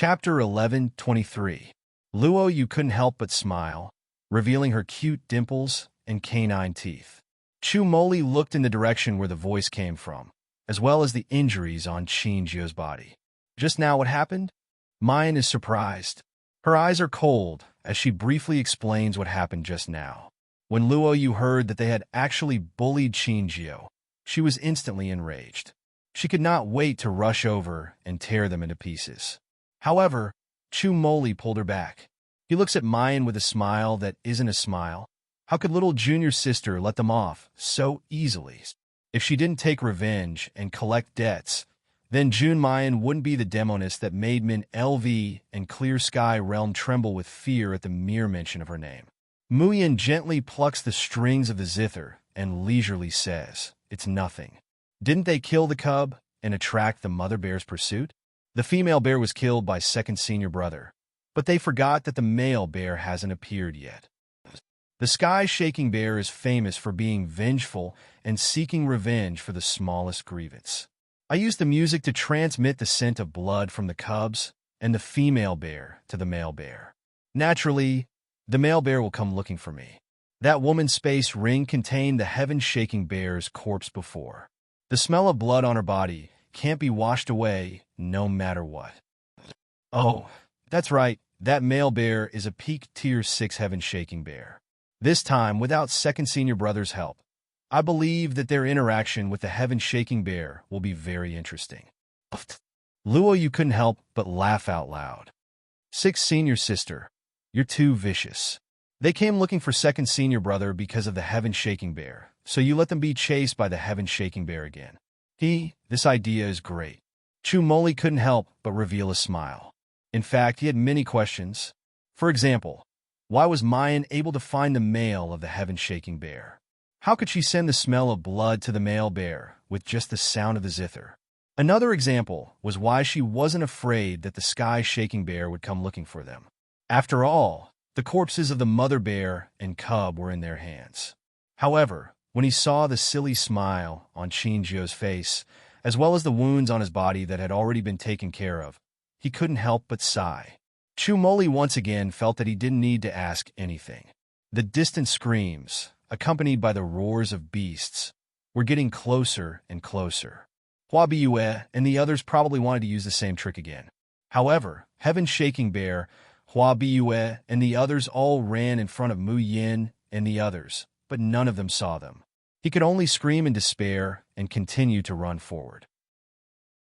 Chapter 11:23. Luo you couldn't help but smile, revealing her cute dimples and canine teeth. Chu Moli looked in the direction where the voice came from, as well as the injuries on Qin Jio's body. Just now what happened? Mayan is surprised. Her eyes are cold as she briefly explains what happened just now. When Luo Yu heard that they had actually bullied Qin Jio, she was instantly enraged. She could not wait to rush over and tear them into pieces. However, Chu Moli pulled her back. He looks at Mayan with a smile that isn't a smile. How could little junior sister let them off so easily? If she didn't take revenge and collect debts, then Jun Mayan wouldn't be the demoness that made Min LV and Clear Sky Realm tremble with fear at the mere mention of her name. Muyin gently plucks the strings of the zither and leisurely says, "It's nothing. Didn't they kill the cub and attract the mother bear's pursuit? The female bear was killed by second senior brother, but they forgot that the male bear hasn't appeared yet. The sky-shaking bear is famous for being vengeful and seeking revenge for the smallest grievance. I used the music to transmit the scent of blood from the cubs and the female bear to the male bear. Naturally, the male bear will come looking for me. That woman's space ring contained the heaven-shaking bear's corpse before. The smell of blood on her body can't be washed away no matter what. Oh, that's right, that male bear is a peak tier 6 heaven-shaking bear. This time without second senior brother's help. I believe that their interaction with the heaven-shaking bear will be very interesting." Luo you couldn't help but laugh out loud. "Sixth senior sister, you're too vicious. They came looking for second senior brother because of the heaven-shaking bear, so you let them be chased by the heaven-shaking bear again. This idea is great." Chu Moli couldn't help but reveal a smile. In fact, he had many questions. For example, why was Mayan able to find the male of the heaven-shaking bear? How could she send the smell of blood to the male bear with just the sound of the zither? Another example was why she wasn't afraid that the sky-shaking bear would come looking for them. After all, the corpses of the mother bear and cub were in their hands. However, when he saw the silly smile on Qin Jio's face, as well as the wounds on his body that had already been taken care of, he couldn't help but sigh. Chu Moli once again felt that he didn't need to ask anything. The distant screams, accompanied by the roars of beasts, were getting closer and closer. Hua Biyue and the others probably wanted to use the same trick again. However, heaven-shaking bear, Hua Biyue, and the others all ran in front of Mu Yin and the others, but none of them saw them. He could only scream in despair and continue to run forward.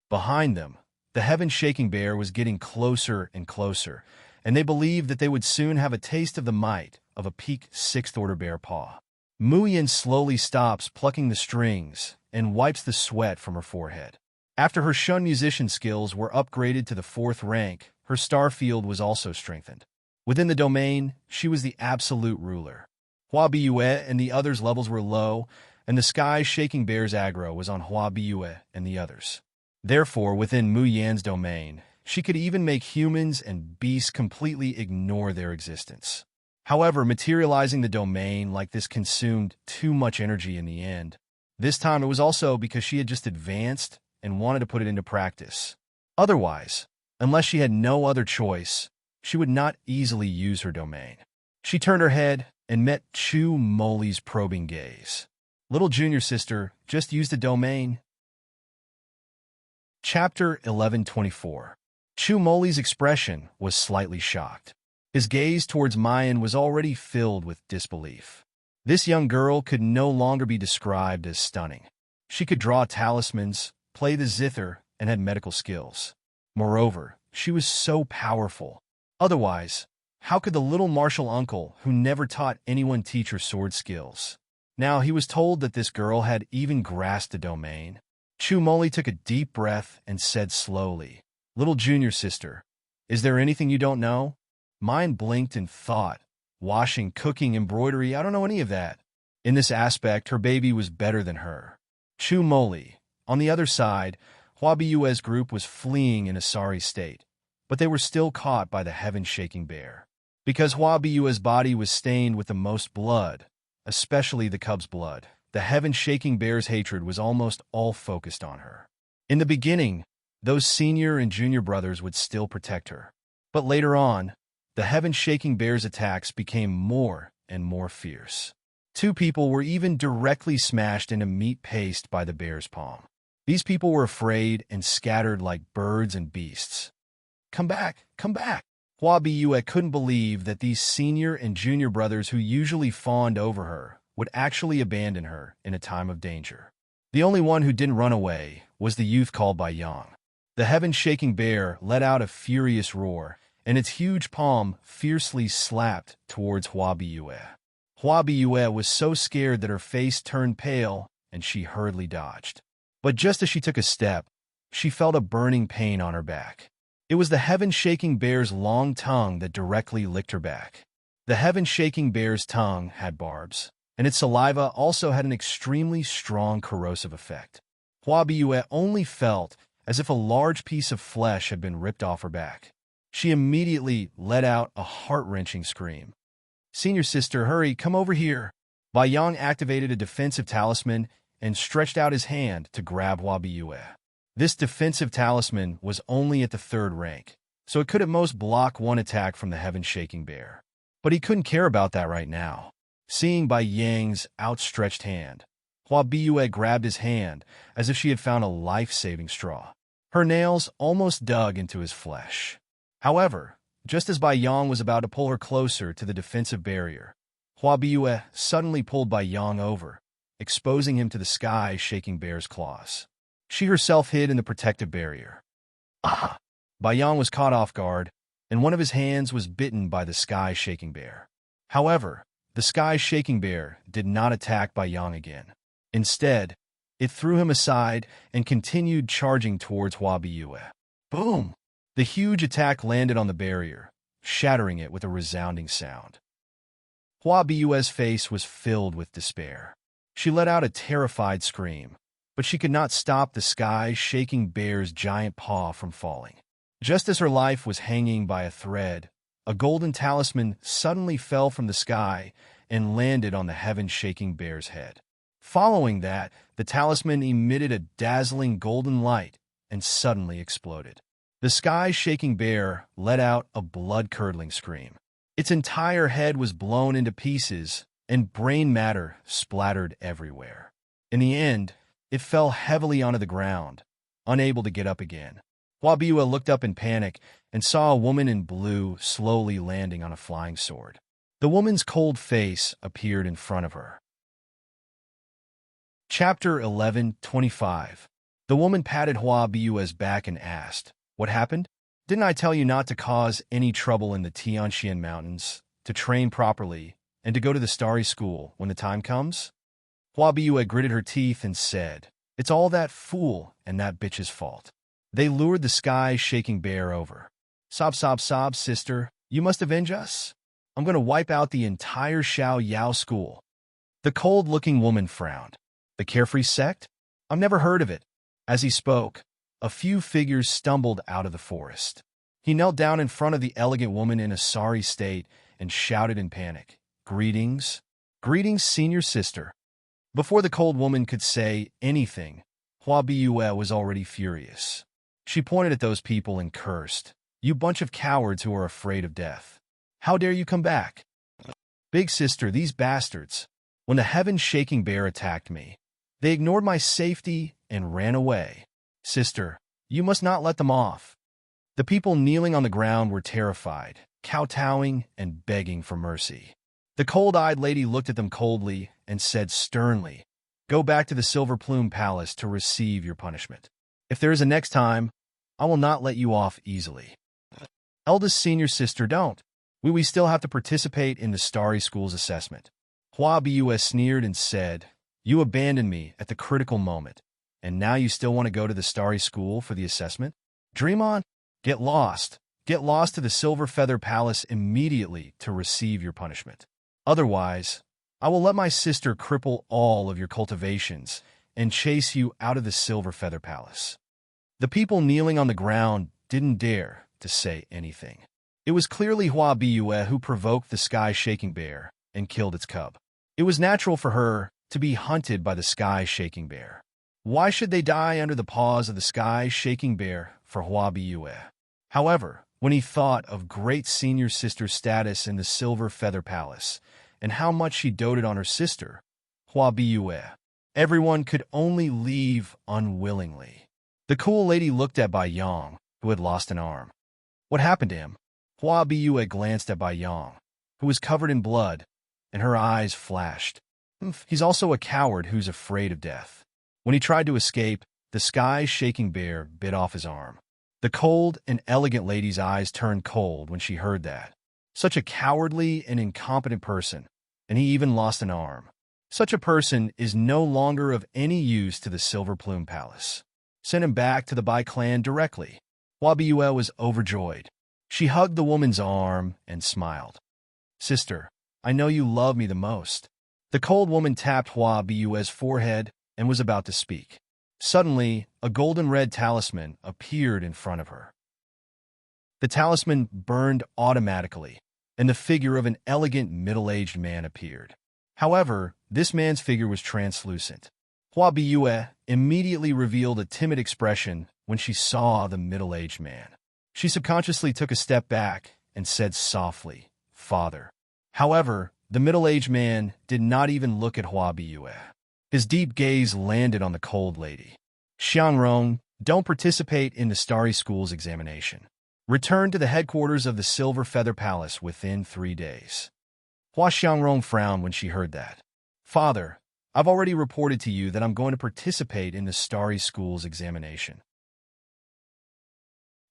Behind them, the heaven-shaking bear was getting closer and closer, and they believed that they would soon have a taste of the might of a peak 6th-order bear paw. Mu Yin slowly stops plucking the strings and wipes the sweat from her forehead. After her Shun musician skills were upgraded to the 4th rank, her star field was also strengthened. Within the domain, she was the absolute ruler. Hua Biyue and the others' levels were low, and the sky-shaking bear's aggro was on Hua Biyue and the others. Therefore, within Mu Yan's domain, she could even make humans and beasts completely ignore their existence. However, materializing the domain like this consumed too much energy in the end. This time it was also because she had just advanced and wanted to put it into practice. Otherwise, unless she had no other choice, she would not easily use her domain. She turned her head and met Chu Moli's probing gaze. "Little junior sister, just use the domain." Chapter 11:24. Chu Moli's expression was slightly shocked. His gaze towards Mayan was already filled with disbelief. This young girl could no longer be described as stunning. She could draw talismans, play the zither, and had medical skills. Moreover, she was so powerful. Otherwise, how could the little martial uncle who never taught anyone teach her sword skills? Now he was told that this girl had even grasped the domain. Chu Moli took a deep breath and said slowly, "Little junior sister, is there anything you don't know?" Mine blinked and thought, "Washing, cooking, embroidery, I don't know any of that." In this aspect, her baby was better than her. Chu Moli. On the other side, Hua Biyue's group was fleeing in a sorry state, but they were still caught by the heaven-shaking bear. Because Hua Biyue's body was stained with the most blood, especially the cub's blood, the heaven-shaking bear's hatred was almost all focused on her. In the beginning, Those senior and junior brothers would still protect her. But later on, the heaven-shaking bear's attacks became more and more fierce. Two people were even directly smashed into meat paste by the bear's palm. These people were afraid and scattered like birds and beasts. Come back, come back! Hua Biyue couldn't believe that these senior and junior brothers who usually fawned over her would actually abandon her in a time of danger. The only one who didn't run away was the youth called by Yang. The heaven-shaking bear let out a furious roar, and its huge palm fiercely slapped towards Hua Biyue. Hua Biyue was so scared that her face turned pale, and she hurriedly dodged. But just as she took a step, she felt a burning pain on her back. It was the heaven-shaking bear's long tongue that directly licked her back. The heaven-shaking bear's tongue had barbs, and its saliva also had an extremely strong corrosive effect. Hua Biyue only felt as if a large piece of flesh had been ripped off her back. She immediately let out a heart-wrenching scream. "Senior sister, hurry, come over here!" Bai Yang activated a defensive talisman and stretched out his hand to grab Hua Biyue. This defensive talisman was only at the 3rd rank, so it could at most block one attack from the heaven-shaking bear. But he couldn't care about that right now. Seeing Bai Yang's outstretched hand, Hua Biyue grabbed his hand as if she had found a life-saving straw. Her nails almost dug into his flesh. However, just as Bai Yang was about to pull her closer to the defensive barrier, Hua Biyue suddenly pulled Bai Yang over, exposing him to the sky-shaking bear's claws. She herself hid in the protective barrier. Ah! Bai Yang was caught off guard, and one of his hands was bitten by the sky-shaking bear. However, the sky-shaking bear did not attack Bai Yang again. Instead, it threw him aside and continued charging towards Hua Biyue. Boom! The huge attack landed on the barrier, shattering it with a resounding sound. Hua Biyue's face was filled with despair. She let out a terrified scream, but she could not stop the sky-shaking bear's giant paw from falling. Just as her life was hanging by a thread, a golden talisman suddenly fell from the sky and landed on the heaven-shaking bear's head. Following that, the talisman emitted a dazzling golden light and suddenly exploded. The sky-shaking bear let out a blood-curdling scream. Its entire head was blown into pieces, and brain matter splattered everywhere. In the end, it fell heavily onto the ground, unable to get up again. Hua Biyue looked up in panic and saw a woman in blue slowly landing on a flying sword. The woman's cold face appeared in front of her. Chapter 11:25. The woman patted Hua Biyue's back and asked, "What happened? Didn't I tell you not to cause any trouble in the Tianxian Mountains, to train properly, and to go to the Starry School when the time comes?" Hua Biyue gritted her teeth and said, "It's all that fool and that bitch's fault. They lured the sky-shaking bear over. Sob, sob, sob, sister, you must avenge us. I'm going to wipe out the entire Xiao Yao school." The cold-looking woman frowned. "The Carefree Sect? I've never heard of it." As he spoke, a few figures stumbled out of the forest. He knelt down in front of the elegant woman in a sorry state and shouted in panic, "Greetings. Greetings, senior sister." Before the cold woman could say anything, Hua Biyue was already furious. She pointed at those people and cursed, "You bunch of cowards who are afraid of death. How dare you come back? Big sister, these bastards. When the heaven-shaking bear attacked me, they ignored my safety and ran away. Sister, you must not let them off." The people kneeling on the ground were terrified, kowtowing and begging for mercy. The cold-eyed lady looked at them coldly and said sternly, "Go back to the Silver Plume Palace to receive your punishment. If there is a next time, I will not let you off easily." Eldest senior sister, don't. We still have to participate in the Starry School's assessment. Hua Biyue sneered and said, "You abandoned me at the critical moment, and now you still want to go to the Starry School for the assessment? Dream on. Get lost. Get lost to the Silver Feather Palace immediately to receive your punishment. Otherwise, I will let my sister cripple all of your cultivations and chase you out of the Silver Feather Palace." The people kneeling on the ground didn't dare to say anything. It was clearly Hua Biyue who provoked the sky-shaking bear and killed its cub. It was natural for her to be hunted by the sky-shaking bear. Why should they die under the paws of the sky-shaking bear for Hua Biyue? However, when he thought of great senior sister's status in the Silver Feather Palace and how much she doted on her sister, Hua Biyue, everyone could only leave unwillingly. The cool lady looked at Bai Yang, who had lost an arm. What happened to him? Hua Biyue glanced at Bai Yang, who was covered in blood, and her eyes flashed. He's also a coward who's afraid of death. When he tried to escape, the sky-shaking bear bit off his arm. The cold and elegant lady's eyes turned cold when she heard that. Such a cowardly and incompetent person, and he even lost an arm. Such a person is no longer of any use to the Silver Plume Palace. Send him back to the Bai clan directly. Hua Biyue was overjoyed. She hugged the woman's arm and smiled. Sister, I know you love me the most. The cold woman tapped Hua Biyue's forehead and was about to speak. Suddenly, a golden-red talisman appeared in front of her. The talisman burned automatically, and the figure of an elegant middle-aged man appeared. However, this man's figure was translucent. Hua Biyue immediately revealed a timid expression when she saw the middle-aged man. She subconsciously took a step back and said softly, "Father." However, the middle-aged man did not even look at Hua Biyue. His deep gaze landed on the cold lady. Xiangrong, don't participate in the Starry School's examination. Return to the headquarters of the Silver Feather Palace within 3 days. Hua Xiangrong frowned when she heard that. Father, I've already reported to you that I'm going to participate in the Starry School's examination.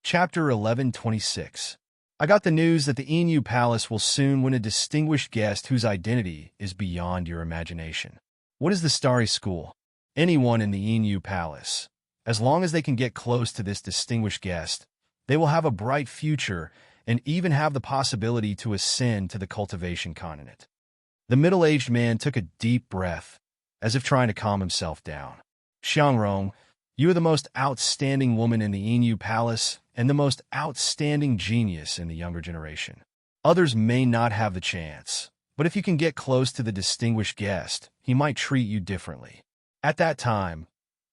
Chapter 1126. I got the news that the Enu Palace will soon win a distinguished guest whose identity is beyond your imagination. What is the Starry School? Anyone in the Enu Palace. As long as they can get close to this distinguished guest, they will have a bright future and even have the possibility to ascend to the cultivation continent. The middle-aged man took a deep breath, as if trying to calm himself down. Xiangrong, you are the most outstanding woman in the Enu Palace and the most outstanding genius in the younger generation. Others may not have the chance, but if you can get close to the distinguished guest, he might treat you differently. At that time,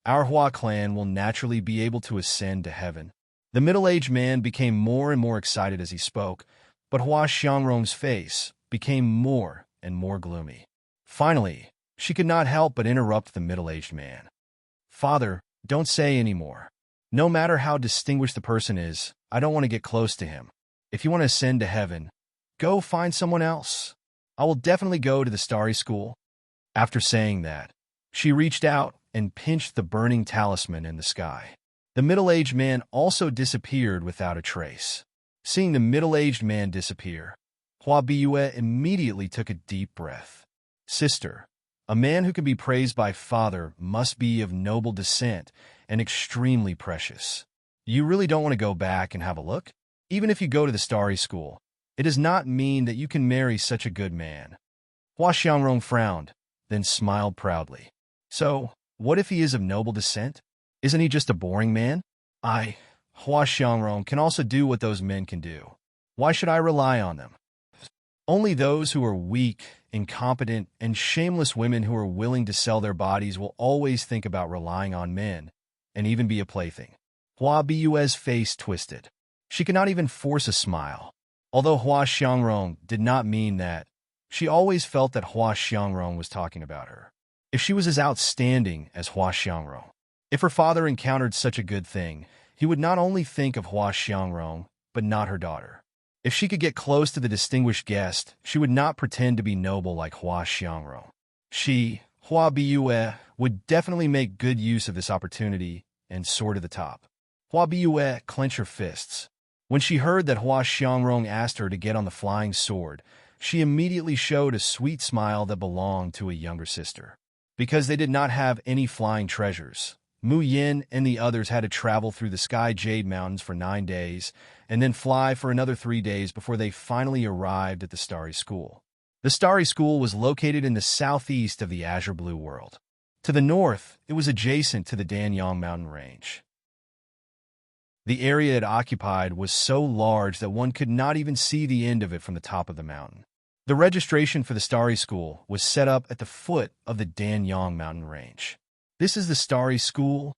our Hua clan will naturally be able to ascend to heaven. The middle-aged man became more and more excited as he spoke, but Hua Xiangrong's face became more and more gloomy. Finally, she could not help but interrupt the middle-aged man. Father, don't say any more. No matter how distinguished the person is, I don't want to get close to him. If you want to ascend to heaven, go find someone else. I will definitely go to the Starry School. After saying that, she reached out and pinched the burning talisman in the sky. The middle-aged man also disappeared without a trace. Seeing the middle-aged man disappear, Hua Biyue immediately took a deep breath. Sister, a man who can be praised by father must be of noble descent and extremely precious. You really don't want to go back and have a look? Even if you go to the Starry School, it does not mean that you can marry such a good man. Hua Xiangrong frowned, then smiled proudly. So, what if he is of noble descent? Isn't he just a boring man? Hua Xiangrong, can also do what those men can do. Why should I rely on them? Only those who are weak, incompetent, and shameless women who are willing to sell their bodies will always think about relying on men, and even be a plaything. Hua Biyue's face twisted. She could not even force a smile. Although Hua Xiangrong did not mean that, she always felt that Hua Xiangrong was talking about her. If she was as outstanding as Hua Xiangrong, if her father encountered such a good thing, he would not only think of Hua Xiangrong, but not her daughter. If she could get close to the distinguished guest, she would not pretend to be noble like Hua Xiangrong. She, Hua Biyue, would definitely make good use of this opportunity and soar to the top. Hua Biyue clenched her fists. When she heard that Hua Xiangrong asked her to get on the flying sword, she immediately showed a sweet smile that belonged to a younger sister. Because they did not have any flying treasures, Mu Yin and the others had to travel through the Sky Jade Mountains for 9 days, and then fly for another 3 days before they finally arrived at the Starry School. The Starry School was located in the southeast of the Azure Blue World. To the north, it was adjacent to the Danyang mountain range. The area it occupied was so large that one could not even see the end of it from the top of the mountain. The registration for the Starry School was set up at the foot of the Danyang mountain range. This is the Starry School?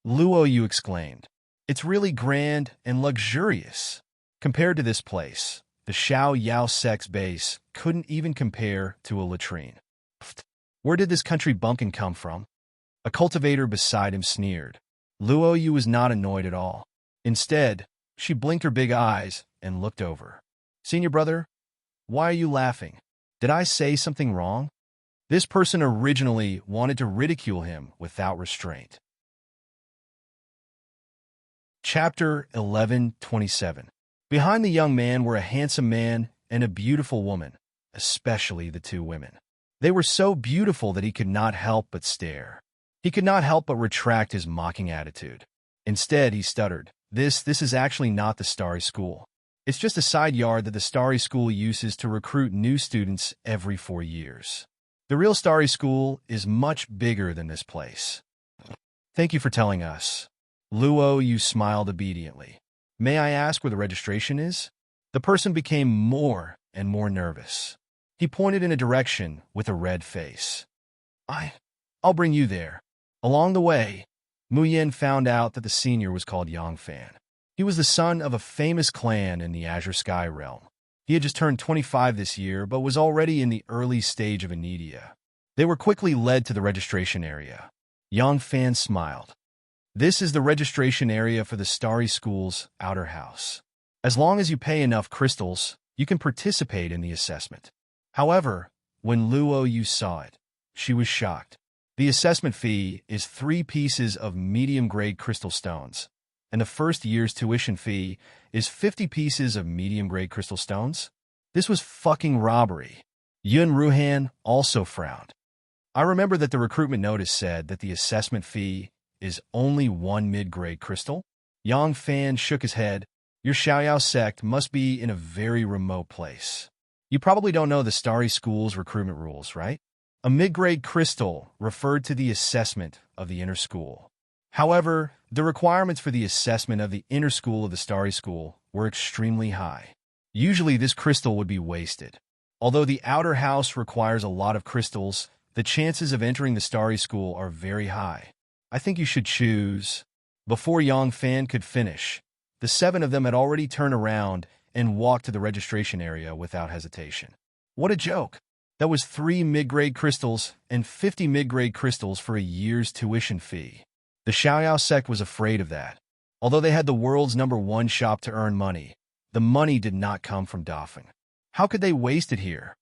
Luo Yu exclaimed. It's really grand and luxurious. Compared to this place, the Xiao Yao sect's base couldn't even compare to a latrine. Where did this country bumpkin come from? A cultivator beside him sneered. Luo Yu was not annoyed at all. Instead, she blinked her big eyes and looked over. Senior brother, why are you laughing? Did I say something wrong? This person originally wanted to ridicule him without restraint. Chapter 11:27. Behind the young man were a handsome man and a beautiful woman, especially the two women. They were so beautiful that he could not help but stare. He could not help but retract his mocking attitude. Instead, he stuttered, This is actually not the Starry School. It's just a side yard that the Starry School uses to recruit new students every 4 years. The real Starry School is much bigger than this place. Thank you for telling us. Luo Yu smiled obediently. May I ask where the registration is? The person became more and more nervous. He pointed in a direction with a red face. I'll bring you there. Along the way, Mu Yen found out that the senior was called Yang Fan. He was the son of a famous clan in the Azure Sky realm. He had just turned 25 this year, but was already in the early stage of anedia. They were quickly led to the registration area. Yang Fan smiled. This is the registration area for the Starry School's outer house. As long as you pay enough crystals, you can participate in the assessment. However, when Luo Yu saw it, she was shocked. The assessment fee is 3 pieces of medium-grade crystal stones, and the first year's tuition fee is 50 pieces of medium-grade crystal stones? This was fucking robbery. Yun Ruhan also frowned. I remember that the recruitment notice said that the assessment fee is only 1 mid-grade crystal? Yang Fan shook his head. Your Xiaoyao sect must be in a very remote place. You probably don't know the Starry School's recruitment rules, right? A mid-grade crystal referred to the assessment of the inner school. However, the requirements for the assessment of the inner school of the Starry School were extremely high. Usually this crystal would be wasted. Although the outer house requires a lot of crystals, the chances of entering the Starry School are very high. I think you should choose. Before Yang Fan could finish, the 7 of them had already turned around and walked to the registration area without hesitation. What a joke! That was 3 mid-grade crystals and 50 mid-grade crystals for a year's tuition fee. The Xiaoyao sect was afraid of that. Although they had the world's #1 shop to earn money, the money did not come from Defying. How could they waste it here?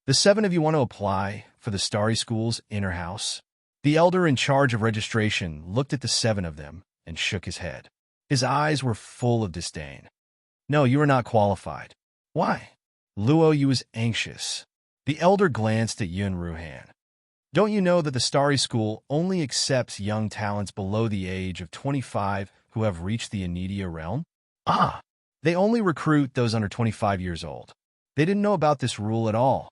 The 7 of you want to apply for the Starry School's inner house? The elder in charge of registration looked at the 7 of them and shook his head. His eyes were full of disdain. No, you are not qualified. Why? Luo Yu was anxious. The elder glanced at Yun Ruhan. Don't you know that the Starry School only accepts young talents below the age of 25 who have reached the Anedia realm? They only recruit those under 25 years old. They didn't know about this rule at all.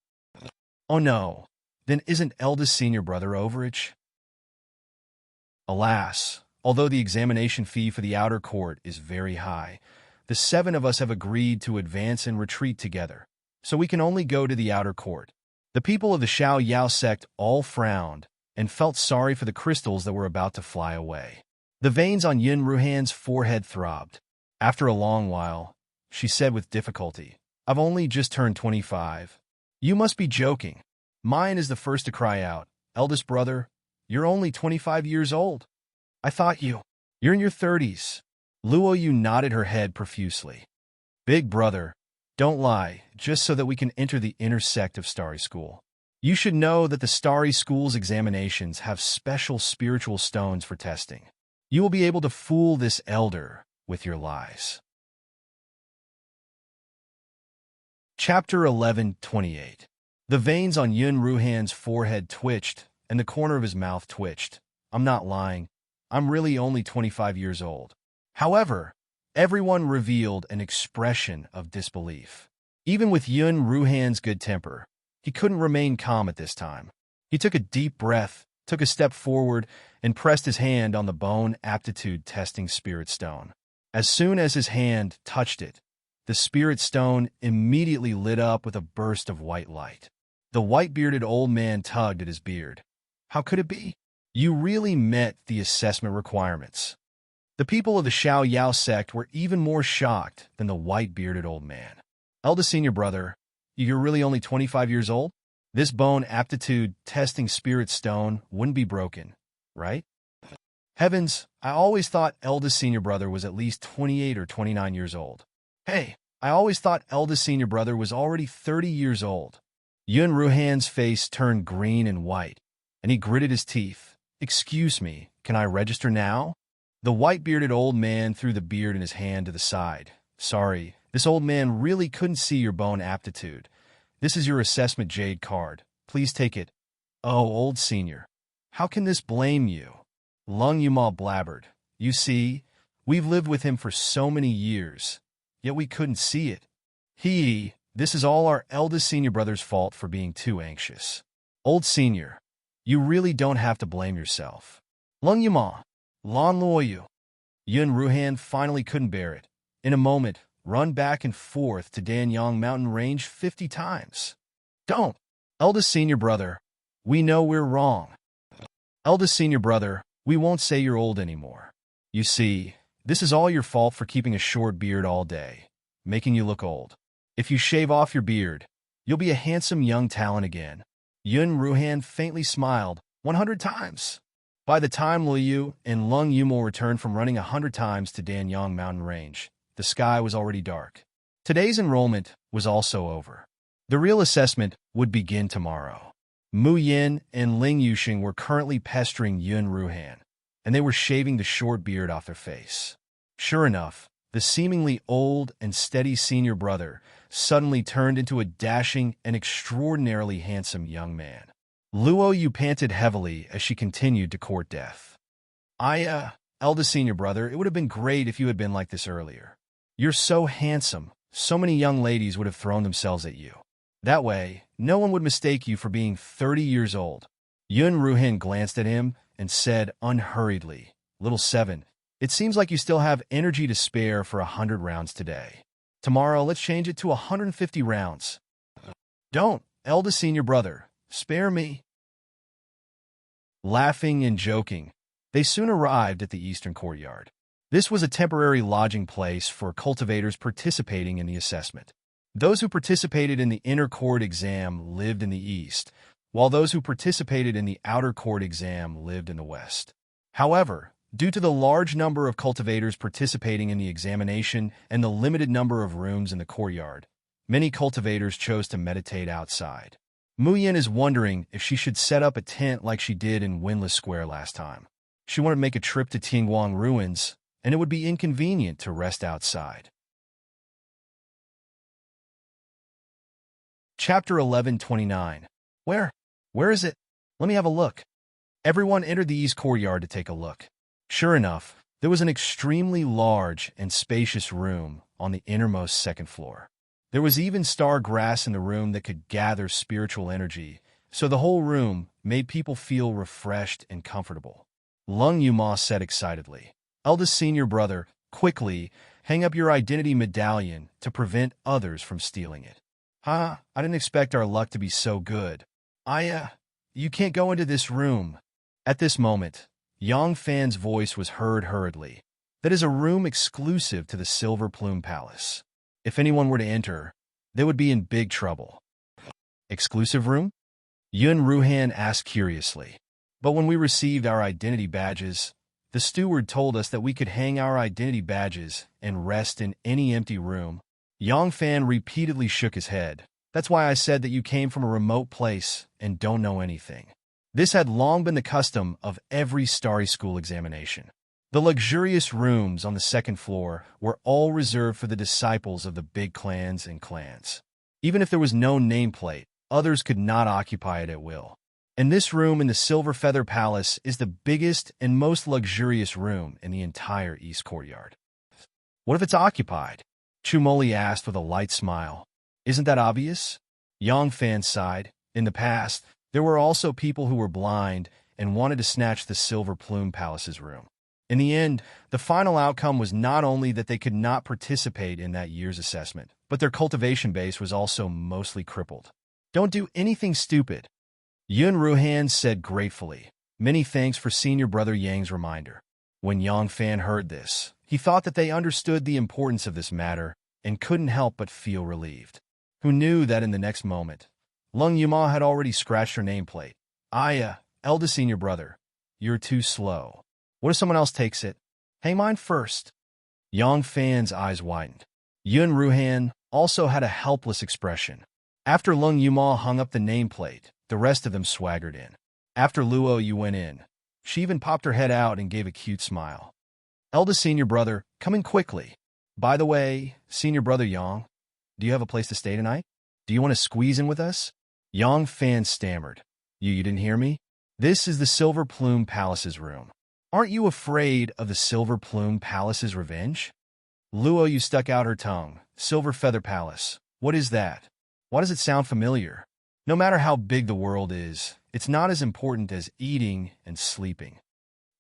Oh no, then isn't eldest senior brother overage? Alas, although the examination fee for the outer court is very high, the 7 of us have agreed to advance and retreat together, so we can only go to the outer court. The people of the Xiao Yao sect all frowned and felt sorry for the crystals that were about to fly away. The veins on Yun Ruhan's forehead throbbed. After a long while, she said with difficulty, I've only just turned 25. You must be joking. Mine is the first to cry out, Eldest brother, you're only 25 years old. I thought you're in your 30s. Luo Yu nodded her head profusely. Big brother, don't lie, just so that we can enter the inner sect of Starry School. You should know that the Starry School's examinations have special spiritual stones for testing. You will be able to fool this elder with your lies. Chapter 11:28. The veins on Yun Ruhan's forehead twitched, and the corner of his mouth twitched. I'm not lying. I'm really only 25 years old. However, everyone revealed an expression of disbelief. Even with Yun Ruhan's good temper, he couldn't remain calm at this time. He took a deep breath, took a step forward, and pressed his hand on the bone aptitude testing spirit stone. As soon as his hand touched it, the spirit stone immediately lit up with a burst of white light. The white-bearded old man tugged at his beard. How could it be? You really met the assessment requirements. The people of the Xiao Yao sect were even more shocked than the white-bearded old man. Eldest senior brother, you're really only 25 years old? This bone aptitude testing spirit stone wouldn't be broken, right? Heavens, I always thought eldest senior brother was at least 28 or 29 years old. Hey, I always thought eldest senior brother was already 30 years old. Yun Ruhan's face turned green and white, and he gritted his teeth. Excuse me, can I register now? The white-bearded old man threw the beard in his hand to the side. Sorry, this old man really couldn't see your bone aptitude. This is your assessment jade card. Please take it. Oh, old senior. How can this blame you? Lung Yumal blabbered. You see, we've lived with him for so many years, yet we couldn't see it. This is all our eldest senior brother's fault for being too anxious. Old senior, you really don't have to blame yourself. Lung Yumal, Lan Luoyu. Yun Ruhan finally couldn't bear it. In a moment, run back and forth to Danyang Mountain Range 50 times. Don't. Eldest senior brother, we know we're wrong. Eldest senior brother, we won't say you're old anymore. You see, this is all your fault for keeping a short beard all day, making you look old. If you shave off your beard, you'll be a handsome young talent again. Yun Ruhan faintly smiled 100 times. By the time Luoyu and Lung Yumal returned from running 100 times to Danyang Mountain Range, the sky was already dark. Today's enrollment was also over. The real assessment would begin tomorrow. Mu Yin and Ling Yuxing were currently pestering Yun Ruhan, and they were shaving the short beard off their face. Sure enough, the seemingly old and steady senior brother suddenly turned into a dashing and extraordinarily handsome young man. Luoyu panted heavily as she continued to court death. Eldest senior brother, it would have been great if you had been like this earlier. You're so handsome, so many young ladies would have thrown themselves at you. That way, no one would mistake you for being 30 years old. Yun Ruhan glanced at him and said unhurriedly, Little Seven, it seems like you still have energy to spare for 100 rounds today. Tomorrow, let's change it to 150 rounds. Don't, eldest senior brother, spare me. Laughing and joking, they soon arrived at the eastern courtyard. This was a temporary lodging place for cultivators participating in the assessment. Those who participated in the inner court exam lived in the east, while those who participated in the outer court exam lived in the west. However, due to the large number of cultivators participating in the examination and the limited number of rooms in the courtyard, many cultivators chose to meditate outside. Mu Yin is wondering if she should set up a tent like she did in Windless Square last time. She wanted to make a trip to Tingguang Ruins, and it would be inconvenient to rest outside. Chapter 11:29. Where is it? Let me have a look. Everyone entered the east courtyard to take a look. Sure enough, there was an extremely large and spacious room on the innermost second floor. There was even star grass in the room that could gather spiritual energy, so the whole room made people feel refreshed and comfortable. Lung Yumal said excitedly, Eldest senior brother, quickly, hang up your identity medallion to prevent others from stealing it. I didn't expect our luck to be so good. You can't go into this room. At this moment, Yang Fan's voice was heard hurriedly. That is a room exclusive to the Silver Plume Palace. If anyone were to enter, they would be in big trouble. Exclusive room? Yun Ruhan asked curiously. But when we received our identity badges, the steward told us that we could hang our identity badges and rest in any empty room. Yang Fan repeatedly shook his head. That's why I said that you came from a remote place and don't know anything. This had long been the custom of every Starry School examination. The luxurious rooms on the second floor were all reserved for the disciples of the big clans and clans. Even if there was no nameplate, others could not occupy it at will. And this room in the Silver Feather Palace is the biggest and most luxurious room in the entire East Courtyard. What if it's occupied? Chumoli asked with a light smile. Isn't that obvious? Yang Fan sighed. In the past, there were also people who were blind and wanted to snatch the Silver Plume Palace's room. In the end, the final outcome was not only that they could not participate in that year's assessment, but their cultivation base was also mostly crippled. Don't do anything stupid. Yun Ruhan said gratefully. Many thanks for Senior Brother Yang's reminder. When Yang Fan heard this, he thought that they understood the importance of this matter and couldn't help but feel relieved. Who knew that in the next moment, Lung Yuma had already scratched her nameplate. Eldest Senior Brother, you're too slow. What if someone else takes it? Hey, mine first. Yang Fan's eyes widened. Yun Ruhan also had a helpless expression. After Lung Yuma hung up the nameplate, the rest of them swaggered in. After Luo Yu went in, she even popped her head out and gave a cute smile. Eldest Senior Brother, coming quickly. By the way, Senior Brother Yang, do you have a place to stay tonight? Do you want to squeeze in with us? Yang Fan stammered. You didn't hear me? This is the Silver Plume Palace's room. Aren't you afraid of the Silver Plume Palace's revenge? Luo Yu stuck out her tongue. Silver Feather Palace. What is that? Why does it sound familiar? No matter how big the world is, it's not as important as eating and sleeping.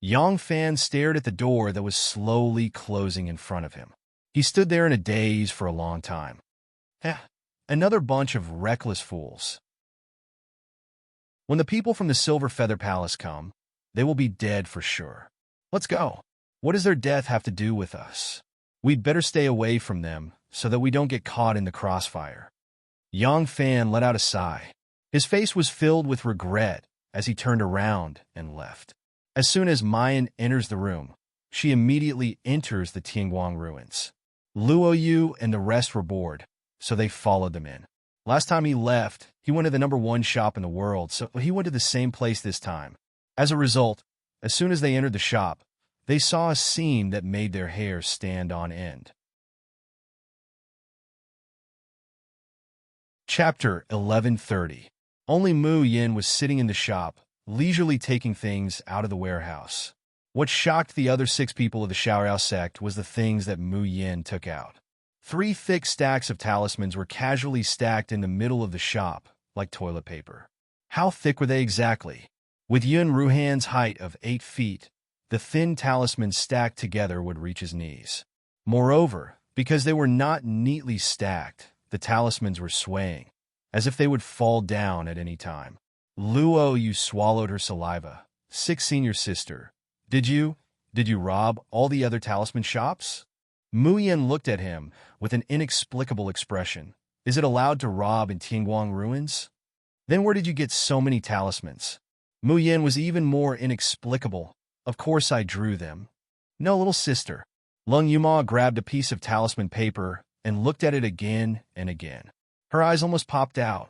Yang Fan stared at the door that was slowly closing in front of him. He stood there in a daze for a long time. Another bunch of reckless fools. When the people from the Silver Feather Palace come, they will be dead for sure. Let's go. What does their death have to do with us? We'd better stay away from them so that we don't get caught in the crossfire. Yang Fan let out a sigh. His face was filled with regret as he turned around and left. As soon as Mayan enters the room, she immediately enters the Tianguang ruins. Luo Yu and the rest were bored, so they followed them in. Last time he left, he went to the #1 shop in the world, so he went to the same place this time. As a result, as soon as they entered the shop, they saw a scene that made their hair stand on end. Chapter 1130. Only Mu Yin was sitting in the shop, leisurely taking things out of the warehouse. What shocked the other 6 people of the Xiaoyao sect was the things that Mu Yin took out. 3 thick stacks of talismans were casually stacked in the middle of the shop, like toilet paper. How thick were they exactly? With Yun Ruhan's height of 8 feet, the thin talismans stacked together would reach his knees. Moreover, because they were not neatly stacked, the talismans were swaying, as if they would fall down at any time. Luo Yu swallowed her saliva. 6 Senior Sister, did you rob all the other talisman shops? Mu Yin looked at him with an inexplicable expression. Is it allowed to rob in Tianguang ruins? Then where did you get so many talismans? Mu Yin was even more inexplicable. Of course I drew them. No, little sister. Lung Yuma grabbed a piece of talisman paper and looked at it again and again. Her eyes almost popped out.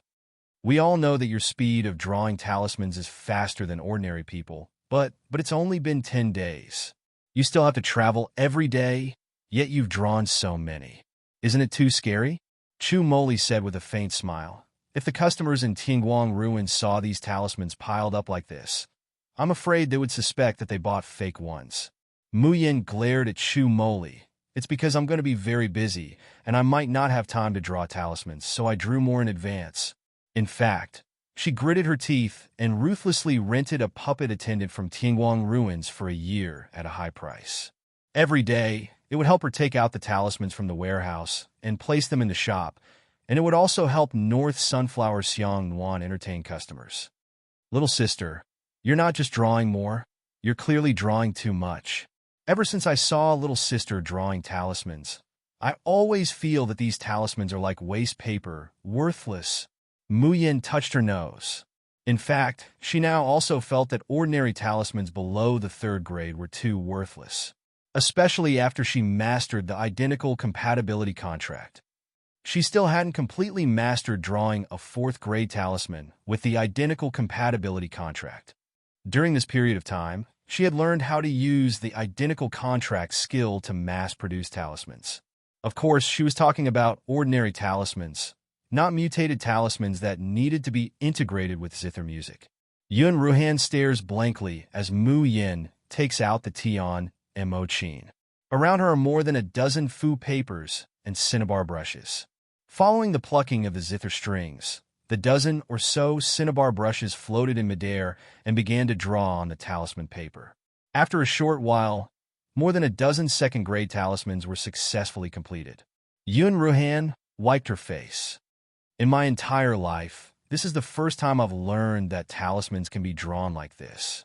We all know that your speed of drawing talismans is faster than ordinary people, but it's only been 10 days. You still have to travel every day, yet you've drawn so many. Isn't it too scary? Chu Moli said with a faint smile. If the customers in Tianguang ruins saw these talismans piled up like this, I'm afraid they would suspect that they bought fake ones. Mu Yin glared at Chu Moli. It's because I'm going to be very busy, and I might not have time to draw talismans, so I drew more in advance. In fact, she gritted her teeth and ruthlessly rented a puppet attendant from Tianguang ruins for a year at a high price. Every day, it would help her take out the talismans from the warehouse and place them in the shop, and it would also help North Sunflower Xiang Nuan entertain customers. Little sister, you're not just drawing more, you're clearly drawing too much. Ever since I saw little sister drawing talismans, I always feel that these talismans are like waste paper, worthless. Mu Yin touched her nose. In fact, she now also felt that ordinary talismans below the 3rd grade were too worthless, especially after she mastered the identical compatibility contract. She still hadn't completely mastered drawing a 4th grade talisman with the identical compatibility contract. During this period of time, she had learned how to use the identical contract skill to mass-produce talismans. Of course, she was talking about ordinary talismans, not mutated talismans that needed to be integrated with zither music. Yun Ruhan stares blankly as Mu Yin takes out the Tian and Mo Qin. Around her are more than a dozen fu papers and cinnabar brushes. Following the plucking of the zither strings, the dozen or so cinnabar brushes floated in midair and began to draw on the talisman paper. After a short while, more than a dozen 2nd grade talismans were successfully completed. Yun Ruhan wiped her face. In my entire life, this is the first time I've learned that talismans can be drawn like this.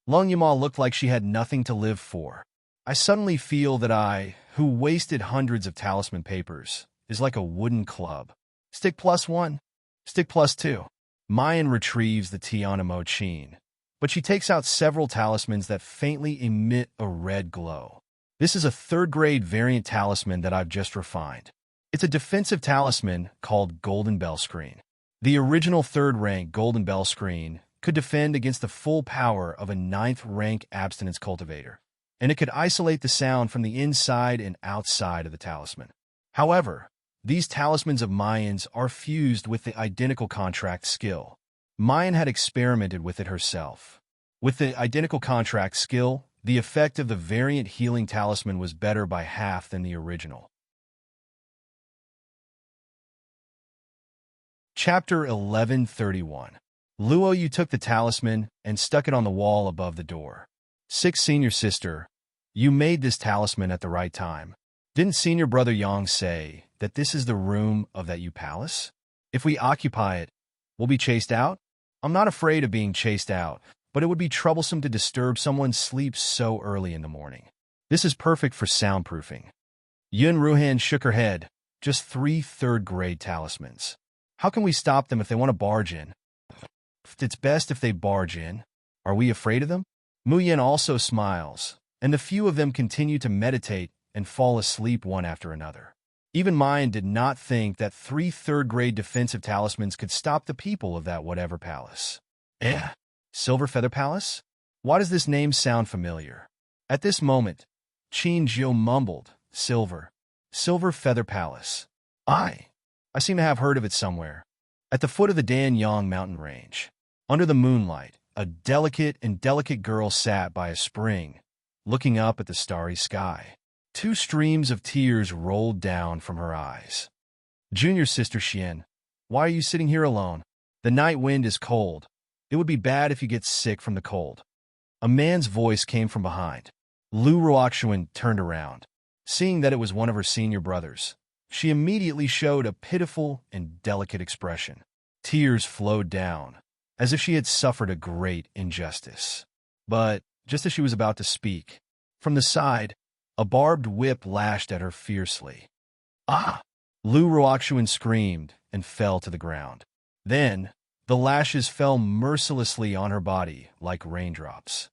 Lung Yuma looked like she had nothing to live for. I suddenly feel that I, who wasted hundreds of talisman papers, is like a wooden club. Stick +1. Stick +2. Mayan retrieves the Tianamo Chin, but she takes out several talismans that faintly emit a red glow. This is a third-grade variant talisman that I've just refined. It's a defensive talisman called Golden Bell Screen. The original third-rank Golden Bell Screen could defend against the full power of a 9th-rank Abstinence Cultivator, and it could isolate the sound from the inside and outside of the talisman. However, these talismans of Mayan's are fused with the Identical Contract skill. Mayan had experimented with it herself. With the Identical Contract skill, the effect of the variant healing talisman was better by half than the original. Chapter 1131. Luo Yu took the talisman and stuck it on the wall above the door. 6 Senior Sister, you made this talisman at the right time. Didn't Senior Brother Yang say that this is the room of that Yu Palace? If we occupy it, we'll be chased out? I'm not afraid of being chased out, but it would be troublesome to disturb someone's sleep so early in the morning. This is perfect for soundproofing. Yun Ruhan shook her head. Just 3 third-grade talismans. How can we stop them if they want to barge in? It's best if they barge in. Are we afraid of them? Mu Yin also smiles, and the few of them continue to meditate and fall asleep one after another. Even Mayan did not think that 3 third-grade defensive talismans could stop the people of that whatever palace. Silver Feather Palace? Why does this name sound familiar? At this moment, Qin Jiu mumbled, Silver Feather Palace. I seem to have heard of it somewhere. At the foot of the Danyang mountain range, under the moonlight, a delicate girl sat by a spring, looking up at the starry sky. 2 streams of tears rolled down from her eyes. Junior Sister Xian, why are you sitting here alone? The night wind is cold. It would be bad if you get sick from the cold. A man's voice came from behind. Lu Ruoxuan turned around. Seeing that it was one of her senior brothers, she immediately showed a pitiful and delicate expression. Tears flowed down, as if she had suffered a great injustice. But just as she was about to speak, from the side, a barbed whip lashed at her fiercely. Ah! Lu Ruoxuan screamed and fell to the ground. Then, the lashes fell mercilessly on her body like raindrops.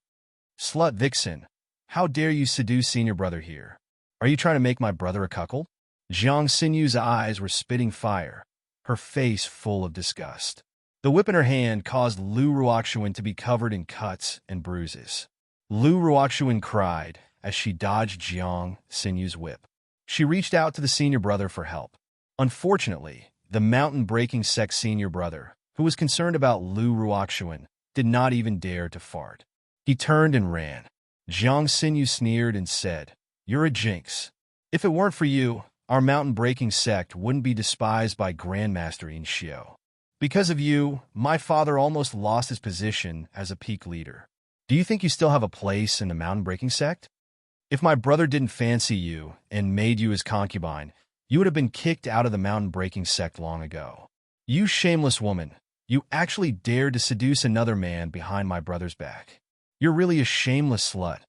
Slut Vixen, how dare you seduce senior brother here? Are you trying to make my brother a cuckold? Jiang Sinyu's eyes were spitting fire, her face full of disgust. The whip in her hand caused Lu Ruoxuan to be covered in cuts and bruises. Lu Ruoxuan cried as she dodged Jiang Sinyu's whip. She reached out to the senior brother for help. Unfortunately, the mountain-breaking sect senior brother, who was concerned about Lu Ruoxuan, did not even dare to fart. He turned and ran. Jiang Sinyu sneered and said, "You're a jinx. If it weren't for you, our mountain-breaking sect wouldn't be despised by Grandmaster In Xiao. Because of you, my father almost lost his position as a peak leader. Do you think you still have a place in the mountain-breaking sect? If my brother didn't fancy you and made you his concubine, you would have been kicked out of the mountain-breaking sect long ago. You shameless woman, you actually dared to seduce another man behind my brother's back. You're really a shameless slut."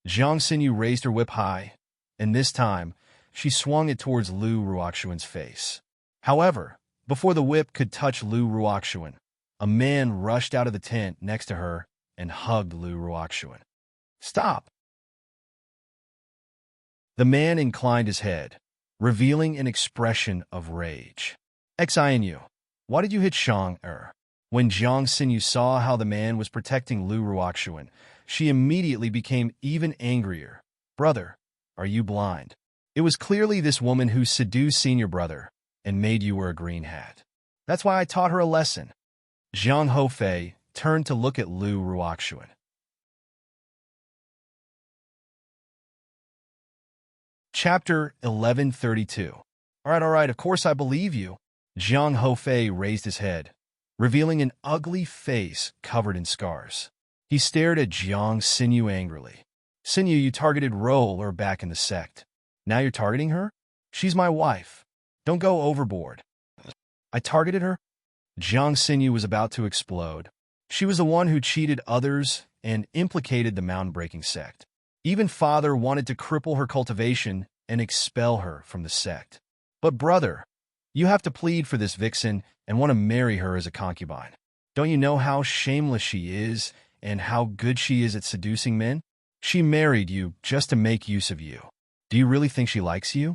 Jiang Sinyu raised her whip high, and this time, she swung it towards Lu Ruoxuan's face. However, before the whip could touch Lu Ruoxuan, a man rushed out of the tent next to her and hugged Lu Ruoxuan. "Stop!" The man inclined his head, revealing an expression of rage. "Xinu, why did you hit Shang-er?" When Jiang Sinyu saw how the man was protecting Lu Ruoxuan, she immediately became even angrier. "Brother, are you blind? It was clearly this woman who seduced senior brother and made you wear a green hat. That's why I taught her a lesson." Zhang Hofei turned to look at Lu Ruoxuan. Chapter 1132. All right, of course I believe you. Jiang Hofei raised his head, revealing an ugly face covered in scars. He stared at Jiang Sinyu angrily. "Sinyu, you targeted Roller back in the sect. Now you're targeting her? She's my wife. Don't go overboard." "I targeted her?" Jiang Sinyu was about to explode, She was the one who cheated others and implicated the mountain-breaking sect. Even father wanted to cripple her cultivation and expel her from the sect. But brother, you have to plead for this vixen and want to marry her as a concubine. Don't you know how shameless she is and how good she is at seducing men? She married you just to make use of you. Do you really think she likes you?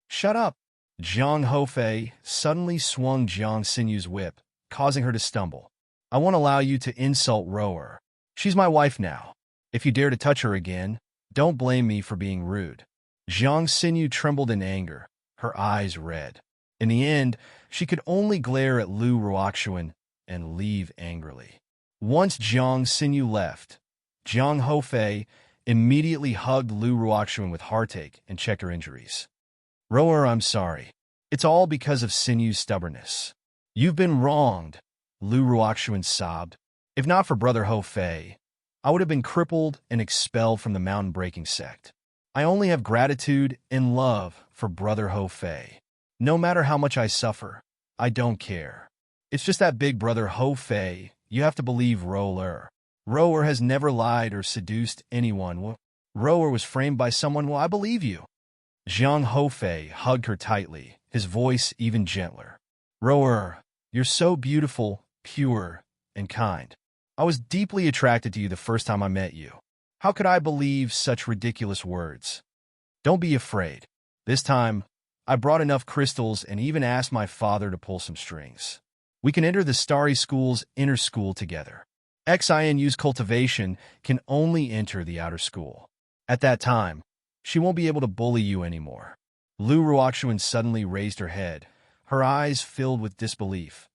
Shut up. Jiang Hofei suddenly swung Jiang Sinyu's whip, causing her to stumble. I won't allow you to insult Rower. She's my wife now. If you dare to touch her again, don't blame me for being rude. Jiang Sinyu trembled in anger, her eyes red. In the end, she could only glare at Lu Ruoxuan and leave angrily. Once Jiang Sinyu left, Jiang Hofei immediately hugged Lu Ruoxuan with heartache and checked her injuries. Rower, I'm sorry. It's all because of Sinyu's stubbornness. You've been wronged, Lu Ruoxuan sobbed. If not for Brother Hofei, I would have been crippled and expelled from the mountain-breaking sect. I only have gratitude and love for Brother Hofei. No matter how much I suffer, I don't care. It's just that big Brother Hofei, you have to believe Rower. Rower has never lied or seduced anyone. Rower was framed by someone. Well, I believe you. Jiang Hofei hugged her tightly, his voice even gentler. Rower, you're so beautiful, pure, and kind. I was deeply attracted to you the first time I met you. How could I believe such ridiculous words? Don't be afraid. This time, I brought enough crystals and even asked my father to pull some strings. We can enter the Starry School's inner school together. Xinu's cultivation can only enter the outer school. At that time, she won't be able to bully you anymore. Lu Ruoxuan suddenly raised her head, her eyes filled with disbelief.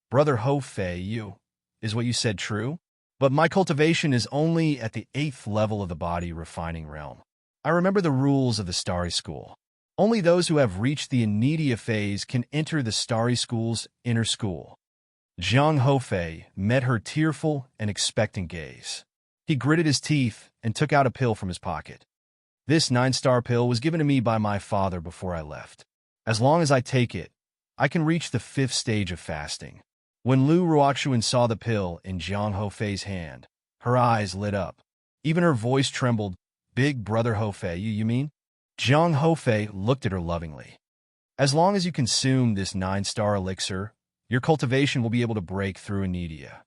Brother Hofei, is what you said true? But my cultivation is only at the 8th level of the body refining realm. I remember the rules of the Starry School. Only those who have reached the Anidia phase can enter the Starry School's inner school. Jiang Hofei met her tearful and expectant gaze. He gritted his teeth and took out a pill from his pocket. This 9-star pill was given to me by my father before I left. As long as I take it, I can reach the 5th stage of fasting. When Lu Ruoxuan saw the pill in Jiang Hofei's hand, her eyes lit up. Even her voice trembled. Big Brother Hofei, you mean? Jiang Hofei looked at her lovingly. As long as you consume this 9-star elixir, your cultivation will be able to break through Anidia.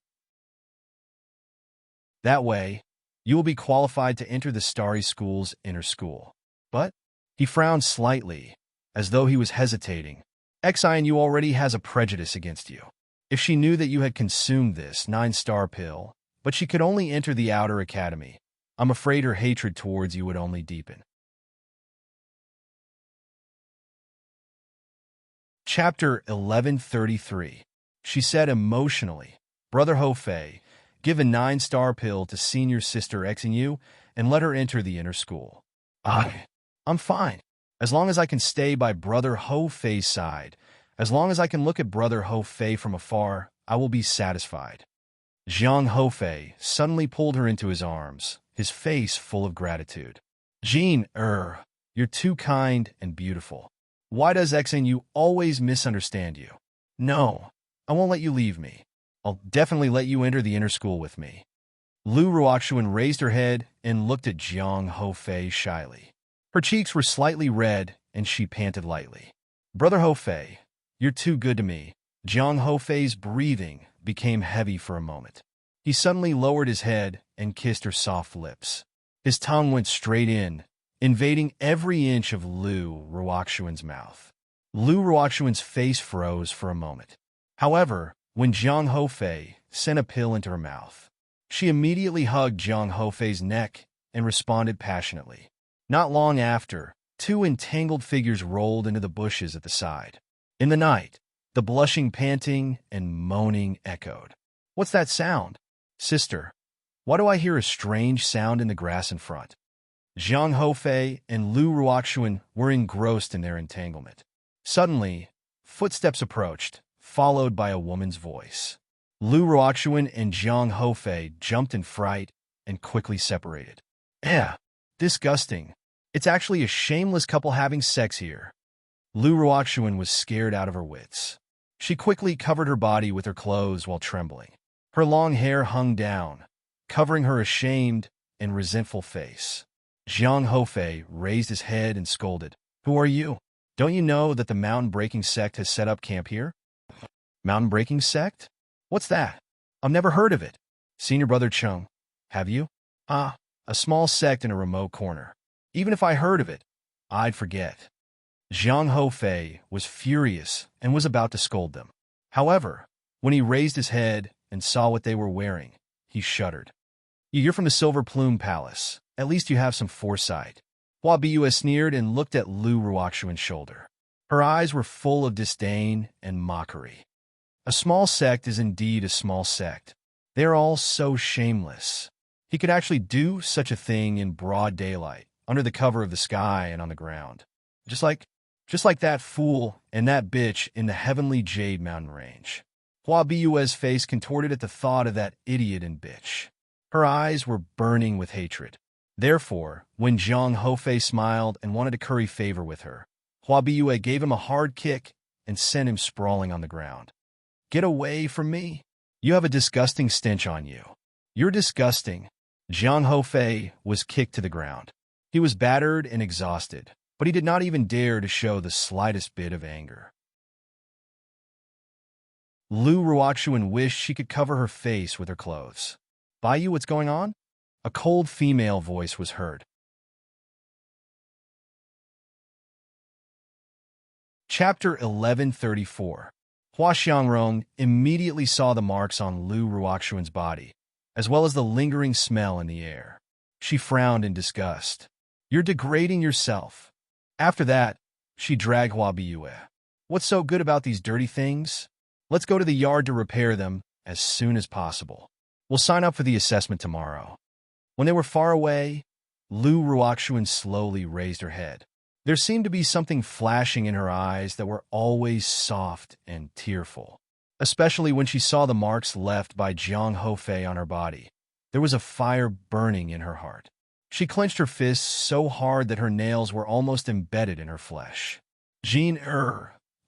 That way, you will be qualified to enter the Starry School's inner school. But he frowned slightly, as though he was hesitating. Xinu already has a prejudice against you. If she knew that you had consumed this 9-star pill, but she could only enter the outer academy, I'm afraid her hatred towards you would only deepen. Chapter 1133. She said emotionally, Brother Hofei, give a 9-star pill to senior sister Xinu and let her enter the inner school. I'm fine. As long as I can stay by Brother Hofei's side, as long as I can look at Brother Hofei from afar, I will be satisfied. Jiang Hofei suddenly pulled her into his arms, his face full of gratitude. Jean, you're too kind and beautiful. Why does Xinu always misunderstand you? No, I won't let you leave me. I'll definitely let you enter the inner school with me. Lu Ruoxuan raised her head and looked at Jiang Hofei shyly. Her cheeks were slightly red, and she panted lightly. Brother Hofei, you're too good to me. Jiang Hofei's breathing became heavy for a moment. He suddenly lowered his head and kissed her soft lips. His tongue went straight in, invading every inch of Lu Ruoxuan's mouth. Lu Ruoxuan's face froze for a moment. However, when Jiang Hofei sent a pill into her mouth, she immediately hugged Jiang Hofei's neck and responded passionately. Not long after, 2 entangled figures rolled into the bushes at the side. In the night, the blushing panting and moaning echoed. What's that sound? Sister, why do I hear a strange sound in the grass in front? Jiang Hofei and Lu Ruoxuan were engrossed in their entanglement. Suddenly, footsteps approached, followed by a woman's voice. Lu Ruoxuan and Jiang Hofei jumped in fright and quickly separated. Disgusting. It's actually a shameless couple having sex here. Lu Ruoxuan was scared out of her wits. She quickly covered her body with her clothes while trembling. Her long hair hung down, covering her ashamed and resentful face. Jiang Hofei raised his head and scolded. Who are you? Don't you know that the mountain-breaking sect has set up camp here? Mountain-breaking sect? What's that? I've never heard of it. Senior brother Chung, have you? Ah, a small sect in a remote corner. Even if I heard of it, I'd forget. Jiang Hofei was furious and was about to scold them. However, when he raised his head and saw what they were wearing, he shuddered. You're from the Silver Plume Palace. At least you have some foresight. Hua Biyu sneered and looked at Lu Ruoxuan's shoulder. Her eyes were full of disdain and mockery. A small sect is indeed a small sect. They are all so shameless. He could actually do such a thing in broad daylight, under the cover of the sky and on the ground. Just like that fool and that bitch in the heavenly Jade Mountain Range. Hua Biyue's face contorted at the thought of that idiot and bitch. Her eyes were burning with hatred. Therefore, when Jiang Hofei smiled and wanted to curry favor with her, Hua Biyue gave him a hard kick and sent him sprawling on the ground. Get away from me. You have a disgusting stench on you. You're disgusting. Jiang Hofei was kicked to the ground. He was battered and exhausted, but he did not even dare to show the slightest bit of anger. Lu Ruoxuan wished she could cover her face with her clothes. Biyu, what's going on? A cold female voice was heard. Chapter 1134. Hua Xiangrong immediately saw the marks on Lu Ruoxuan's body, as well as the lingering smell in the air. She frowned in disgust. You're degrading yourself. After that, she dragged Hua Biyue. What's so good about these dirty things? Let's go to the yard to repair them as soon as possible. We'll sign up for the assessment tomorrow. When they were far away, Lu Ruoxuan slowly raised her head. There seemed to be something flashing in her eyes that were always soft and tearful, especially when she saw the marks left by Jiang Hofei on her body. There was a fire burning in her heart. She clenched her fists so hard that her nails were almost embedded in her flesh.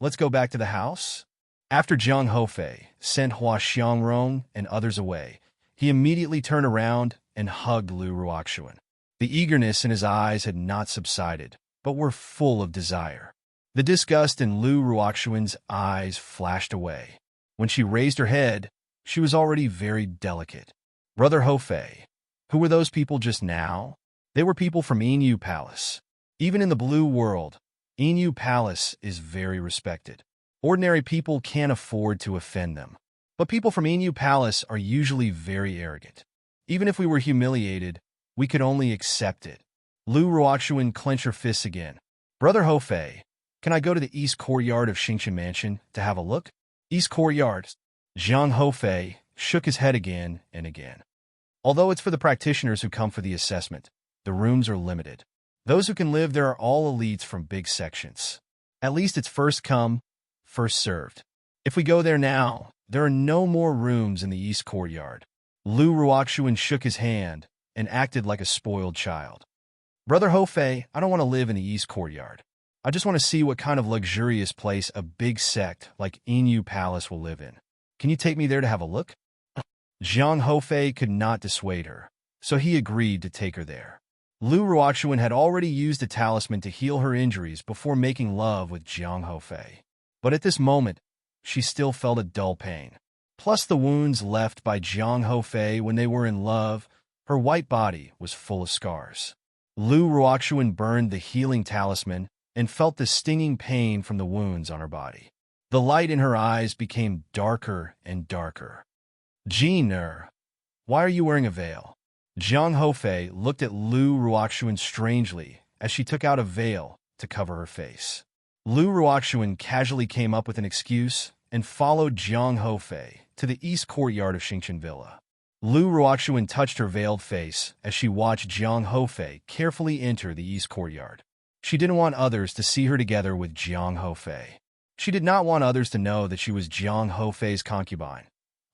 Let's go back to the house? After Jiang Hofei sent Hua Xiangrong and others away, he immediately turned around and hugged Lu Ruoxuan. The eagerness in his eyes had not subsided, but were full of desire. The disgust in Lu Ruoxuan's eyes flashed away. When she raised her head, she was already very delicate. Brother Hofei, who were those people just now? They were people from Enyu Palace. Even in the blue world, Enyu Palace is very respected. Ordinary people can't afford to offend them. But people from Enyu Palace are usually very arrogant. Even if we were humiliated, we could only accept it. Lu Ruoxuan clenched her fists again. Brother Hofei, can I go to the east courtyard of Xingchen Mansion to have a look? East courtyard. Jiang Hofei shook his head again and again. Although it's for the practitioners who come for the assessment, the rooms are limited. Those who can live there are all elites from big sections. At least it's first come, first served. If we go there now, there are no more rooms in the east courtyard. Lu Ruoxuan shook his hand and acted like a spoiled child. Brother Hofei, I don't want to live in the east courtyard. I just want to see what kind of luxurious place a big sect like Enyu Palace will live in. Can you take me there to have a look? Jiang Hofei could not dissuade her, so he agreed to take her there. Lu Ruoxuan had already used a talisman to heal her injuries before making love with Jiang Hofei. But at this moment, she still felt a dull pain. Plus the wounds left by Jiang Hofei when they were in love, her white body was full of scars. Lu Ruoxuan burned the healing talisman and felt the stinging pain from the wounds on her body. The light in her eyes became darker and darker. Jin, why are you wearing a veil? Jiang Hofei looked at Lu Ruoxuan strangely as she took out a veil to cover her face. Lu Ruoxuan casually came up with an excuse and followed Jiang Hofei to the east courtyard of Xingchen Villa. Lu Ruoxuan touched her veiled face as she watched Jiang Hofei carefully enter the east courtyard. She didn't want others to see her together with Jiang Hofei. She did not want others to know that she was Jiang Hofei's concubine,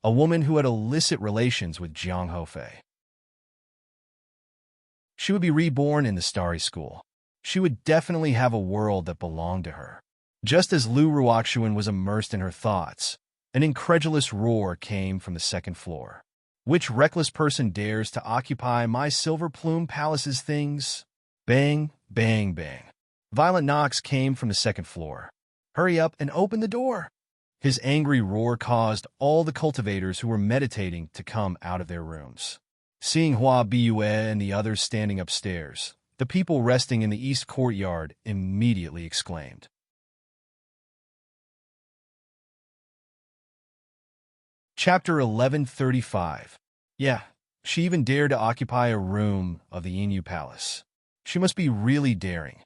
a woman who had illicit relations with Jiang Hofei. She would be reborn in the Starry School. She would definitely have a world that belonged to her. Just as Lu Ruoxuan was immersed in her thoughts, An incredulous roar came from the second floor. Which reckless person dares to occupy my silver plume palace's things? Bang, bang, bang. Violent knocks came from the second floor. Hurry up and open the door. His angry roar caused all the cultivators who were meditating to come out of their rooms. Seeing Hua Bue and the others standing upstairs, the people resting in the east courtyard immediately exclaimed. Chapter 1135. Yeah, she even dared to occupy a room of the Inu Palace. She must be really daring.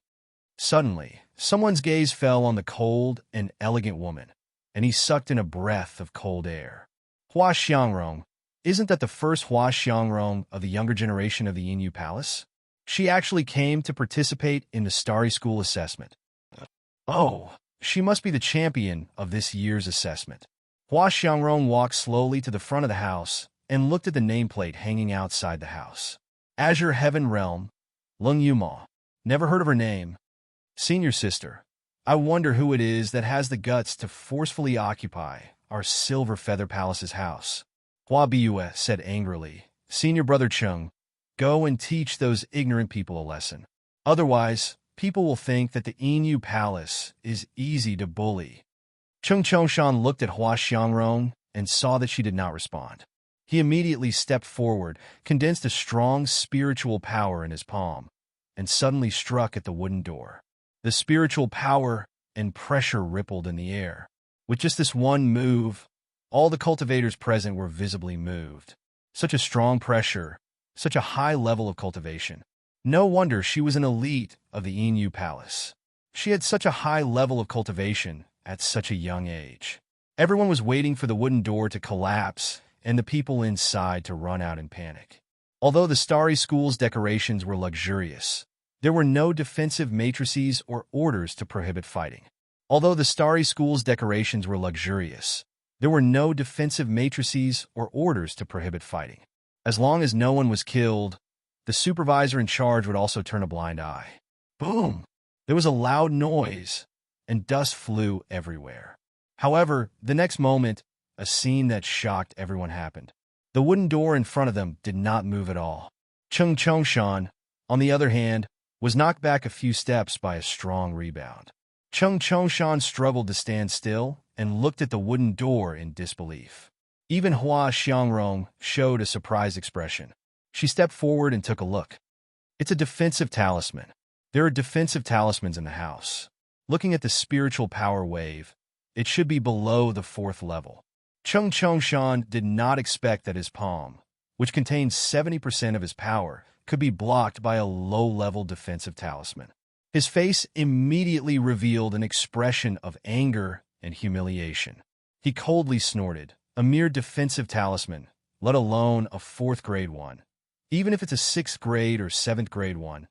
Suddenly, someone's gaze fell on the cold and elegant woman, and he sucked in a breath of cold air. Hua Xiangrong, isn't that the first Hua Xiangrong of the younger generation of the Inu Palace? She actually came to participate in the Starry School assessment. Oh, she must be the champion of this year's assessment. Hua Xiangrong walked slowly to the front of the house and looked at the nameplate hanging outside the house. Azure Heaven Realm, Lung Yuma. Never heard of her name. Senior sister, I wonder who it is that has the guts to forcefully occupy our Silver Feather Palace's house. Hua Bue said angrily. Senior brother Chung, go and teach those ignorant people a lesson. Otherwise, people will think that the Inu Palace is easy to bully. Chung Chongshan looked at Hua Xiangrong and saw that she did not respond. He immediately stepped forward, condensed a strong spiritual power in his palm, and suddenly struck at the wooden door. The spiritual power and pressure rippled in the air. With just this one move, all the cultivators present were visibly moved. Such a strong pressure, such a high level of cultivation. No wonder she was an elite of the Inu Palace. She had such a high level of cultivation at such a young age. Everyone was waiting for the wooden door to collapse and the people inside to run out in panic. Although the Starry School's decorations were luxurious, there were no defensive matrices or orders to prohibit fighting. Although the Starry School's decorations were luxurious, there were no defensive matrices or orders to prohibit fighting. As long as no one was killed, the supervisor in charge would also turn a blind eye. Boom! There was a loud noise, and dust flew everywhere. However, the next moment, a scene that shocked everyone happened. The wooden door in front of them did not move at all. Chung Chongshan, on the other hand, was knocked back a few steps by a strong rebound. Chung Chongshan struggled to stand still and looked at the wooden door in disbelief. Even Hua Xiangrong showed a surprised expression. She stepped forward and took a look. It's a defensive talisman. There are defensive talismans in the house. Looking at the spiritual power wave, it should be below the 4th level. Chung Chongshan did not expect that his palm, which contained 70% of his power, could be blocked by a low-level defensive talisman. His face immediately revealed an expression of anger and humiliation. He coldly snorted, a mere defensive talisman, let alone a 4th grade one. Even if it's a 6th grade or 7th grade one,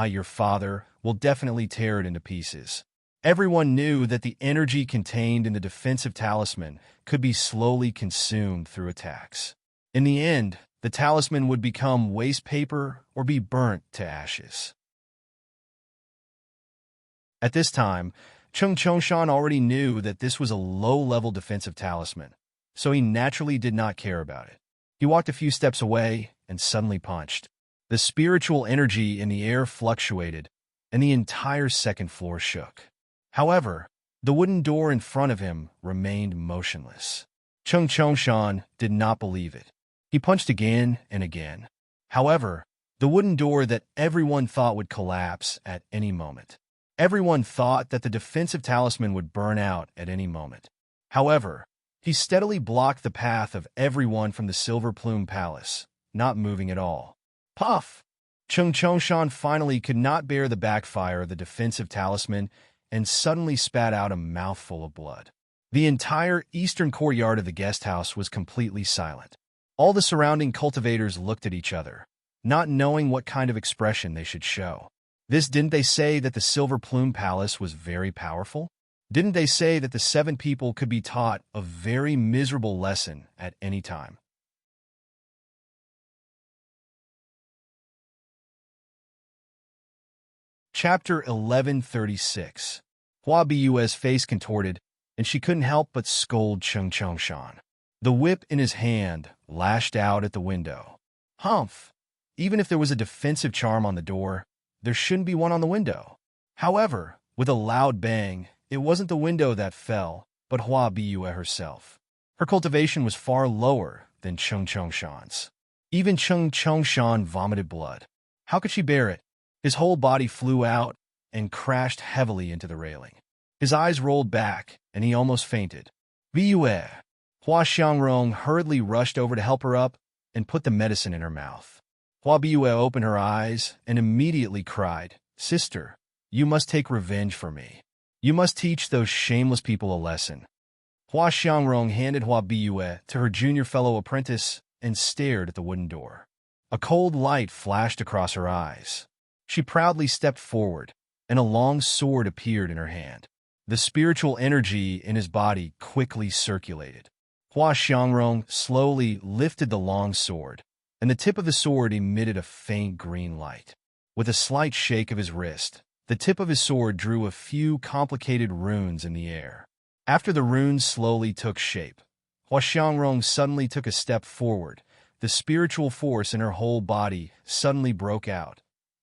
your father, will definitely tear it into pieces. Everyone knew that the energy contained in the defensive talisman could be slowly consumed through attacks. In the end, the talisman would become waste paper or be burnt to ashes. At this time, Chung Chongshan already knew that this was a low-level defensive talisman, so he naturally did not care about it. He walked a few steps away and suddenly punched. The spiritual energy in the air fluctuated, and the entire 2nd floor shook. However, the wooden door in front of him remained motionless. Chung Chongshan did not believe it. He punched again and again. However, the wooden door that everyone thought would collapse at any moment. Everyone thought that the defensive talisman would burn out at any moment. However, he steadily blocked the path of everyone from the Silver Plume Palace, not moving at all. Puff! Chung Chongshan finally could not bear the backfire of the defensive talisman and suddenly spat out a mouthful of blood. The entire eastern courtyard of the guest house was completely silent. All the surrounding cultivators looked at each other, not knowing what kind of expression they should show. Didn't they say that the Silver Plume Palace was very powerful? Didn't they say that the 7 people could be taught a very miserable lesson at any time? Chapter 1136. Hua Bu's face contorted, and she couldn't help but scold Changshan. The whip in his hand lashed out at the window. Humph! Even if there was a defensive charm on the door, there shouldn't be one on the window. However, with a loud bang, it wasn't the window that fell, but Hua Biyue herself. Her cultivation was far lower than Changshan's. Even Changshan vomited blood. How could she bear it? His whole body flew out and crashed heavily into the railing. His eyes rolled back, and he almost fainted. Biyue! Hua Xiangrong hurriedly rushed over to help her up and put the medicine in her mouth. Hua Biyue opened her eyes and immediately cried, "Sister, you must take revenge for me. You must teach those shameless people a lesson." Hua Xiangrong handed Hua Biyue to her junior fellow apprentice and stared at the wooden door. A cold light flashed across her eyes. She proudly stepped forward, and a long sword appeared in her hand. The spiritual energy in his body quickly circulated. Hua Xiangrong slowly lifted the long sword, and the tip of the sword emitted a faint green light. With a slight shake of his wrist, the tip of his sword drew a few complicated runes in the air. After the runes slowly took shape, Hua Xiangrong suddenly took a step forward. The spiritual force in her whole body suddenly broke out,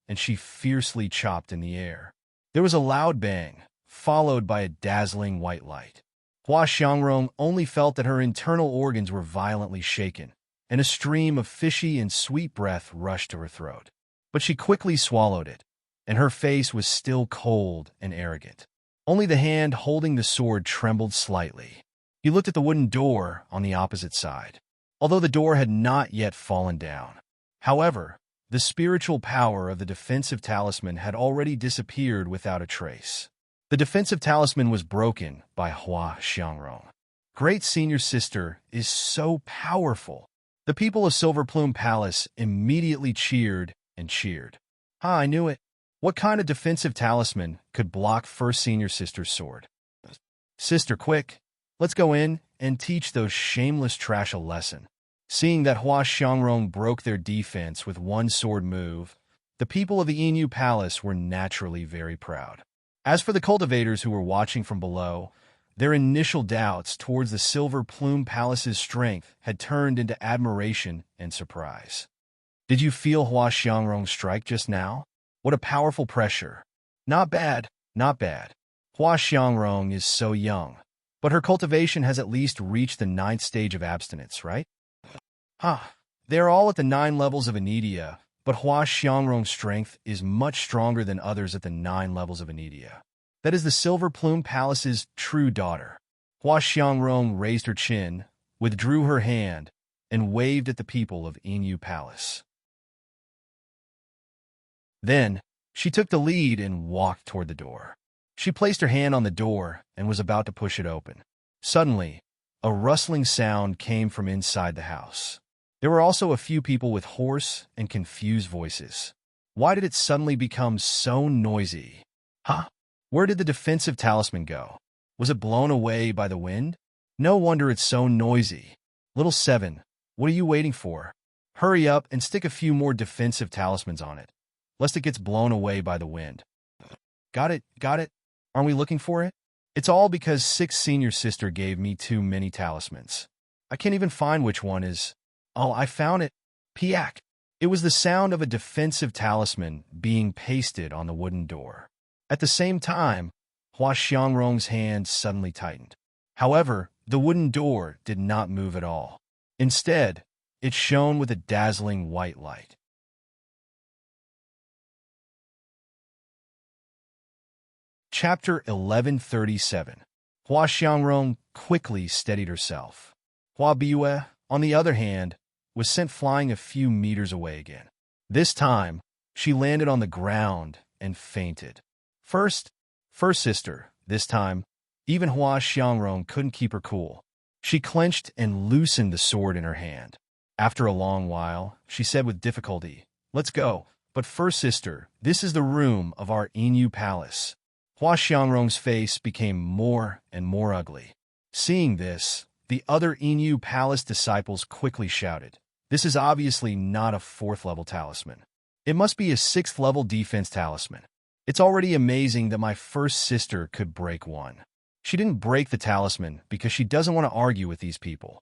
and she fiercely chopped in the air. There was a loud bang, followed by a dazzling white light. Hua Xiangrong only felt that her internal organs were violently shaken, and a stream of fishy and sweet breath rushed to her throat. But she quickly swallowed it, and her face was still cold and arrogant. Only the hand holding the sword trembled slightly. He looked at the wooden door on the opposite side, although the door had not yet fallen down. However, the spiritual power of the defensive talisman had already disappeared without a trace. The defensive talisman was broken by Hua Xiangrong. Great Senior Sister is so powerful. The people of Silver Plume Palace immediately cheered and cheered. I knew it. What kind of defensive talisman could block First Senior Sister's sword? Sister, quick, let's go in and teach those shameless trash a lesson. Seeing that Hua Xiangrong broke their defense with one sword move, the people of the Inu Palace were naturally very proud. As for the cultivators who were watching from below, their initial doubts towards the Silver Plume Palace's strength had turned into admiration and surprise. Did you feel Hua Xiangrong strike just now? What a powerful pressure. Not bad, not bad. Hua Xiangrong is so young, but her cultivation has at least reached the 9th stage of abstinence, right? They are all at the 9 levels of Anidia, but Hua Xiangrong's strength is much stronger than others at the 9 levels of Anidia. That is the Silver Plume Palace's true daughter. Hua Xiangrong raised her chin, withdrew her hand, and waved at the people of Inu Palace. Then, she took the lead and walked toward the door. She placed her hand on the door and was about to push it open. Suddenly, a rustling sound came from inside the house. There were also a few people with hoarse and confused voices. Why did it suddenly become so noisy? Where did the defensive talisman go? Was it blown away by the wind? No wonder it's so noisy. Little Seven, what are you waiting for? Hurry up and stick a few more defensive talismans on it, lest it gets blown away by the wind. Got it, got it. Aren't we looking for it? It's all because 6th Senior Sister gave me too many talismans. I can't even find which one is. Oh, I found it. Piak. It was the sound of a defensive talisman being pasted on the wooden door. At the same time, Hua Xiangrong's hand suddenly tightened. However, the wooden door did not move at all. Instead, it shone with a dazzling white light. Chapter 1137. Hua Xiangrong quickly steadied herself. Hua Biyue, on the other hand, was sent flying a few meters away again. This time, she landed on the ground and fainted. First sister, this time, even Hua Xiangrong couldn't keep her cool. She clenched and loosened the sword in her hand. After a long while, she said with difficulty, "Let's go. But first sister, this is the room of our Inu Palace." Hua Xiangrong's face became more and more ugly. Seeing this, the other Inu Palace disciples quickly shouted, "This is obviously not a 4th level talisman. It must be a 6th level defense talisman. It's already amazing that my first sister could break one." She didn't break the talisman because she doesn't want to argue with these people.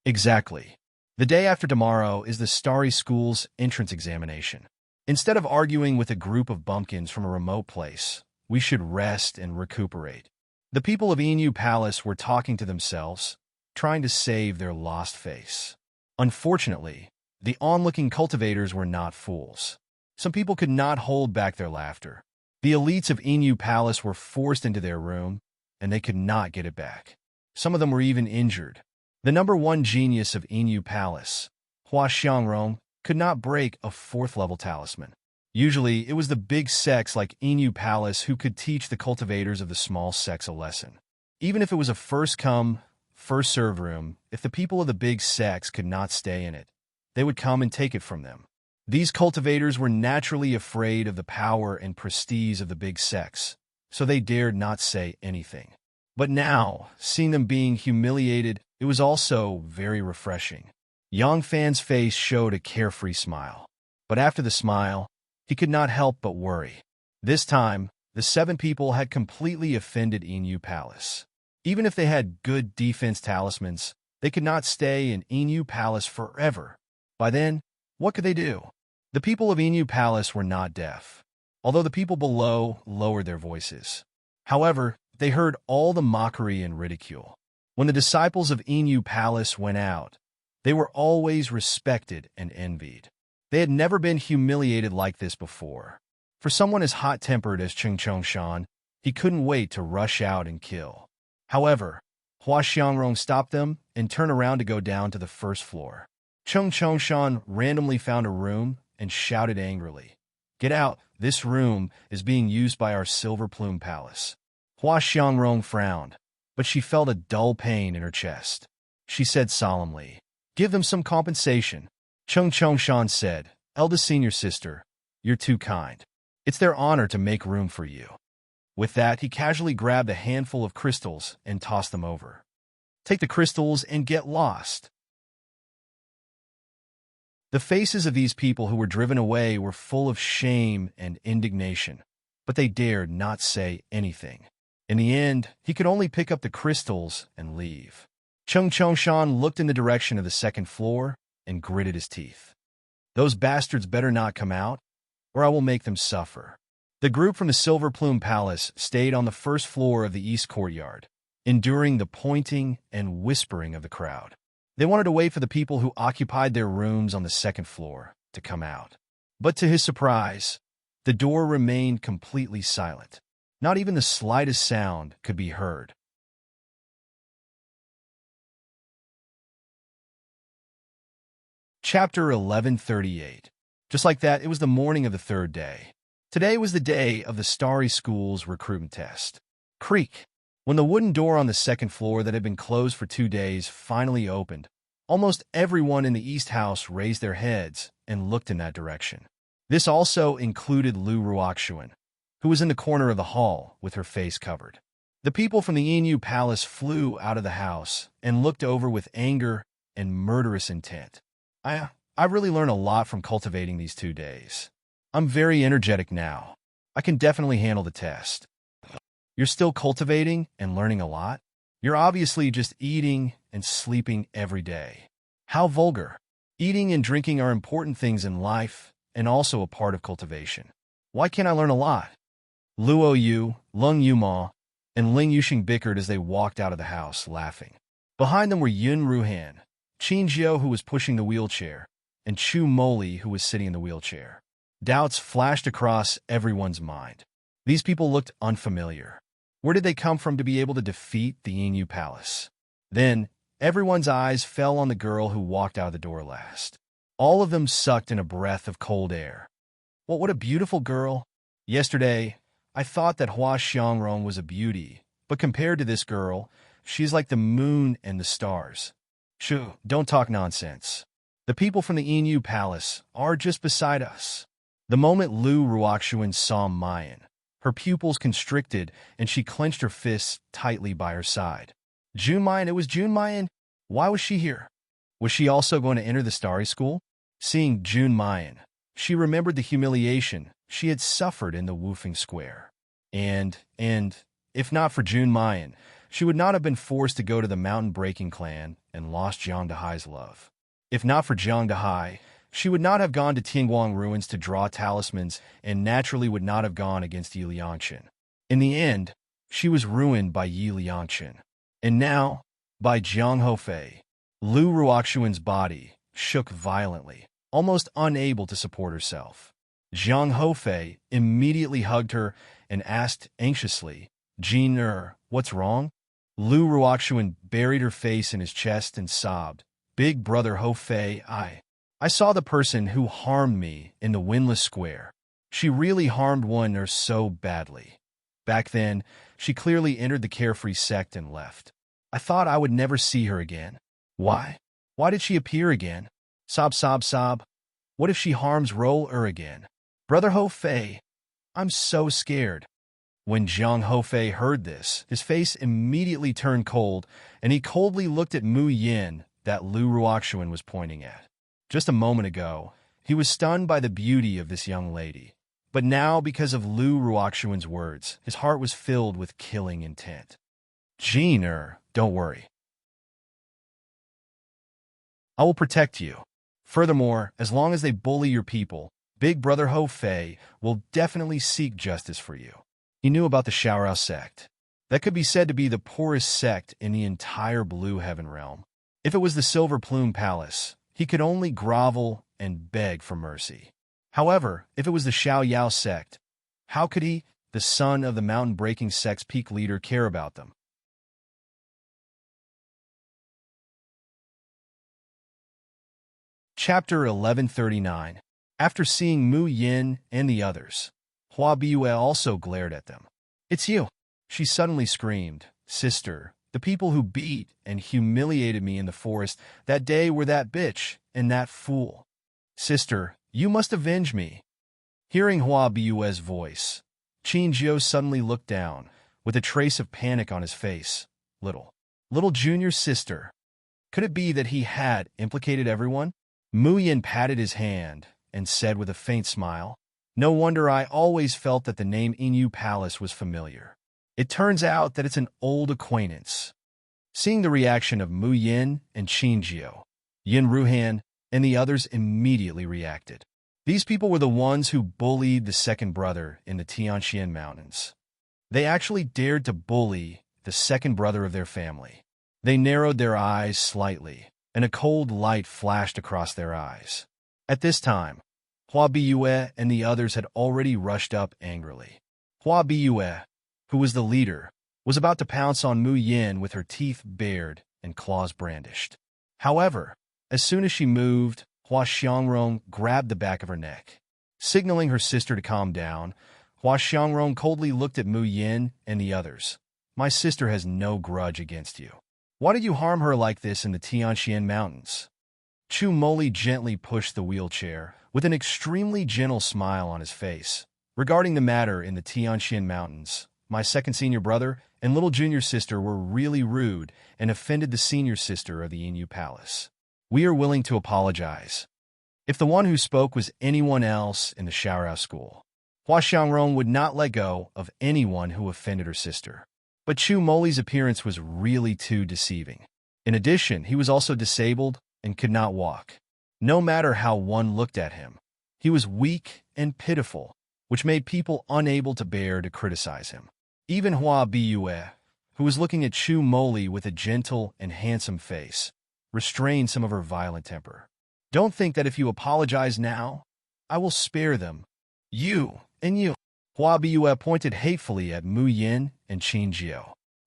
Exactly. The day after tomorrow is the Starry School's entrance examination. Instead of arguing with a group of bumpkins from a remote place, we should rest and recuperate. The people of Enu Palace were talking to themselves, trying to save their lost face. Unfortunately, the onlooking cultivators were not fools. Some people could not hold back their laughter. The elites of Enu Palace were forced into their room, and they could not get it back. Some of them were even injured. The number one genius of Enu Palace, Hua Xiangrong, could not break a fourth-level talisman. Usually, it was the big sects like Enu Palace who could teach the cultivators of the small sects a lesson. Even if it was a first-come, first-served room, if the people of the big sects could not stay in it, they would come and take it from them. These cultivators were naturally afraid of the power and prestige of the big sects, so they dared not say anything. But now, seeing them being humiliated, it was also very refreshing. Yang Fan's face showed a carefree smile. But after the smile, he could not help but worry. This time, the 7 people had completely offended Enu Palace. Even if they had good defense talismans, they could not stay in Enu Palace forever. By then, what could they do? The people of Enu Palace were not deaf, although the people below lowered their voices. However, they heard all the mockery and ridicule. When the disciples of Enu Palace went out, they were always respected and envied. They had never been humiliated like this before. For someone as hot-tempered as Cheng Chongshan, he couldn't wait to rush out and kill. However, Hua Xiangrong stopped them and turned around to go down to the first floor. Cheng Chongshan randomly found a room and shouted angrily, "Get out! This room is being used by our Silver Plume Palace." Hua Xiangrong frowned, but she felt a dull pain in her chest. She said solemnly, "Give them some compensation." Cheng Chongshan said, "Eldest senior sister, you're too kind. It's their honor to make room for you." With that, he casually grabbed a handful of crystals and tossed them over. "Take the crystals and get lost." The faces of these people who were driven away were full of shame and indignation, but they dared not say anything. In the end, he could only pick up the crystals and leave. Cheng Chongshan looked in the direction of the second floor and gritted his teeth. "Those bastards better not come out, or I will make them suffer." The group from the Silver Plume Palace stayed on the first floor of the East Courtyard, enduring the pointing and whispering of the crowd. They wanted to wait for the people who occupied their rooms on the second floor to come out. But to his surprise, the door remained completely silent. Not even the slightest sound could be heard. Chapter 1138. Just like that, it was the morning of the third day. Today was the day of the Starry School's recruitment test. Creak. When the wooden door on the second floor that had been closed for 2 days finally opened, almost everyone in the East House raised their heads and looked in that direction. This also included Lu Ruoxuan, who was in the corner of the hall with her face covered. The people from the Enu Palace flew out of the house and looked over with anger and murderous intent. I really learned a lot from cultivating these 2 days. I'm very energetic now. I can definitely handle the test. You're still cultivating and learning a lot? You're obviously just eating and sleeping every day. How vulgar. Eating and drinking are important things in life and also a part of cultivation. Why can't I learn a lot? Luo Yu, Lung Yuma, and Ling Yuxing bickered as they walked out of the house, laughing. Behind them were Yun Ruhan, Qin Jiao, who was pushing the wheelchair, and Chu Moli, who was sitting in the wheelchair. Doubts flashed across everyone's mind. These people looked unfamiliar. Where did they come from to be able to defeat the Enu Palace? Then, everyone's eyes fell on the girl who walked out of the door last. All of them sucked in a breath of cold air. Well, what a beautiful girl. Yesterday, I thought that Hua Xiangrong was a beauty, but compared to this girl, she's like the moon and the stars. Shoo, don't talk nonsense. The people from the Enu Palace are just beside us. The moment Lu Ruoxuan saw Mayan, her pupils constricted and she clenched her fists tightly by her side. June Mayan, it was June Mayan. Why was she here? Was she also going to enter the Starry School? Seeing June Mayan, she remembered the humiliation she had suffered in the Woofing Square. And If not for Jun Mayan, she would not have been forced to go to the mountain-breaking clan and lost Jiang Dehai's love. If not for Jiang Dehai, she would not have gone to Tianguang ruins to draw talismans and naturally would not have gone against Yi Liangqin. In the end, she was ruined by Yi Liangqin. And now, by Jiang Hofei. Lu Ruoxuan's body shook violently, almost unable to support herself. Jiang Hofei immediately hugged her and asked anxiously, Jin, what's wrong? Lu Ruoxuan buried her face in his chest and sobbed, Big brother Hofei, I saw the person who harmed me in the Windless Square. She really harmed one so badly. Back then, she clearly entered the carefree sect and left. I thought I would never see her again. Why? Why did she appear again? Sob, sob, sob. What if she harms Ro again? Brother Hofei, I'm so scared. When Jiang Hofei heard this, his face immediately turned cold, and he coldly looked at Mu Yin that Lu Ruoxuan was pointing at. Just a moment ago, he was stunned by the beauty of this young lady. But now, because of Lu Ruoxuan's words, his heart was filled with killing intent. Jin, don't worry. I will protect you. Furthermore, as long as they bully your people, Big Brother Hofei will definitely seek justice for you. He knew about the Xiaorao sect. That could be said to be the poorest sect in the entire Blue Heaven realm. If it was the Silver Plume Palace, he could only grovel and beg for mercy. However, if it was the Xiao Yao sect, how could he, the son of the mountain-breaking sect's peak leader, care about them? Chapter 1139. After seeing Mu Yin and the others, Hua Biyue also glared at them. It's you! She suddenly screamed, Sister, the people who beat and humiliated me in the forest that day were that bitch and that fool. Sister, you must avenge me. Hearing Hua Biyue's voice, Qin Jiu suddenly looked down, with a trace of panic on his face. Little junior sister. Could it be that he had implicated everyone? Mu Yin patted his hand and said with a faint smile, No wonder I always felt that the name Inu Palace was familiar. It turns out that it's an old acquaintance. Seeing the reaction of Mu Yin and Qin Jiu, Yin Ruhan and the others immediately reacted. These people were the ones who bullied the second brother in the Tianxian Mountains. They actually dared to bully the second brother of their family. They narrowed their eyes slightly, and a cold light flashed across their eyes. At this time, Hua Biyue and the others had already rushed up angrily. Hua Biyue, who was the leader, was about to pounce on Mu Yin with her teeth bared and claws brandished. However, as soon as she moved, Hua Xiangrong grabbed the back of her neck. Signaling her sister to calm down, Hua Xiangrong coldly looked at Mu Yin and the others. My sister has no grudge against you. Why did you harm her like this in the Tianxian Mountains? Chu Moli gently pushed the wheelchair, with an extremely gentle smile on his face. Regarding the matter in the Tianxian Mountains, my second senior brother and little junior sister were really rude and offended the senior sister of the Inu Palace. We are willing to apologize. If the one who spoke was anyone else in the Xiaorao school, Hua Xiangrong would not let go of anyone who offended her sister. But Chu Moli's appearance was really too deceiving. In addition, he was also disabled and could not walk. No matter how one looked at him, he was weak and pitiful, which made people unable to bear to criticize him. Even Hua Biyue, who was looking at Chu Moli with a gentle and handsome face, restrained some of her violent temper. Don't think that if you apologize now, I will spare them. You and you. Hua Biyue pointed hatefully at Mu Yin and Qin Jiu.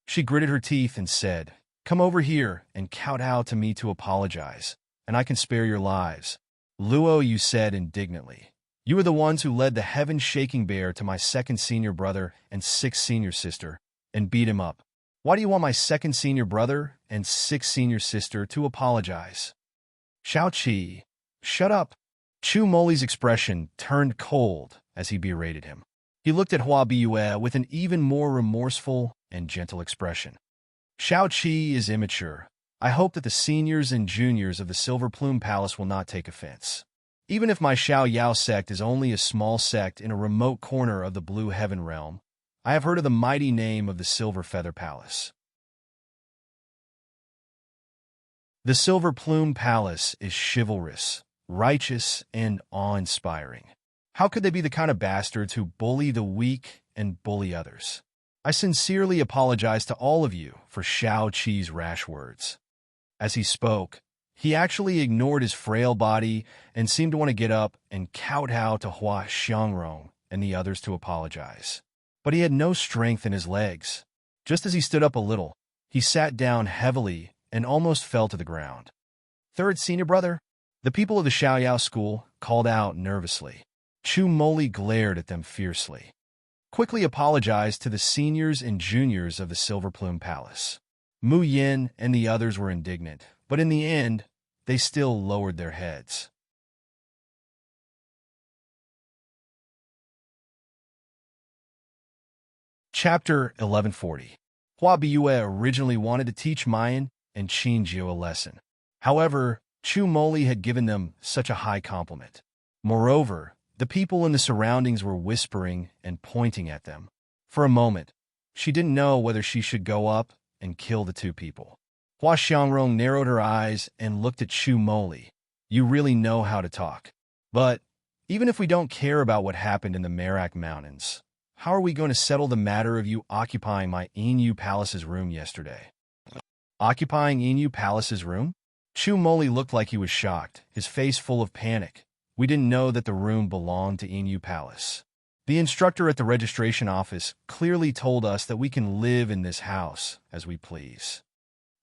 She gritted her teeth and said, Come over here and kowtow to me to apologize, and I can spare your lives. Luo, you said indignantly. You were the ones who led the heaven-shaking bear to my second senior brother and sixth senior sister, and beat him up. Why do you want my second senior brother and sixth senior sister to apologize? Xiao Qi, shut up. Chu Moli's expression turned cold as he berated him. He looked at Hua Biyue with an even more remorseful and gentle expression. Xiao Qi is immature. I hope that the seniors and juniors of the Silver Plume Palace will not take offense. Even if my Xiao Yao sect is only a small sect in a remote corner of the Blue Heaven realm, I have heard of the mighty name of the Silver Feather Palace. The Silver Plume Palace is chivalrous, righteous, and awe-inspiring. How could they be the kind of bastards who bully the weak and bully others? I sincerely apologize to all of you for Shao Qi's rash words. As he spoke, he actually ignored his frail body and seemed to want to get up and kowtow to Hua Xiangrong and the others to apologize. But he had no strength in his legs. Just as he stood up a little, he sat down heavily and almost fell to the ground. Third senior brother? The people of the Xiaoyao school called out nervously. Chu Moli glared at them fiercely. Quickly apologized to the seniors and juniors of the Silver Plume Palace. Mu Yin and the others were indignant, but in the end, they still lowered their heads. Chapter 1140. Hua Biyue originally wanted to teach Mayan and Qin Jiu a lesson. However, Chu Moli had given them such a high compliment. Moreover, the people in the surroundings were whispering and pointing at them. For a moment, she didn't know whether she should go up and kill the two people. Hua Xiangrong narrowed her eyes and looked at Chu Moli. You really know how to talk. But even if we don't care about what happened in the Merak Mountains, how are we going to settle the matter of you occupying my Inu Palace's room yesterday? Occupying Inu Palace's room? Chu Moli looked like he was shocked, his face full of panic. We didn't know that the room belonged to Inu Palace. The instructor at the registration office clearly told us that we can live in this house as we please.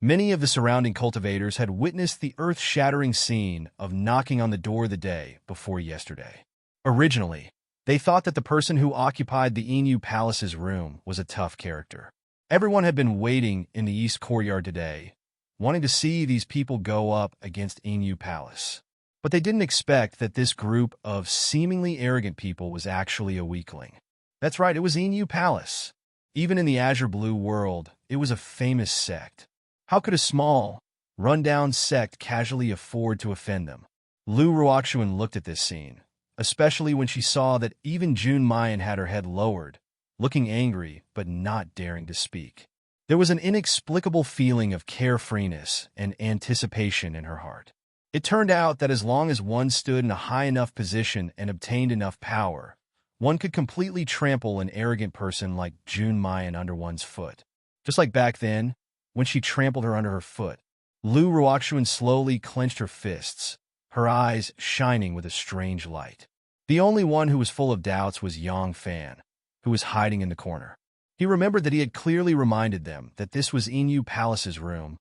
Many of the surrounding cultivators had witnessed the earth-shattering scene of knocking on the door the day before yesterday. Originally, they thought that the person who occupied the Inu Palace's room was a tough character. Everyone had been waiting in the East Courtyard today, wanting to see these people go up against Inu Palace. But they didn't expect that this group of seemingly arrogant people was actually a weakling. That's right, it was Inu Palace. Even in the Azure Blue world, it was a famous sect. How could a small, run-down sect casually afford to offend them? Lu Ruoxuan looked at this scene, especially when she saw that even Jun Mayan had her head lowered, looking angry but not daring to speak. There was an inexplicable feeling of carefreeness and anticipation in her heart. It turned out that as long as one stood in a high enough position and obtained enough power, one could completely trample an arrogant person like Jun Mayan under one's foot. Just like back then, when she trampled her under her foot. Lu Ruoxuan slowly clenched her fists, her eyes shining with a strange light. The only one who was full of doubts was Yang Fan, who was hiding in the corner. He remembered that he had clearly reminded them that this was Inu Palace's room,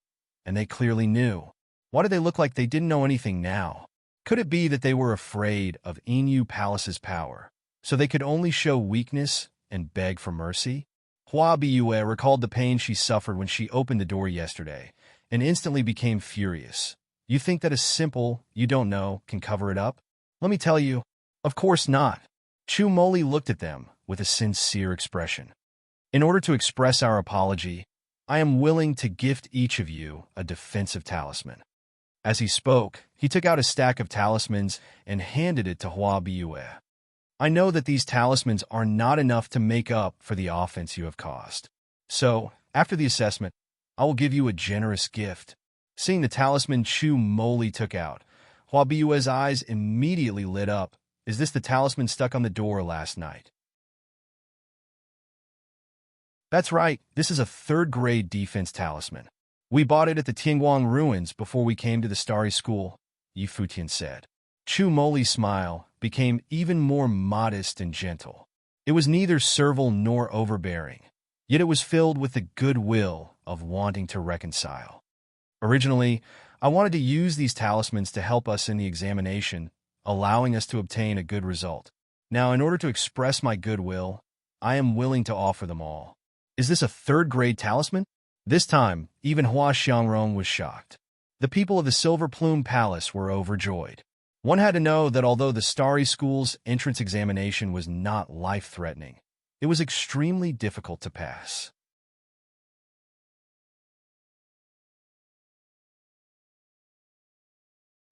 and they clearly knew. Why did they look like they didn't know anything now? Could it be that they were afraid of Inu Palace's power, so they could only show weakness and beg for mercy? Hua Biyue recalled the pain she suffered when she opened the door yesterday, and instantly became furious. You think that a simple, you don't know, can cover it up? Let me tell you, of course not. Chu Moli looked at them with a sincere expression. In order to express our apology, I am willing to gift each of you a defensive talisman. As he spoke, he took out a stack of talismans and handed it to Hua Biyue. I know that these talismans are not enough to make up for the offense you have caused. So, after the assessment, I will give you a generous gift. Seeing the talisman Chu Moli took out, Hua Biyue's eyes immediately lit up. Is this the talisman stuck on the door last night? That's right, this is a third-grade defense talisman. We bought it at the Tianguang ruins before we came to the Starry School, Yi Futian said. Chu Moli's smile became even more modest and gentle. It was neither servile nor overbearing, yet it was filled with the goodwill of wanting to reconcile. Originally, I wanted to use these talismans to help us in the examination, allowing us to obtain a good result. Now, in order to express my goodwill, I am willing to offer them all. Is this a third-grade talisman? This time, even Hua Xiangrong was shocked. The people of the Silver Plume Palace were overjoyed. One had to know that although the Starry School's entrance examination was not life-threatening, it was extremely difficult to pass.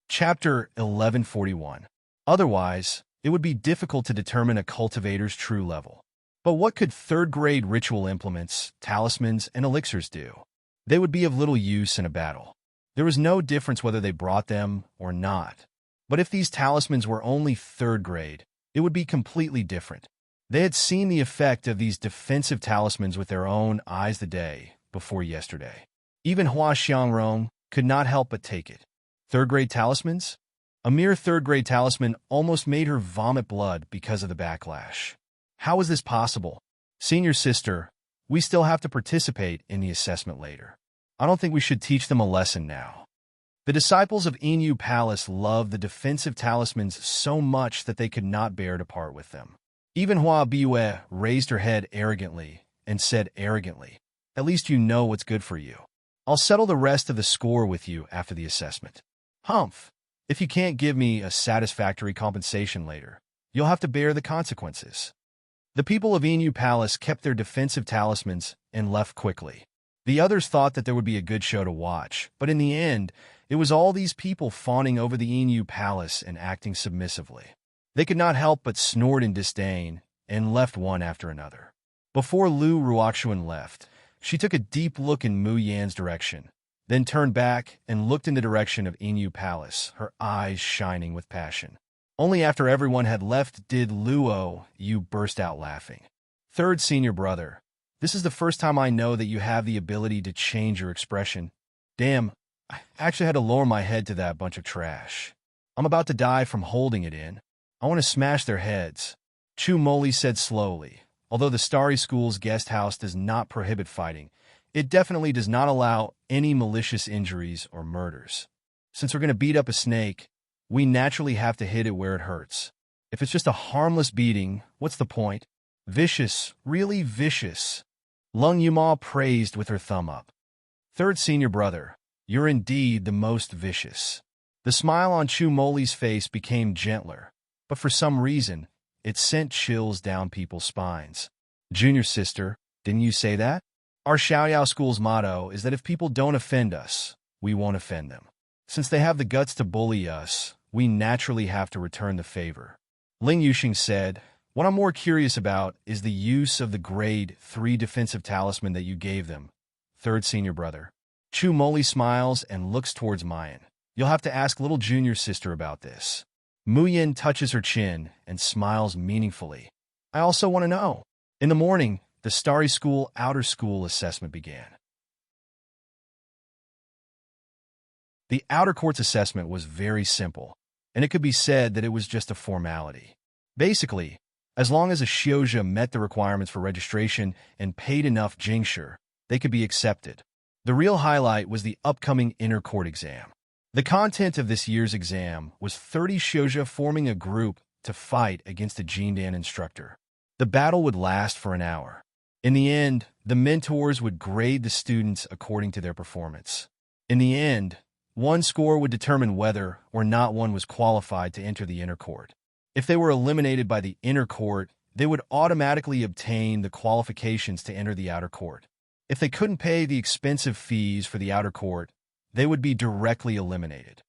Chapter 1141. Otherwise, it would be difficult to determine a cultivator's true level. But what could third-grade ritual implements, talismans, and elixirs do? They would be of little use in a battle. There was no difference whether they brought them or not. But if these talismans were only third grade, it would be completely different. They had seen the effect of these defensive talismans with their own eyes the day before yesterday. Even Hua Xiangrong could not help but take it. Third-grade talismans? A mere third-grade talisman almost made her vomit blood because of the backlash. How is this possible? Senior sister, we still have to participate in the assessment later. I don't think we should teach them a lesson now. The disciples of Inu Palace loved the defensive talismans so much that they could not bear to part with them. Even Hua Biue raised her head arrogantly and said arrogantly, "At least you know what's good for you. I'll settle the rest of the score with you after the assessment." Humph! If you can't give me a satisfactory compensation later, you'll have to bear the consequences. The people of Inu Palace kept their defensive talismans and left quickly. The others thought that there would be a good show to watch, but in the end, it was all these people fawning over the Inu Palace and acting submissively. They could not help but snort in disdain and left one after another. Before Lu Ruoxuan left, she took a deep look in Mu Yan's direction, then turned back and looked in the direction of Inu Palace, her eyes shining with passion. Only after everyone had left did Luo Yu burst out laughing. "Third senior brother, this is the first time I know that you have the ability to change your expression. Damn, I actually had to lower my head to that bunch of trash. I'm about to die from holding it in. I want to smash their heads." Chu Moli said slowly. Although the Starry School's guest house does not prohibit fighting, it definitely does not allow any malicious injuries or murders. Since we're going to beat up a snake, we naturally have to hit it where it hurts. If it's just a harmless beating, what's the point? Vicious, really vicious. Lung Yuma praised with her thumb up. "Third senior brother, you're indeed the most vicious." The smile on Chu Moli's face became gentler, but for some reason, it sent chills down people's spines. "Junior sister, didn't you say that? Our Xiaoyao School's motto is that if people don't offend us, we won't offend them. Since they have the guts to bully us, we naturally have to return the favor." Ling Yuxing said, "What I'm more curious about is the use of the grade 3 defensive talisman that you gave them, third senior brother." Chu Moli smiles and looks towards Mayan. "You'll have to ask little junior sister about this." Mu Yin touches her chin and smiles meaningfully. "I also want to know." In the morning, the Starry School outer school assessment began. The outer courts assessment was very simple, and it could be said that it was just a formality. Basically, as long as a Xiozha met the requirements for registration and paid enough jingshu, they could be accepted. The real highlight was the upcoming inner court exam. The content of this year's exam was 30 Xiozha forming a group to fight against a Jindan instructor. The battle would last for an hour. In the end, the mentors would grade the students according to their performance. In the end, one score would determine whether or not one was qualified to enter the inner court. If they were eliminated by the inner court, they would automatically obtain the qualifications to enter the outer court. If they couldn't pay the expensive fees for the outer court, they would be directly eliminated.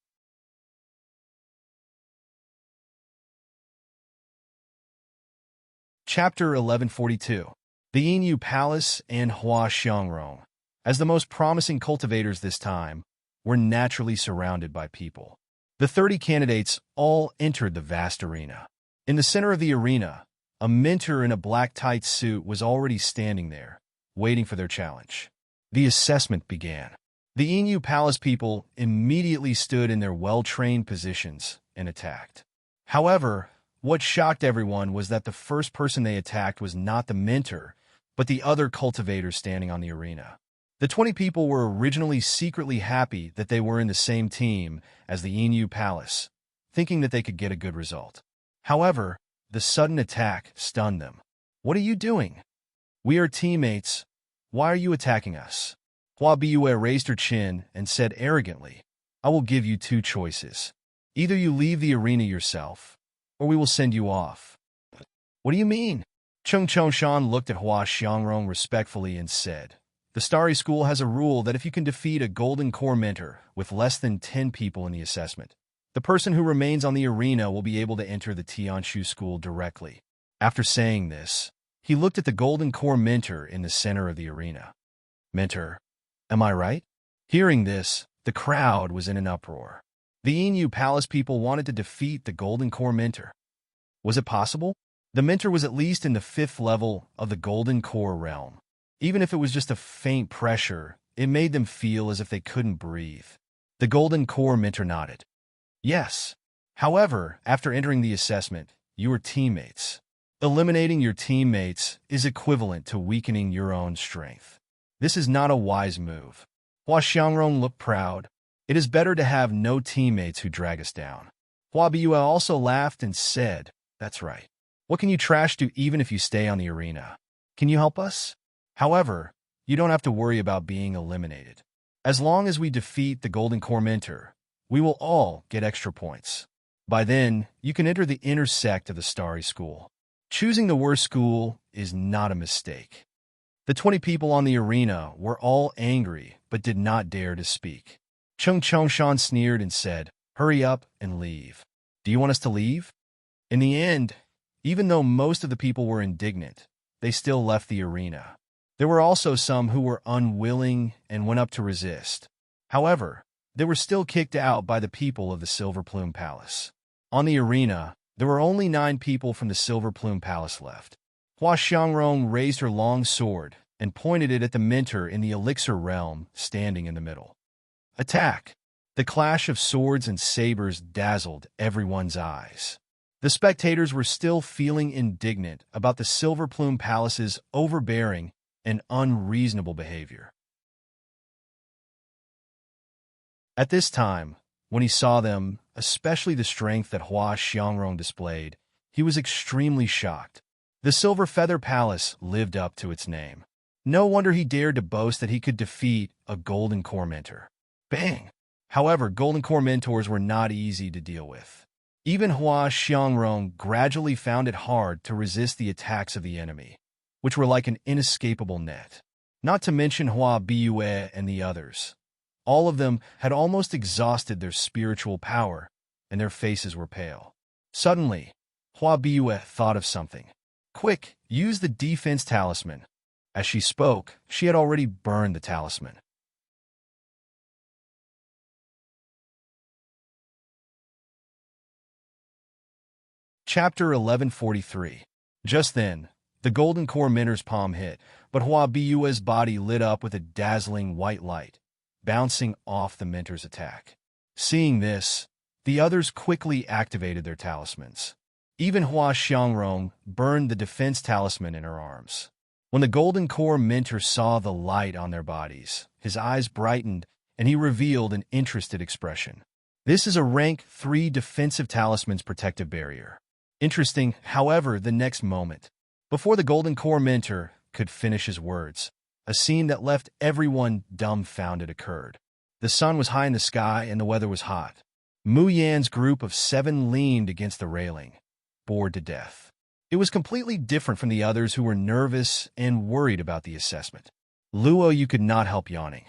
Chapter 1142. The Inu Palace and Hua Xiangrong, as the most promising cultivators this time, were naturally surrounded by people. The 30 candidates all entered the vast arena. In the center of the arena, a mentor in a black tight suit was already standing there, waiting for their challenge. The assessment began. The Inu Palace people immediately stood in their well-trained positions and attacked. However, what shocked everyone was that the first person they attacked was not the mentor, but the other cultivators standing on the arena. The 20 people were originally secretly happy that they were in the same team as the Inu Palace, thinking that they could get a good result. However, the sudden attack stunned them. "What are you doing? We are teammates. Why are you attacking us?" Hua Biue raised her chin and said arrogantly, "I will give you two choices. Either you leave the arena yourself, or we will send you off." "What do you mean?" Chung Chongshan looked at Hua Xiangrong respectfully and said, "The Starry School has a rule that if you can defeat a Golden Core mentor with less than 10 people in the assessment, the person who remains on the arena will be able to enter the Tianshu School directly." After saying this, He looked at the golden core mentor in the center of the arena. Mentor, am I right? Hearing this, the crowd was in an uproar. The Enu Palace people wanted to defeat the golden core mentor. Was it possible? The mentor was at least in the 5th level of the golden core realm. Even if it was just a faint pressure, it made them feel as if they couldn't breathe. The golden core mentor nodded. Yes. However, after entering the assessment, you were teammates. Eliminating your teammates is equivalent to weakening your own strength. This is not a wise move. Hua Xiangrong looked proud. It is better to have no teammates who drag us down. Hua Biyue also laughed and said, that's right. What can you trash do even if you stay on the arena? Can you help us? However, you don't have to worry about being eliminated. As long as we defeat the Golden Core Mentor, we will all get extra points. By then, you can enter the inner sect of the Starry School. Choosing the worst school is not a mistake. The 20 people on the arena were all angry but did not dare to speak. Chung Chongshan sneered and said, hurry up and leave. Do you want us to leave? In the end, even though most of the people were indignant, they still left the arena. There were also some who were unwilling and went up to resist. However, they were still kicked out by the people of the Silver Plume Palace. On the arena, there were only 9 people from the Silver Plume Palace left. Hua Xiangrong raised her long sword and pointed it at the mentor in the Elixir realm standing in the middle. Attack! The clash of swords and sabers dazzled everyone's eyes. The spectators were still feeling indignant about the Silver Plume Palace's overbearing and unreasonable behavior. At this time, when he saw them, especially the strength that Hua Xiangrong displayed, he was extremely shocked. The Silver Feather Palace lived up to its name. No wonder he dared to boast that he could defeat a Golden Core Mentor. Bang! However, Golden Core Mentors were not easy to deal with. Even Hua Xiangrong gradually found it hard to resist the attacks of the enemy, which were like an inescapable net. Not to mention Hua Biyue and the others. All of them had almost exhausted their spiritual power, and their faces were pale. Suddenly, Hua Biyue thought of something. Quick, use the defense talisman. As she spoke, she had already burned the talisman. Chapter 1143. Just then, the Golden Core Mentor's palm hit, but Hua Biyue's body lit up with a dazzling white light, bouncing off the mentor's attack. Seeing this, the others quickly activated their talismans. Even Hua Xiangrong burned the defense talisman in her arms. When the Golden Core Mentor saw the light on their bodies, his eyes brightened and he revealed an interested expression. This is a rank 3 defensive talisman's protective barrier. Interesting, however, the next moment, before the Golden Core Mentor could finish his words, a scene that left everyone dumbfounded occurred. The sun was high in the sky and the weather was hot. Mu Yan's group of 7 leaned against the railing, bored to death. It was completely different from the others who were nervous and worried about the assessment. Luo Yu could not help yawning.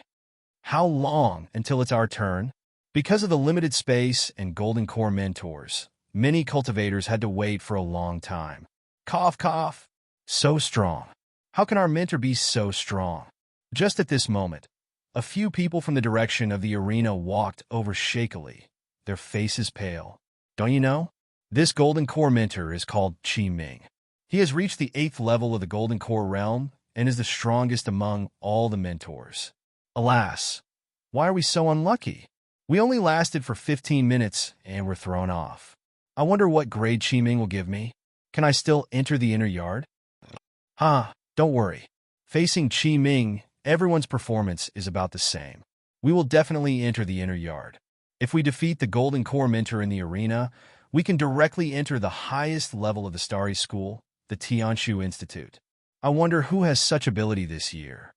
How long until it's our turn? Because of the limited space and Golden Core Mentors, many cultivators had to wait for a long time. Cough, cough. So strong. How can our mentor be so strong? Just at this moment, a few people from the direction of the arena walked over shakily, their faces pale. Don't you know? This Golden Core Mentor is called Qi Ming. He has reached the 8th level of the Golden Core realm and is the strongest among all the mentors. Alas, why are we so unlucky? We only lasted for 15 minutes and were thrown off. I wonder what grade Qi Ming will give me. Can I still enter the inner yard? Don't worry. Facing Qi Ming, everyone's performance is about the same. We will definitely enter the inner yard. If we defeat the Golden Core Mentor in the arena, we can directly enter the highest level of the Starry School, the Tianshu Institute. I wonder who has such ability this year.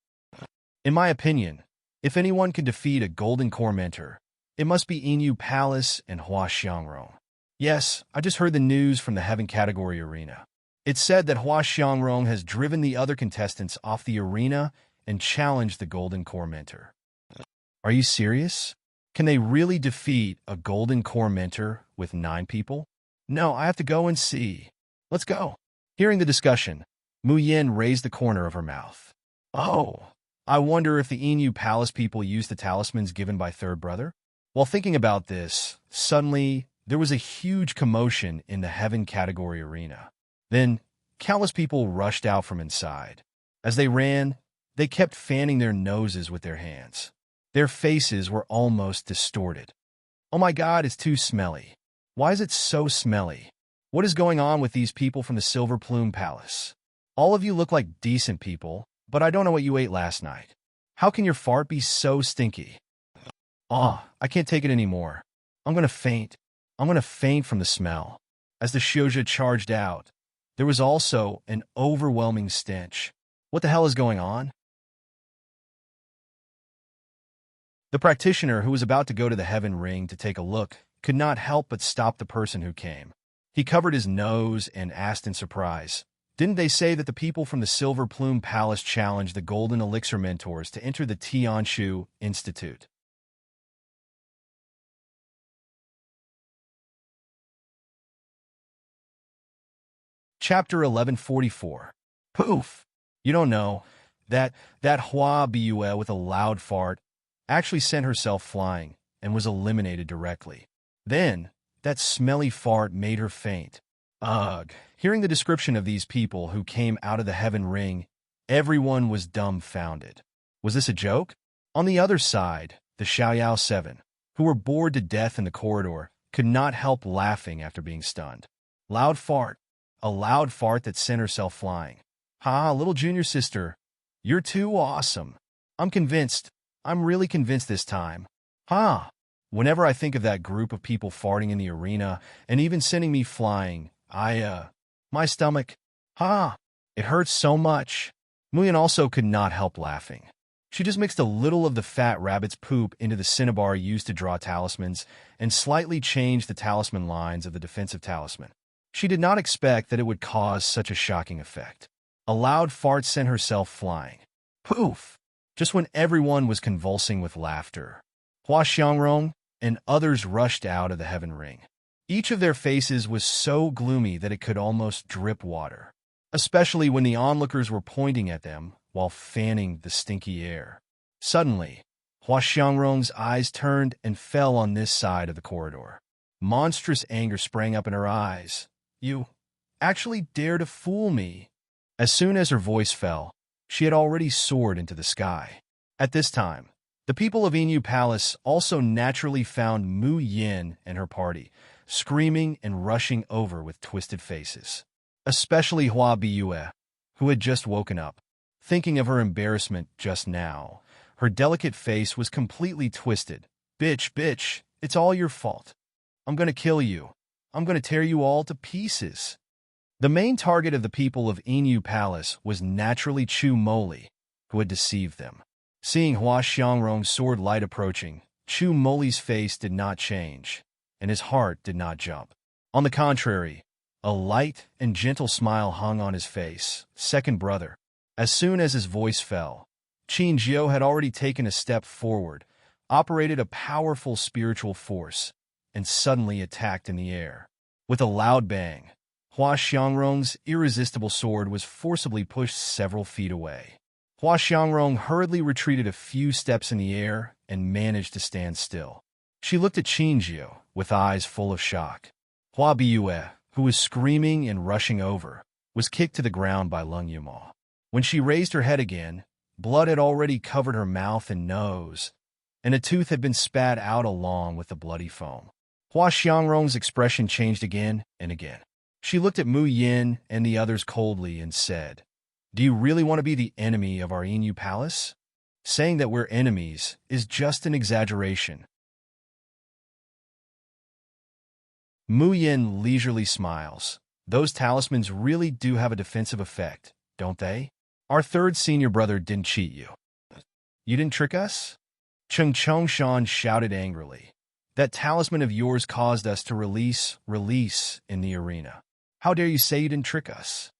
In my opinion, if anyone can defeat a Golden Core Mentor, it must be Enu Palace and Hua Xiangrong. Yes, I just heard the news from the Heaven Category Arena. It said that Hua Xiangrong has driven the other contestants off the arena and challenged the Golden Core Mentor. Are you serious? Can they really defeat a Golden Core Mentor with 9 people? No, I have to go and see. Let's go. Hearing the discussion, Mu Yin raised the corner of her mouth. Oh, I wonder if the Inu Palace people used the talismans given by Third Brother? While thinking about this, suddenly there was a huge commotion in the Heaven category arena. Then, countless people rushed out from inside. As they ran, they kept fanning their noses with their hands. Their faces were almost distorted. Oh my God, it's too smelly. Why is it so smelly? What is going on with these people from the Silver Plume Palace? All of you look like decent people, but I don't know what you ate last night. How can your fart be so stinky? Oh, I can't take it anymore. I'm gonna faint. I'm gonna faint from the smell. As the Shouja charged out, there was also an overwhelming stench. What the hell is going on? The practitioner, who was about to go to the Heaven Ring to take a look, could not help but stop the person who came. He covered his nose and asked in surprise, "Didn't they say that the people from the Silver Plume Palace challenged the Golden Elixir Mentors to enter the Tianshu Institute?" Chapter 1144. Poof! You don't know. That Hua Bue with a loud fart actually sent herself flying and was eliminated directly. Then, that smelly fart made her faint. Ugh. Hearing the description of these people who came out of the Heaven Ring, everyone was dumbfounded. Was this a joke? On the other side, the Xiaoyao 7, who were bored to death in the corridor, could not help laughing after being stunned. Loud fart. A loud fart that sent herself flying. Ha, little junior sister, you're too awesome. I'm convinced. I'm really convinced this time. Ha! Whenever I think of that group of people farting in the arena and even sending me flying, my stomach, ha! It hurts so much. Muyan also could not help laughing. She just mixed a little of the fat rabbit's poop into the cinnabar used to draw talismans and slightly changed the talisman lines of the defensive talisman. She did not expect that it would cause such a shocking effect. A loud fart sent herself flying. Poof! Just when everyone was convulsing with laughter, Hua Xiangrong and others rushed out of the Heaven Ring. Each of their faces was so gloomy that it could almost drip water, especially when the onlookers were pointing at them while fanning the stinky air. Suddenly, Hua Xiangrong's eyes turned and fell on this side of the corridor. Monstrous anger sprang up in her eyes. You actually dare to fool me. As soon as her voice fell, she had already soared into the sky. At this time, the people of Inu Palace also naturally found Mu Yin and her party, screaming and rushing over with twisted faces. Especially Hua Bue, who had just woken up. Thinking of her embarrassment just now, her delicate face was completely twisted. Bitch, it's all your fault. I'm gonna kill you. I'm going to tear you all to pieces. The main target of the people of Inu Palace was naturally Chu Moli, who had deceived them. Seeing Hua Xiangrong's sword light approaching, Chu Moli's face did not change, and his heart did not jump. On the contrary, a light and gentle smile hung on his face. Second brother. As soon as his voice fell, Qin Jiu had already taken a step forward, operated a powerful spiritual force, and suddenly attacked in the air. With a loud bang, Hua Xiangrong's irresistible sword was forcibly pushed several feet away. Hua Xiangrong hurriedly retreated a few steps in the air and managed to stand still. She looked at Qin Jiu with eyes full of shock. Hua Bue, who was screaming and rushing over, was kicked to the ground by Lung Yuma. When she raised her head again, blood had already covered her mouth and nose, and a tooth had been spat out along with the bloody foam. Hua Xiangrong's expression changed again and again. She looked at Mu Yin and the others coldly and said, "Do you really want to be the enemy of our Inu Palace? Saying that we're enemies is just an exaggeration." Mu Yin leisurely smiles. Those talismans really do have a defensive effect, don't they? Our third senior brother didn't cheat you. You didn't trick us? Cheng Chongshan shouted angrily. That talisman of yours caused us to release in the arena. How dare you say you didn't trick us?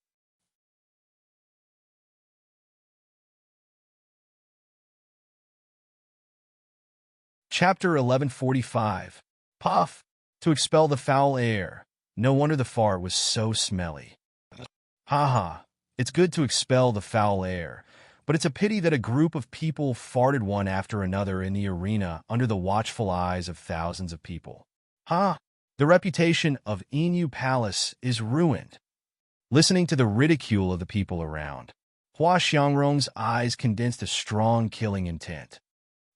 Chapter 1145. Puff! To expel the foul air. No wonder the fart was so smelly. Ha ha! It's good to expel the foul air, but it's a pity that a group of people farted one after another in the arena under the watchful eyes of thousands of people. Huh? The reputation of Inu Palace is ruined. Listening to the ridicule of the people around, Hua Xiangrong's eyes condensed a strong killing intent.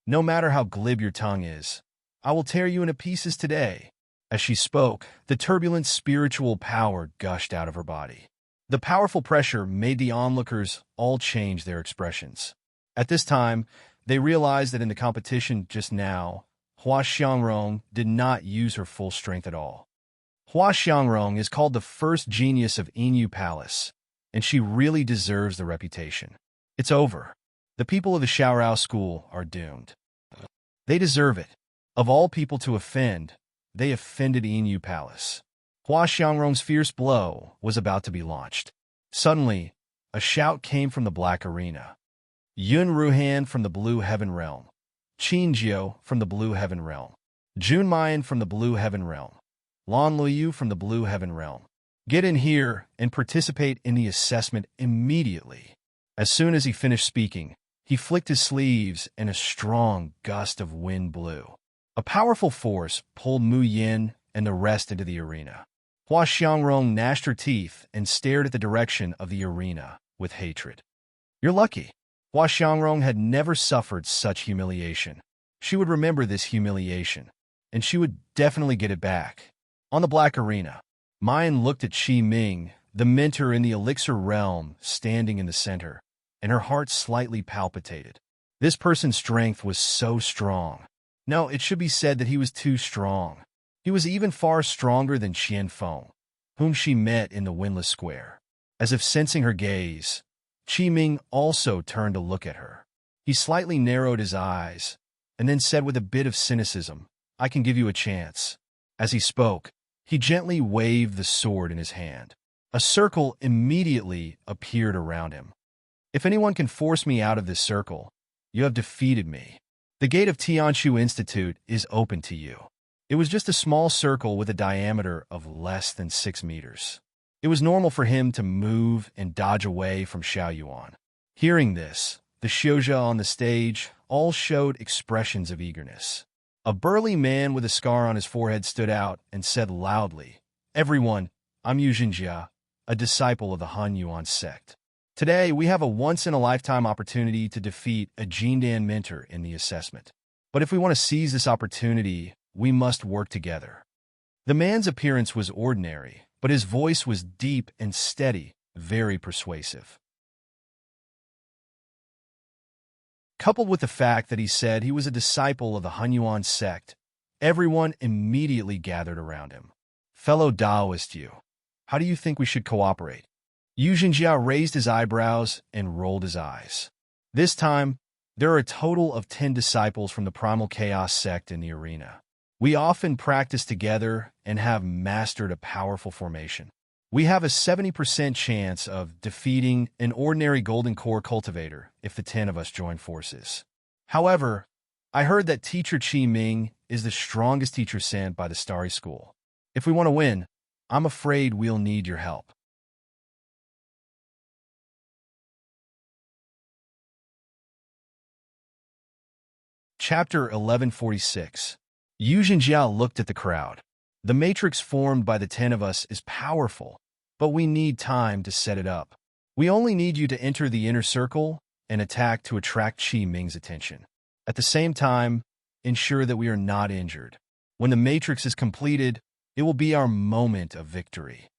No matter how glib your tongue is, I will tear you into pieces today. As she spoke, the turbulent spiritual power gushed out of her body. The powerful pressure made the onlookers all change their expressions. At this time, they realized that in the competition just now, Hua Xiangrong did not use her full strength at all. Hua Xiangrong is called the first genius of Inu Palace, and she really deserves the reputation. It's over. The people of the Xiaorao school are doomed. They deserve it. Of all people to offend, they offended Inu Palace. Hua Xiangrong's fierce blow was about to be launched. Suddenly, a shout came from the black arena. Yun Ruhan from the Blue Heaven Realm. Qin Jiao from the Blue Heaven Realm. Jun Mayan from the Blue Heaven Realm. Lan Luyu from the Blue Heaven Realm. Get in here and participate in the assessment immediately. As soon as he finished speaking, he flicked his sleeves and a strong gust of wind blew. A powerful force pulled Mu Yin and the rest into the arena. Hua Xiangrong gnashed her teeth and stared at the direction of the arena with hatred. You're lucky. Hua Xiangrong had never suffered such humiliation. She would remember this humiliation, and she would definitely get it back. On the black arena, Mayan looked at Qi Ming, the mentor in the elixir realm, standing in the center, and her heart slightly palpitated. This person's strength was so strong. No, it should be said that he was too strong. He was even far stronger than Qian Feng, whom she met in the Windless Square. As if sensing her gaze, Qi Ming also turned to look at her. He slightly narrowed his eyes, and then said with a bit of cynicism, I can give you a chance. As he spoke, he gently waved the sword in his hand. A circle immediately appeared around him. If anyone can force me out of this circle, you have defeated me. The gate of Tianshu Institute is open to you. It was just a small circle with a diameter of less than 6 meters. It was normal for him to move and dodge away from Xiaoyuan. Hearing this, the Xiuzhou on the stage all showed expressions of eagerness. A burly man with a scar on his forehead stood out and said loudly, Everyone, I'm Yu Xinjia, a disciple of the Han Yuan sect. Today, we have a once-in-a-lifetime opportunity to defeat a Jindan mentor in the assessment. But if we want to seize this opportunity, we must work together. The man's appearance was ordinary, but his voice was deep and steady, very persuasive. Coupled with the fact that he said he was a disciple of the Hunyuan sect, everyone immediately gathered around him. Fellow Taoist Yu, how do you think we should cooperate? Yu Xinjia raised his eyebrows and rolled his eyes. This time, there are a total of 10 disciples from the Primal Chaos sect in the arena. We often practice together and have mastered a powerful formation. We have a 70% chance of defeating an ordinary Golden Core cultivator if the 10 of us join forces. However, I heard that Teacher Qi Ming is the strongest teacher sent by the Starry School. If we want to win, I'm afraid we'll need your help. Chapter 1146. Yu Xinjia looked at the crowd. The matrix formed by the 10 of us is powerful, but we need time to set it up. We only need you to enter the inner circle and attack to attract Qi Ming's attention. At the same time, ensure that we are not injured. When the matrix is completed, it will be our moment of victory.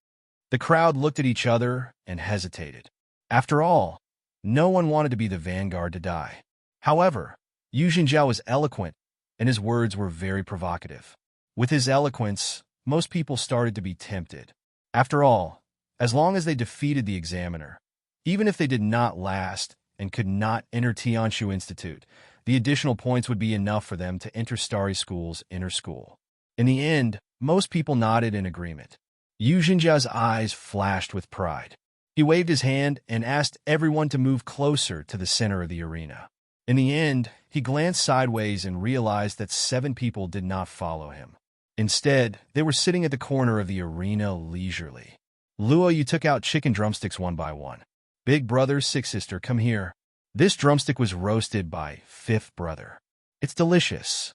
The crowd looked at each other and hesitated. After all, no one wanted to be the vanguard to die. However, Yu Xinjia was eloquent, and his words were very provocative. With his eloquence, most people started to be tempted. After all, as long as they defeated the examiner, even if they did not last and could not enter Tianshu Institute, the additional points would be enough for them to enter Starry School's inner school. In the end, most people nodded in agreement. Yu Xinjia's eyes flashed with pride. He waved his hand and asked everyone to move closer to the center of the arena. In the end, he glanced sideways and realized that 7 people did not follow him. Instead, they were sitting at the corner of the arena leisurely. Luo Yu took out chicken drumsticks one by one. Big brother, sick sister, come here. This drumstick was roasted by fifth brother. It's delicious.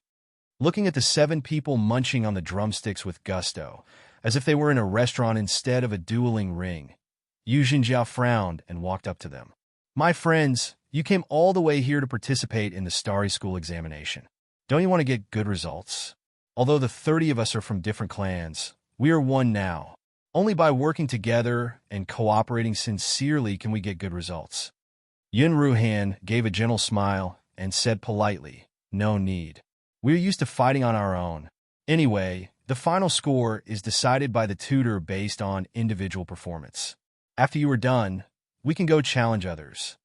Looking at the 7 people munching on the drumsticks with gusto, as if they were in a restaurant instead of a dueling ring, Yu Jinjiao frowned and walked up to them. My friends, you came all the way here to participate in the Starry School examination. Don't you want to get good results? Although the 30 of us are from different clans, we are one now. Only by working together and cooperating sincerely can we get good results. Yun Ruhan gave a gentle smile and said politely, no need. We're used to fighting on our own. Anyway, the final score is decided by the tutor based on individual performance. After you are done, we can go challenge others.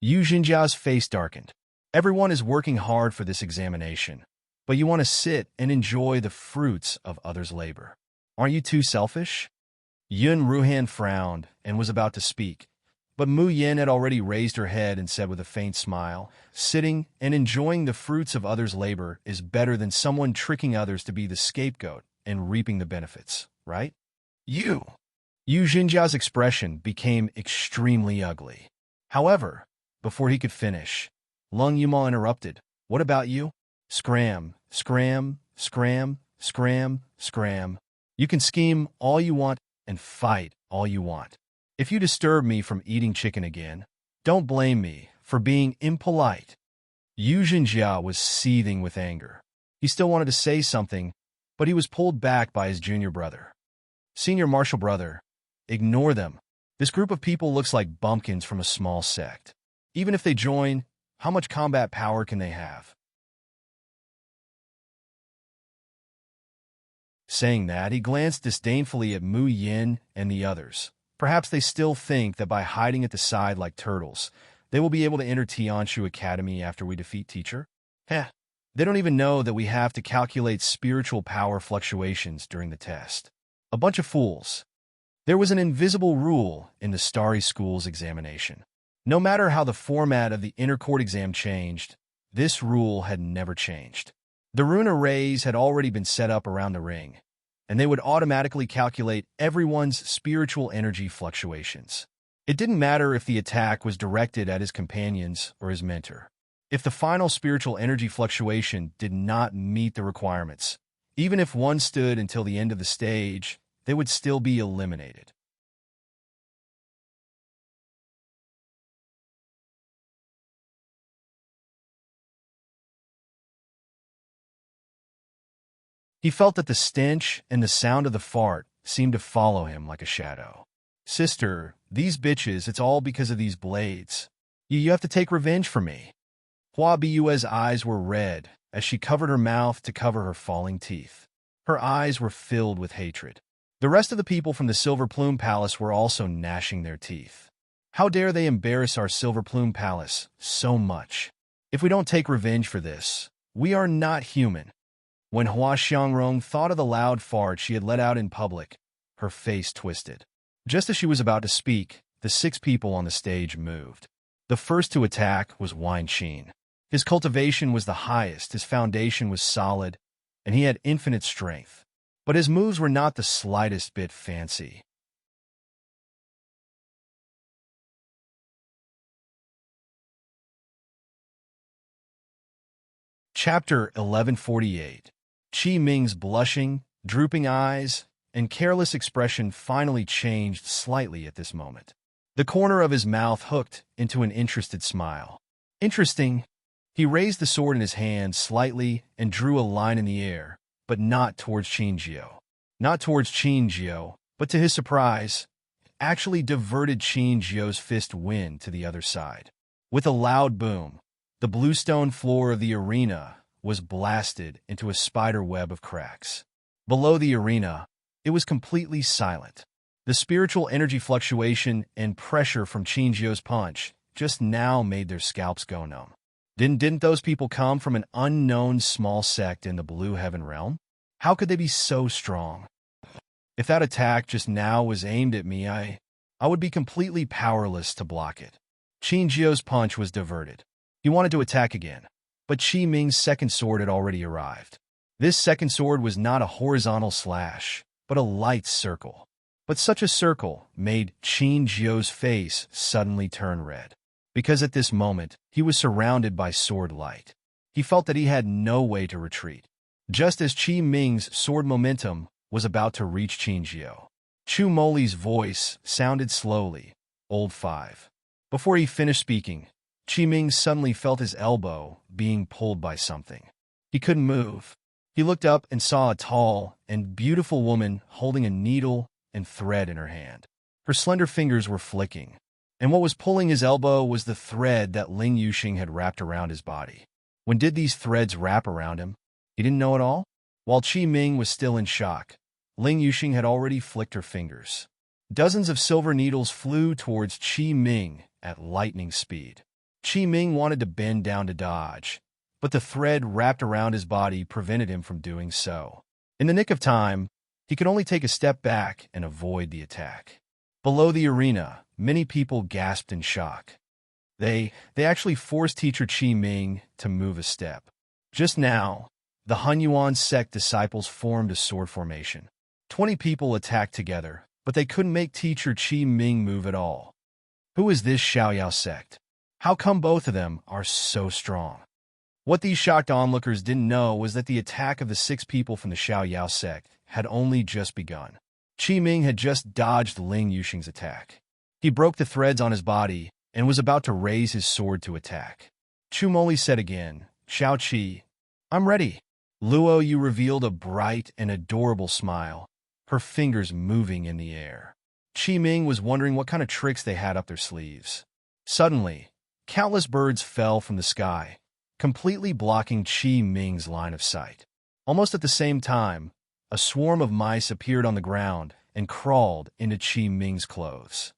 Yu Jinjiao's face darkened. Everyone is working hard for this examination, but you want to sit and enjoy the fruits of others' labor. Aren't you too selfish? Yun Ruhan frowned and was about to speak, but Mu Yin had already raised her head and said with a faint smile, sitting and enjoying the fruits of others' labor is better than someone tricking others to be the scapegoat and reaping the benefits, right? Yu Jinjiao's expression became extremely ugly. However, before he could finish, Lung Yuma interrupted. What about you? Scram, scram, scram, scram, scram. You can scheme all you want and fight all you want. If you disturb me from eating chicken again, don't blame me for being impolite. Yu Jinjiao was seething with anger. He still wanted to say something, but he was pulled back by his junior brother. Senior martial brother, ignore them. This group of people looks like bumpkins from a small sect. Even if they join, how much combat power can they have? Saying that, he glanced disdainfully at Mu Yin and the others. Perhaps they still think that by hiding at the side like turtles, they will be able to enter Tianshu Academy after we defeat teacher? Heh, they don't even know that we have to calculate spiritual power fluctuations during the test. A bunch of fools. There was an invisible rule in the Starry School's examination. No matter how the format of the inter-court exam changed, this rule had never changed. The rune arrays had already been set up around the ring, and they would automatically calculate everyone's spiritual energy fluctuations. It didn't matter if the attack was directed at his companions or his mentor. If the final spiritual energy fluctuation did not meet the requirements, even if one stood until the end of the stage, they would still be eliminated. He felt that the stench and the sound of the fart seemed to follow him like a shadow. Sister, these bitches, it's all because of these blades. You have to take revenge for me. Hua Biyue's eyes were red as she covered her mouth to cover her falling teeth. Her eyes were filled with hatred. The rest of the people from the Silver Plume Palace were also gnashing their teeth. How dare they embarrass our Silver Plume Palace so much? If we don't take revenge for this, we are not human. When Hua Xiangrong thought of the loud fart she had let out in public, her face twisted. Just as she was about to speak, the 6 people on the stage moved. The first to attack was Wine Qin. His cultivation was the highest, his foundation was solid, and he had infinite strength. But his moves were not the slightest bit fancy. Chapter 1148. Qi Ming's blushing, drooping eyes, and careless expression finally changed slightly at this moment. The corner of his mouth hooked into an interested smile. Interesting. He raised the sword in his hand slightly and drew a line in the air, but not towards Qinjiao. Not towards Qinjiao, but to his surprise, actually diverted Qinjiao's fist wind to the other side. With a loud boom, the bluestone floor of the arena was blasted into a spider web of cracks. Below the arena, it was completely silent. The spiritual energy fluctuation and pressure from Qinjiao's punch just now made their scalps go numb. Didn't those people come from an unknown small sect in the Blue Heaven realm? How could they be so strong? If that attack just now was aimed at me, I would be completely powerless to block it. Qinjiao's punch was diverted. He wanted to attack again, but Qi Ming's second sword had already arrived. This second sword was not a horizontal slash, but a light circle. But such a circle made Qin Jiu's face suddenly turn red, because at this moment he was surrounded by sword light. He felt that he had no way to retreat. Just as Qi Ming's sword momentum was about to reach Qin Jiu, Chu Moli's voice sounded slowly, "Old 5." Before he finished speaking, Qi Ming suddenly felt his elbow being pulled by something. He couldn't move. He looked up and saw a tall and beautiful woman holding a needle and thread in her hand. Her slender fingers were flicking, and what was pulling his elbow was the thread that Ling Yuxing had wrapped around his body. When did these threads wrap around him? He didn't know at all. While Qi Ming was still in shock, Ling Yuxing had already flicked her fingers. Dozens of silver needles flew towards Qi Ming at lightning speed. Qi Ming wanted to bend down to dodge, but the thread wrapped around his body prevented him from doing so. In the nick of time, he could only take a step back and avoid the attack. Below the arena, many people gasped in shock. They actually forced teacher Qi Ming to move a step. Just now, the Hunyuan sect disciples formed a sword formation. 20 people attacked together, but they couldn't make teacher Qi Ming move at all. Who is this Xiaoyao sect? How come both of them are so strong? What these shocked onlookers didn't know was that the attack of the 6 people from the Xiaoyao sect had only just begun. Qi Ming had just dodged Ling Yuxing's attack. He broke the threads on his body and was about to raise his sword to attack. Chu Moli said again, "Xiao Qi, I'm ready." Luo Yu revealed a bright and adorable smile, her fingers moving in the air. Qi Ming was wondering what kind of tricks they had up their sleeves. Suddenly, countless birds fell from the sky, completely blocking Qi Ming's line of sight. Almost at the same time, a swarm of mice appeared on the ground and crawled into Qi Ming's clothes.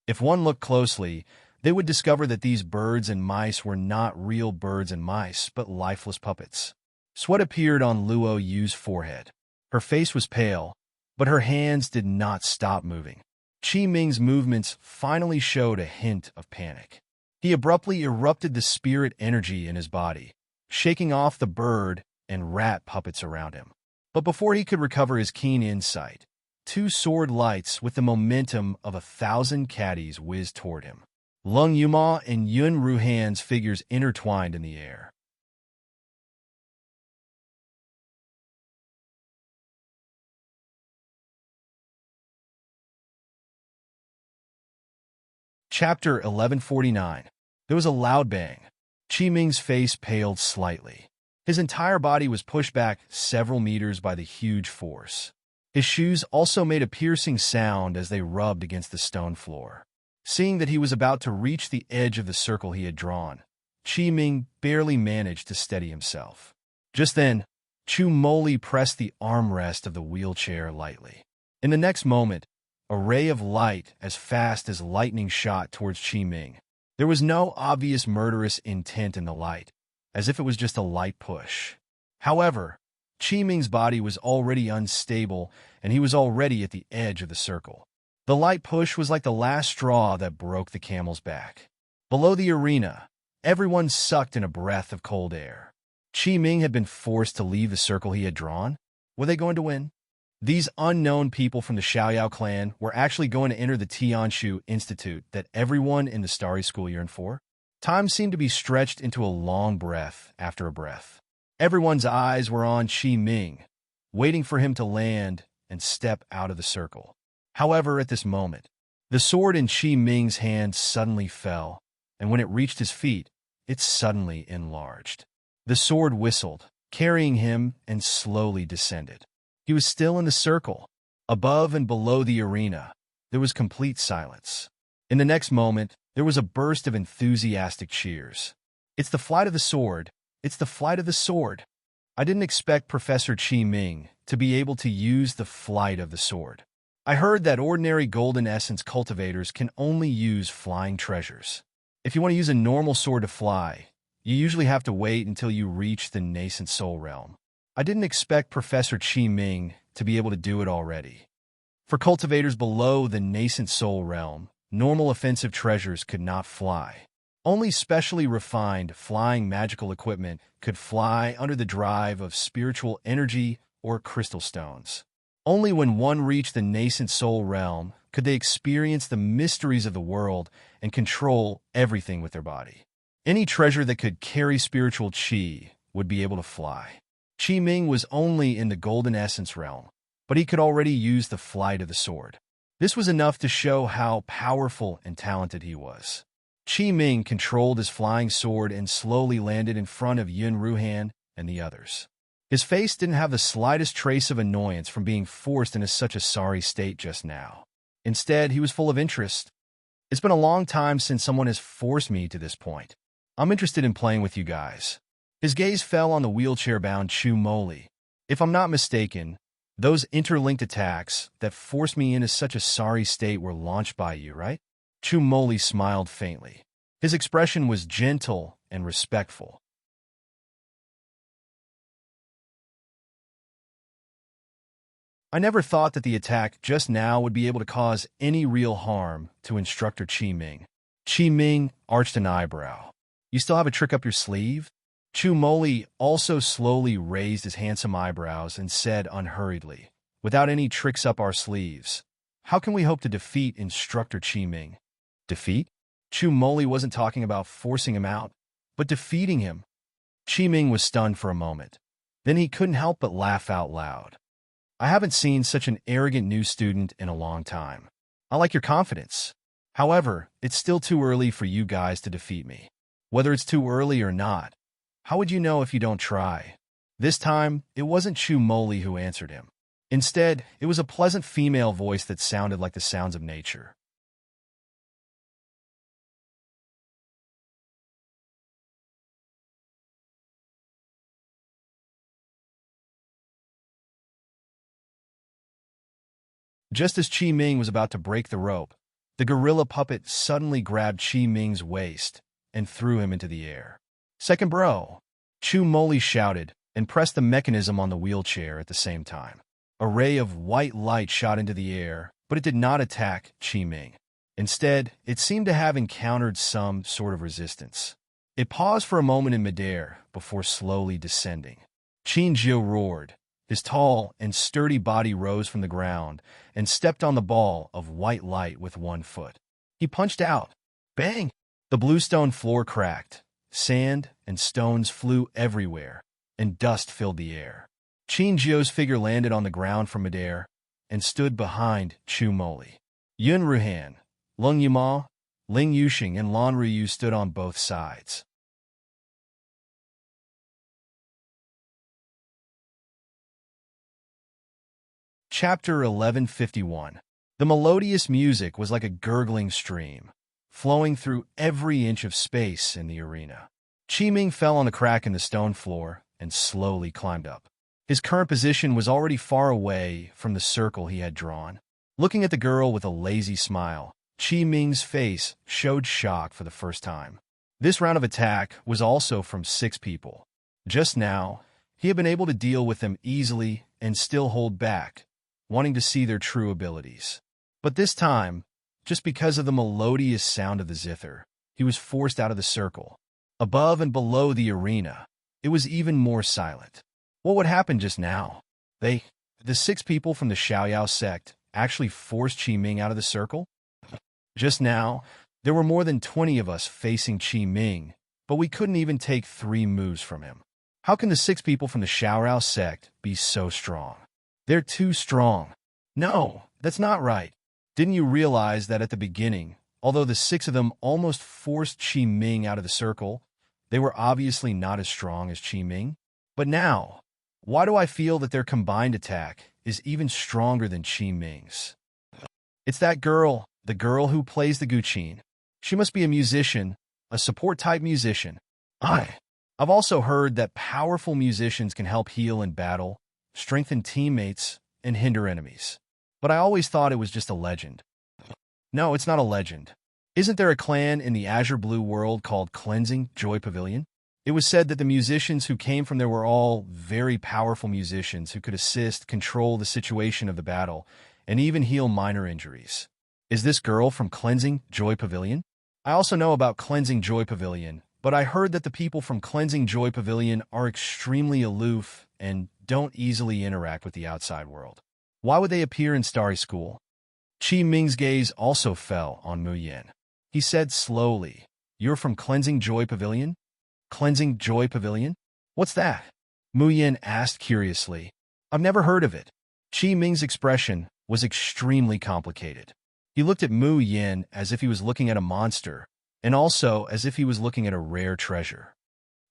If one looked closely, they would discover that these birds and mice were not real birds and mice, but lifeless puppets. Sweat appeared on Luo Yu's forehead. Her face was pale, but her hands did not stop moving. Qi Ming's movements finally showed a hint of panic. He abruptly erupted the spirit energy in his body, shaking off the bird and rat puppets around him. But before he could recover his keen insight, 2 sword lights with the momentum of 1,000 caddies whizzed toward him. Lung Yuma and Yun Ruhan's figures intertwined in the air. Chapter 1149. There was a loud bang. Qi Ming's face paled slightly. His entire body was pushed back several meters by the huge force. His shoes also made a piercing sound as they rubbed against the stone floor. Seeing that he was about to reach the edge of the circle he had drawn, Qi Ming barely managed to steady himself. Just then, Chu Moli pressed the armrest of the wheelchair lightly. In the next moment, a ray of light as fast as lightning shot towards Qi Ming. There was no obvious murderous intent in the light, as if it was just a light push. However, Qi Ming's body was already unstable, and he was already at the edge of the circle. The light push was like the last straw that broke the camel's back. Below the arena, everyone sucked in a breath of cold air. Qi Ming had been forced to leave the circle he had drawn. Were they going to win? These unknown people from the Xiaoyao clan were actually going to enter the Tianshu Institute that everyone in the Starry School yearned for. Time seemed to be stretched into a long breath after a breath. Everyone's eyes were on Qi Ming, waiting for him to land and step out of the circle. However, at this moment, the sword in Qi Ming's hand suddenly fell, and when it reached his feet, it suddenly enlarged. The sword whistled, carrying him, and slowly descended. He was still in the circle. Above and below the arena, there was complete silence. In the next moment, there was a burst of enthusiastic cheers. "It's the flight of the sword! It's the flight of the sword!" I didn't expect Professor Qi Ming to be able to use the flight of the sword. I heard that ordinary golden essence cultivators can only use flying treasures. If you want to use a normal sword to fly, you usually have to wait until you reach the nascent soul realm. I didn't expect Professor Qi Ming to be able to do it already. For cultivators below the nascent soul realm, normal offensive treasures could not fly. Only specially refined flying magical equipment could fly under the drive of spiritual energy or crystal stones. Only when one reached the nascent soul realm could they experience the mysteries of the world and control everything with their body. Any treasure that could carry spiritual qi would be able to fly. Qi Ming was only in the golden essence realm, but he could already use the flight of the sword. This was enough to show how powerful and talented he was. Qi Ming controlled his flying sword and slowly landed in front of Yun Ruhan and the others. His face didn't have the slightest trace of annoyance from being forced into such a sorry state just now. Instead, he was full of interest. It's been a long time since someone has forced me to this point. I'm interested in playing with you guys. His gaze fell on the wheelchair-bound Chu Moli. If I'm not mistaken, those interlinked attacks that forced me into such a sorry state were launched by you, right? Chu Moli smiled faintly. His expression was gentle and respectful. I never thought that the attack just now would be able to cause any real harm to Instructor Qi Ming. Qi Ming arched an eyebrow. You still have a trick up your sleeve? Chu Moli also slowly raised his handsome eyebrows and said unhurriedly, without any tricks up our sleeves, how can we hope to defeat Instructor Qi Ming? Defeat? Chu Moli wasn't talking about forcing him out, but defeating him. Qi Ming was stunned for a moment. Then he couldn't help but laugh out loud. I haven't seen such an arrogant new student in a long time. I like your confidence. However, it's still too early for you guys to defeat me. Whether it's too early or not, how would you know if you don't try? This time, it wasn't Chu Moli who answered him. Instead, it was a pleasant female voice that sounded like the sounds of nature. Just as Qi Ming was about to break the rope, the gorilla puppet suddenly grabbed Qi Ming's waist and threw him into the air. Second bro! Chu Moli shouted and pressed the mechanism on the wheelchair at the same time. A ray of white light shot into the air, but it did not attack Qi Ming. Instead, it seemed to have encountered some sort of resistance. It paused for a moment in midair before slowly descending. Qin Jiu roared. His tall and sturdy body rose from the ground and stepped on the ball of white light with one foot. He punched out. Bang! The bluestone floor cracked. Sand and stones flew everywhere, and dust filled the air. Qin Jiu's figure landed on the ground from midair and stood behind Chu Moli. Yun Ruhan, Lung Yuma, Ling Yuxing, and Lan Ruyu stood on both sides. Chapter 1151. The melodious music was like a gurgling stream, flowing through every inch of space in the arena. Qi Ming fell on the crack in the stone floor and slowly climbed up. His current position was already far away from the circle he had drawn. Looking at the girl with a lazy smile, Qi Ming's face showed shock for the first time. This round of attack was also from 6 people. Just now, he had been able to deal with them easily and still hold back, wanting to see their true abilities. But this time, just because of the melodious sound of the zither, he was forced out of the circle. Above and below the arena, it was even more silent. What would happen just now? The 6 people from the Xiaoyao sect actually forced Qi Ming out of the circle? Just now, there were more than 20 of us facing Qi Ming, but we couldn't even take 3 moves from him. How can the 6 people from the Xiaoyao sect be so strong? They're too strong. No, that's not right. Didn't you realize that at the beginning, although the 6 of them almost forced Qi Ming out of the circle, they were obviously not as strong as Qi Ming? But now, why do I feel that their combined attack is even stronger than Qi Ming's? It's that girl, the girl who plays the guqin. She must be a musician, a support-type musician. I've also heard that powerful musicians can help heal in battle, strengthen teammates, and hinder enemies. But I always thought it was just a legend. No, it's not a legend. Isn't there a clan in the Azure Blue world called Cleansing Joy Pavilion? It was said that the musicians who came from there were all very powerful musicians who could assist, control the situation of the battle, and even heal minor injuries. Is this girl from Cleansing Joy Pavilion? I also know about Cleansing Joy Pavilion, but I heard that the people from Cleansing Joy Pavilion are extremely aloof and don't easily interact with the outside world. Why would they appear in Starry School? Qi Ming's gaze also fell on Mu Yin. He said slowly, "You're from Cleansing Joy Pavilion?" Cleansing Joy Pavilion? What's that? Mu Yin asked curiously. I've never heard of it. Qi Ming's expression was extremely complicated. He looked at Mu Yin as if he was looking at a monster, and also as if he was looking at a rare treasure.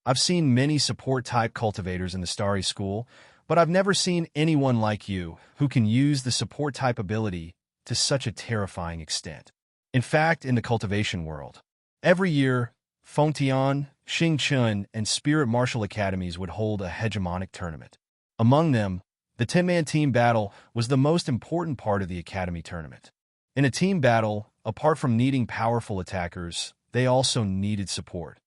I've seen many support-type cultivators in the Starry School, but I've never seen anyone like you who can use the support-type ability to such a terrifying extent. In fact, in the cultivation world, every year, Fengtian, Xingchun, and Spirit Martial Academies would hold a hegemonic tournament. Among them, the 10-man team battle was the most important part of the academy tournament. In a team battle, apart from needing powerful attackers, they also needed support.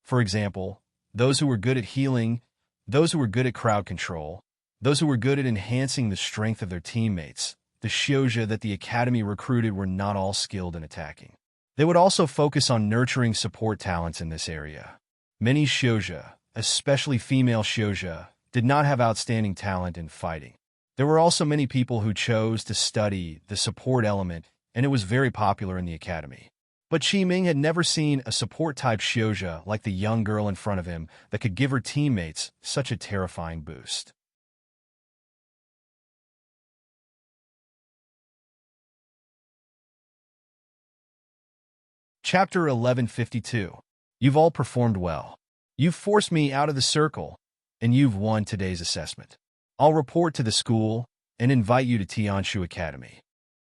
For example, those who were good at healing, those who were good at crowd control, those who were good at enhancing the strength of their teammates. The Shouja that the academy recruited were not all skilled in attacking. They would also focus on nurturing support talents in this area. Many Shouja, especially female Shouja, did not have outstanding talent in fighting. There were also many people who chose to study the support element, and it was very popular in the academy. But Qi Ming had never seen a support-type Shouja like the young girl in front of him that could give her teammates such a terrifying boost. Chapter 1152. You've all performed well. You've forced me out of the circle, and you've won today's assessment. I'll report to the school and invite you to Tianshu Academy.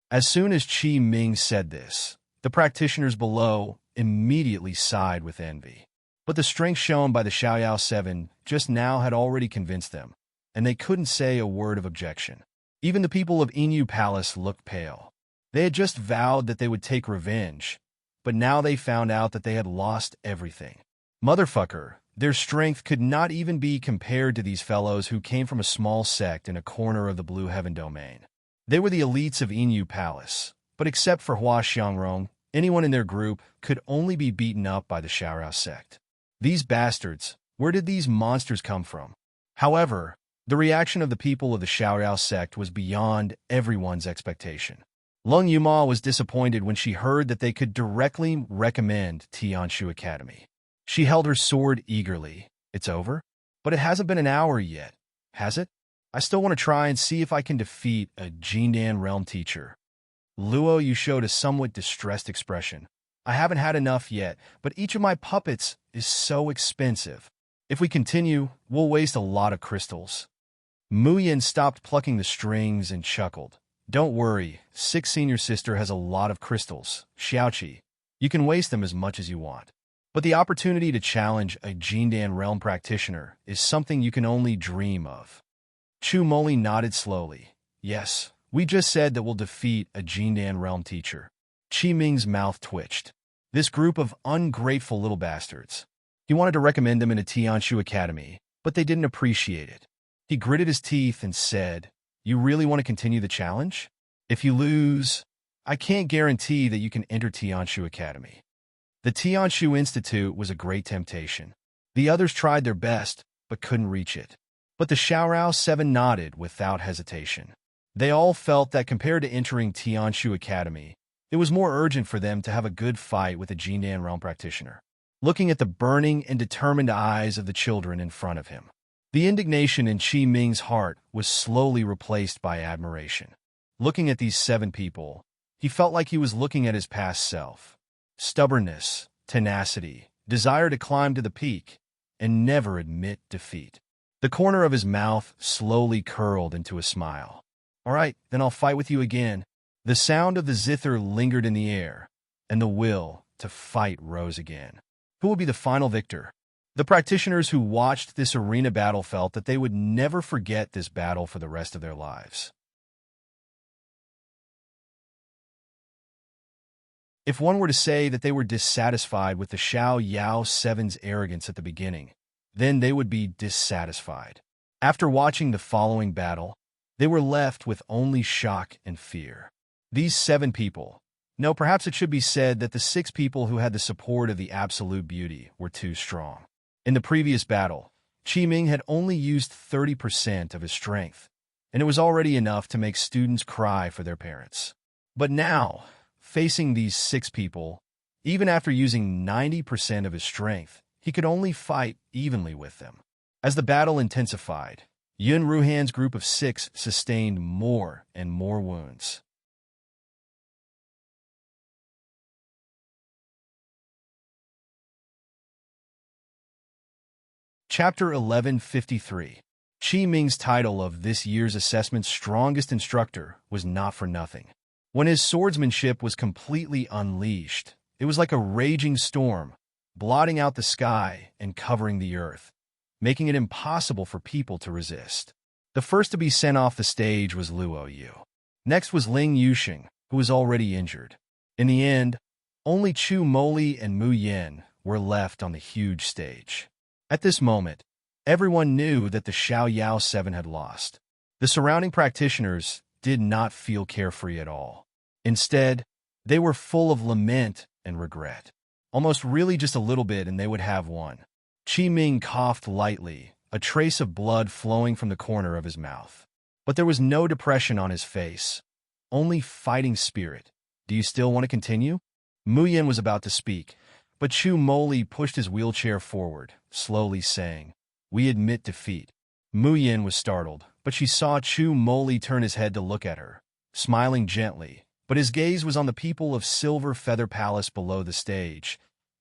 As soon as Qi Ming said this, the practitioners below immediately sighed with envy. But the strength shown by the Xiaoyao 7 just now had already convinced them, and they couldn't say a word of objection. Even the people of Inu Palace looked pale. They had just vowed that they would take revenge, but now they found out that they had lost everything. Motherfucker, their strength could not even be compared to these fellows who came from a small sect in a corner of the Blue Heaven domain. They were the elites of Inu Palace, but except for Hua Xiangrong, anyone in their group could only be beaten up by the Xiaorao sect. These bastards, where did these monsters come from? However, the reaction of the people of the Xiaorao sect was beyond everyone's expectation. Lung Yuma was disappointed when she heard that they could directly recommend Tianshu Academy. She held her sword eagerly. It's over? But it hasn't been an hour yet, has it? I still want to try and see if I can defeat a Jindan realm teacher. Luo, you showed a somewhat distressed expression. I haven't had enough yet, but each of my puppets is so expensive. If we continue, we'll waste a lot of crystals. Mu Yin stopped plucking the strings and chuckled. Don't worry, Six Senior Sister has a lot of crystals. Xiaoqi, you can waste them as much as you want. But the opportunity to challenge a Jindan realm practitioner is something you can only dream of. Chu Moli nodded slowly. Yes, we just said that we'll defeat a Jindan realm teacher. Qi Ming's mouth twitched. This group of ungrateful little bastards. He wanted to recommend them in a Tianshu Academy, but they didn't appreciate it. He gritted his teeth and said, You really want to continue the challenge? If you lose, I can't guarantee that you can enter Tianshu Academy. The Tianshu Institute was a great temptation. The others tried their best, but couldn't reach it. But the Xiaorao 7 nodded without hesitation. They all felt that compared to entering Tianshu Academy, it was more urgent for them to have a good fight with a Jindan realm practitioner. Looking at the burning and determined eyes of the children in front of him, the indignation in Qi Ming's heart was slowly replaced by admiration. Looking at these 7 people, he felt like he was looking at his past self. Stubbornness, tenacity, desire to climb to the peak, and never admit defeat. The corner of his mouth slowly curled into a smile. All right, then I'll fight with you again. The sound of the zither lingered in the air, and the will to fight rose again. Who will be the final victor? The practitioners who watched this arena battle felt that they would never forget this battle for the rest of their lives. If one were to say that they were dissatisfied with the Xiaoyao 7's arrogance at the beginning, then they would be dissatisfied. After watching the following battle, they were left with only shock and fear. These 7 people, No, perhaps it should be said that the 6 people who had the support of the absolute beauty were too strong. In the previous battle, Qi Ming had only used 30% of his strength, and it was already enough to make students cry for their parents. But now, facing these 6 people, even after using 90% of his strength, he could only fight evenly with them. As the battle intensified, Yun Ruhan's group of 6 sustained more and more wounds. Chapter 1153. Qi Ming's title of this year's assessment's strongest instructor was not for nothing. When his swordsmanship was completely unleashed, it was like a raging storm, blotting out the sky and covering the earth, making it impossible for people to resist. The first to be sent off the stage was Luo Yu. Next was Ling Yuxing, who was already injured. In the end, only Chu Moli and Mu Yin were left on the huge stage. At this moment, everyone knew that the Xiao Yao 7 had lost. The surrounding practitioners did not feel carefree at all. Instead, they were full of lament and regret. Almost really just a little bit and they would have won. Qi Ming coughed lightly, a trace of blood flowing from the corner of his mouth. But there was no depression on his face, only fighting spirit. Do you still want to continue? Mu Yin was about to speak, but Chu Moli pushed his wheelchair forward, slowly saying, "We admit defeat." Mu Yin was startled, but she saw Chu Moli turn his head to look at her, smiling gently, but his gaze was on the people of Silver Feather Palace below the stage,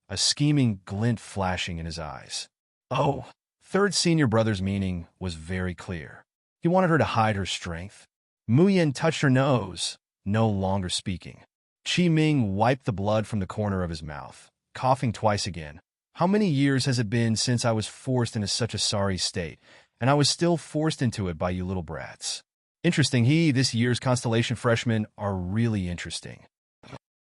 a scheming glint flashing in his eyes. Oh, third senior brother's meaning was very clear. He wanted her to hide her strength. Mu Yin touched her nose, no longer speaking. Qi Ming wiped the blood from the corner of his mouth, coughing twice again. How many years has it been since I was forced into such a sorry state, and I was still forced into it by you little brats? Interesting, this year's Constellation freshmen are really interesting.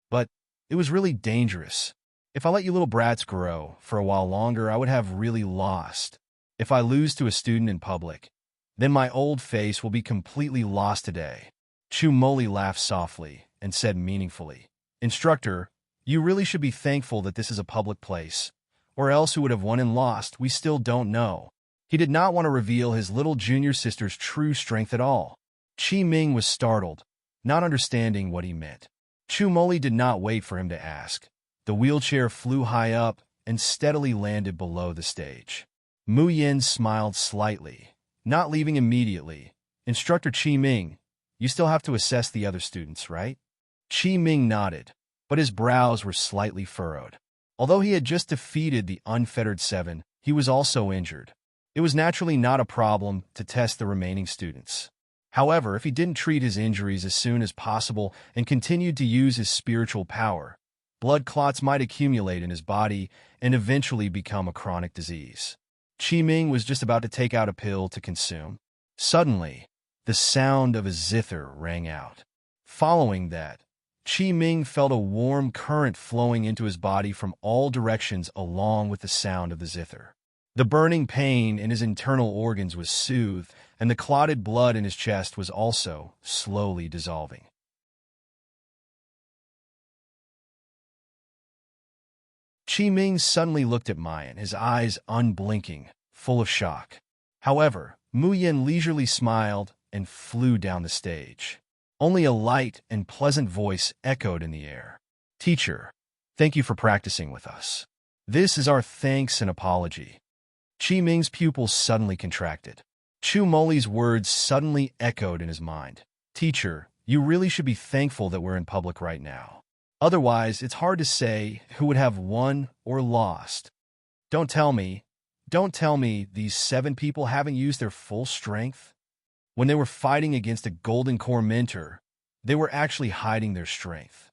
But it was really dangerous. If I let you little brats grow for a while longer, I would have really lost. If I lose to a student in public, then my old face will be completely lost today. Chu Moli laughed softly and said meaningfully, "Instructor, you really should be thankful that this is a public place, or else who would have won and lost, we still don't know." He did not want to reveal his little junior sister's true strength at all. Qi Ming was startled, not understanding what he meant. Chu Moli did not wait for him to ask. The wheelchair flew high up and steadily landed below the stage. Mu Yin smiled slightly, not leaving immediately. "Instructor Qi Ming, you still have to assess the other students, right?" Qi Ming nodded, but his brows were slightly furrowed. Although he had just defeated the Unfettered 7, he was also injured. It was naturally not a problem to test the remaining students. However, if he didn't treat his injuries as soon as possible and continued to use his spiritual power, blood clots might accumulate in his body and eventually become a chronic disease. Qi Ming was just about to take out a pill to consume. Suddenly, the sound of a zither rang out. Following that, Qi Ming felt a warm current flowing into his body from all directions along with the sound of the zither. The burning pain in his internal organs was soothed, and the clotted blood in his chest was also slowly dissolving. Qi Ming suddenly looked at Mayan, his eyes unblinking, full of shock. However, Mu Yin leisurely smiled and flew down the stage. Only a light and pleasant voice echoed in the air. "Teacher, thank you for practicing with us. This is our thanks and apology." Qi Ming's pupils suddenly contracted. Chu Moli's words suddenly echoed in his mind. "Teacher, you really should be thankful that we're in public right now. Otherwise, it's hard to say who would have won or lost. Don't tell me these 7 people haven't used their full strength? When they were fighting against a Golden Core mentor, they were actually hiding their strength."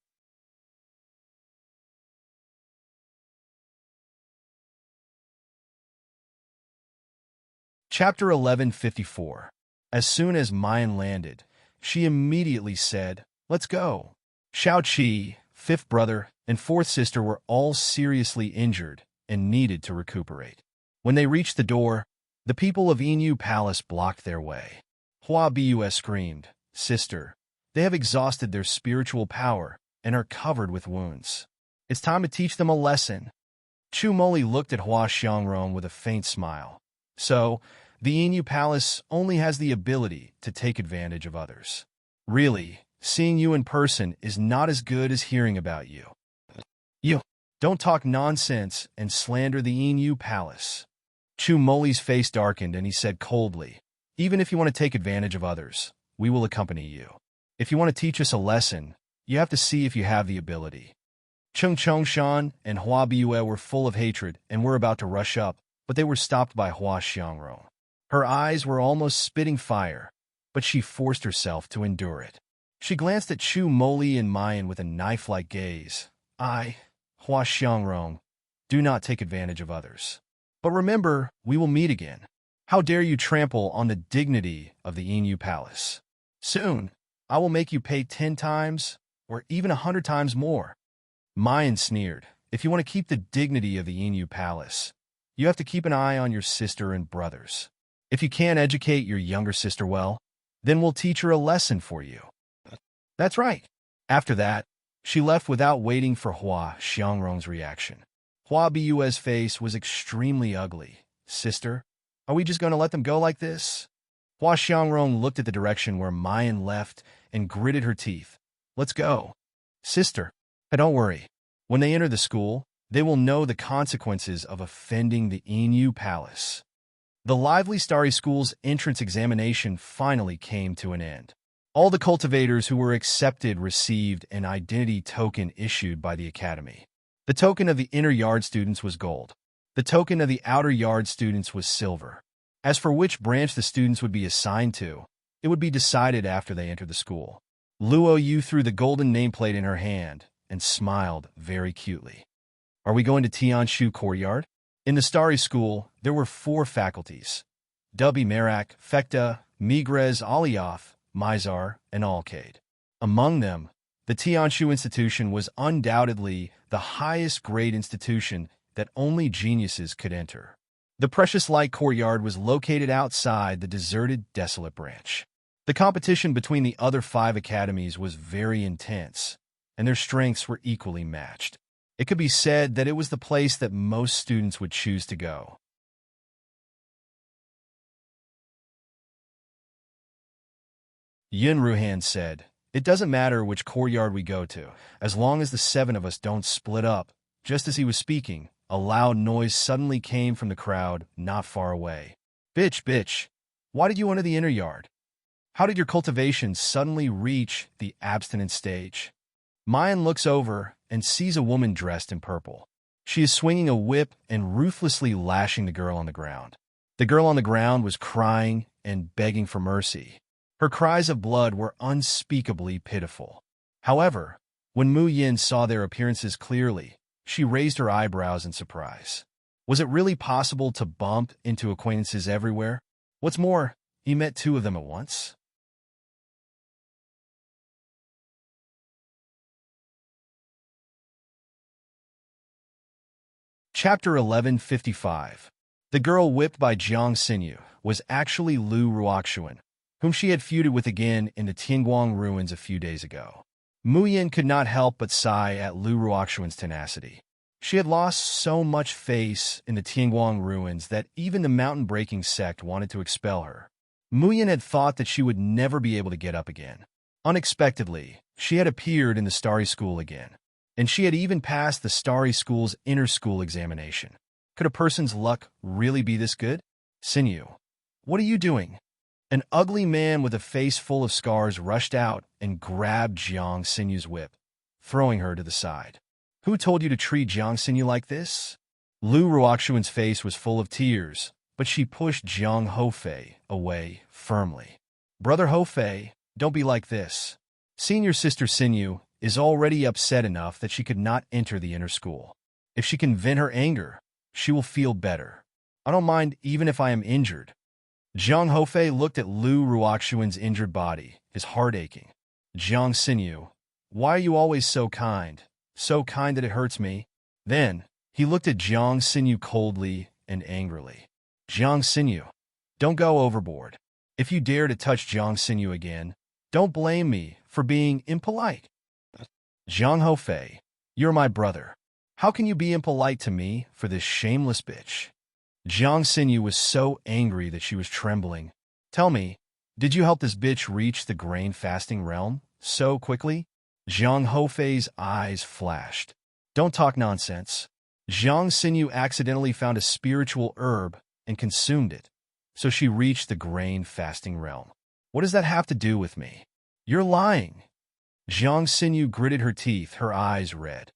Chapter 1154. As soon as Mayan landed, she immediately said, "Let's go." Xiao Qi, 5th brother, and 4th sister were all seriously injured and needed to recuperate. When they reached the door, the people of Inu Palace blocked their way. Hua Bus screamed, "Sister, they have exhausted their spiritual power. and are covered with wounds. It's time to teach them a lesson. Chu Moli looked at Hua Xiangrong with a faint smile. So, the Inu Palace only has the ability to take advantage of others. Really, seeing you in person is not as good as hearing about you. You don't talk nonsense and slander the Inu Palace. Chu Moli's face darkened and he said coldly, even if you want to take advantage of others, we will accompany you. If you want to teach us a lesson, you have to see if you have the ability. Chung Chongshan and Hua Biyue were full of hatred and were about to rush up, but they were stopped by Hua Xiangrong. Her eyes were almost spitting fire, but she forced herself to endure it. She glanced at Chu Moli and Mayan with a knife-like gaze. Hua Xiangrong, do not take advantage of others. But remember, we will meet again. How dare you trample on the dignity of the Inu Palace? Soon, I will make you pay 10 times, or even 100 times more. Mayan sneered. If you want to keep the dignity of the Inu Palace, you have to keep an eye on your sister and brothers. If you can't educate your younger sister well, then we'll teach her a lesson for you. That's right. After that, she left without waiting for Hua Xiangrong's reaction. Hua Biyue's face was extremely ugly. Sister, are we just going to let them go like this? Hua Xiangrong looked at the direction where Mayan left and gritted her teeth. Let's go. Sister, don't worry. When they enter the school, they will know the consequences of offending the Inu Palace. The lively Starry School's entrance examination finally came to an end. All the cultivators who were accepted received an identity token issued by the academy. The token of the inner yard students was gold. The token of the outer yard students was silver. As for which branch the students would be assigned to, it would be decided after they entered the school. Luo Yu threw the golden nameplate in her hand and smiled very cutely. Are we going to Tianshu Courtyard? In the Starry School, there were 4 faculties: Dubi Merak, Fekta, Migrez Alioth, Mizar, and Alcade. Among them, the Tianshu institution was undoubtedly the highest grade institution that only geniuses could enter. The Precious Light Courtyard was located outside the deserted, desolate branch. The competition between the other 5 academies was very intense, and their strengths were equally matched. It could be said that it was the place that most students would choose to go. Yun Ruhan said, "It doesn't matter which courtyard we go to, as long as the 7 of us don't split up." Just as he was speaking, a loud noise suddenly came from the crowd not far away. Bitch, why did you enter the inner yard? How did your cultivation suddenly reach the abstinent stage? Mayan looks over and sees a woman dressed in purple. She is swinging a whip and ruthlessly lashing the girl on the ground. The girl on the ground was crying and begging for mercy. Her cries of blood were unspeakably pitiful. However, when Mu Yin saw their appearances clearly, she raised her eyebrows in surprise. Was it really possible to bump into acquaintances everywhere? What's more, he met 2 of them at once. Chapter 1155. The girl whipped by Jiang Xinyu was actually Lu Ruoxuan, whom she had feuded with again in the Tianguang ruins a few days ago. Mu Yin could not help but sigh at Lu Ruoxuan's tenacity. She had lost so much face in the Tianguang ruins that even the mountain-breaking sect wanted to expel her. Mu Yin had thought that she would never be able to get up again. Unexpectedly, she had appeared in the Starry School again, and she had even passed the Starry School's inter-school examination. Could a person's luck really be this good? Xinyu, what are you doing? An ugly man with a face full of scars rushed out and grabbed Jiang Xinyu's whip, throwing her to the side. Who told you to treat Jiang Xinyu like this? Lu Ruoxuan's face was full of tears, but she pushed Jiang Hofei away firmly. Brother Hofei, don't be like this. Senior sister Xinyu is already upset enough that she could not enter the inner school. If she can vent her anger, she will feel better. I don't mind even if I am injured. Jiang Hofei looked at Lu Ruoxuan's injured body, his heart aching. Jiang Xinyu, why are you always so kind? So kind that it hurts me? Then, he looked at Jiang Xinyu coldly and angrily. Jiang Xinyu, don't go overboard. If you dare to touch Jiang Xinyu again, don't blame me for being impolite. Jiang Hofei, you're my brother. How can you be impolite to me for this shameless bitch? Jiang Xinyu was so angry that she was trembling. Tell me, did you help this bitch reach the grain-fasting realm so quickly? Jiang Hofei's eyes flashed. Don't talk nonsense. Jiang Xinyu accidentally found a spiritual herb and consumed it, so she reached the grain-fasting realm. What does that have to do with me? You're lying. Jiang Xinyu gritted her teeth, her eyes red.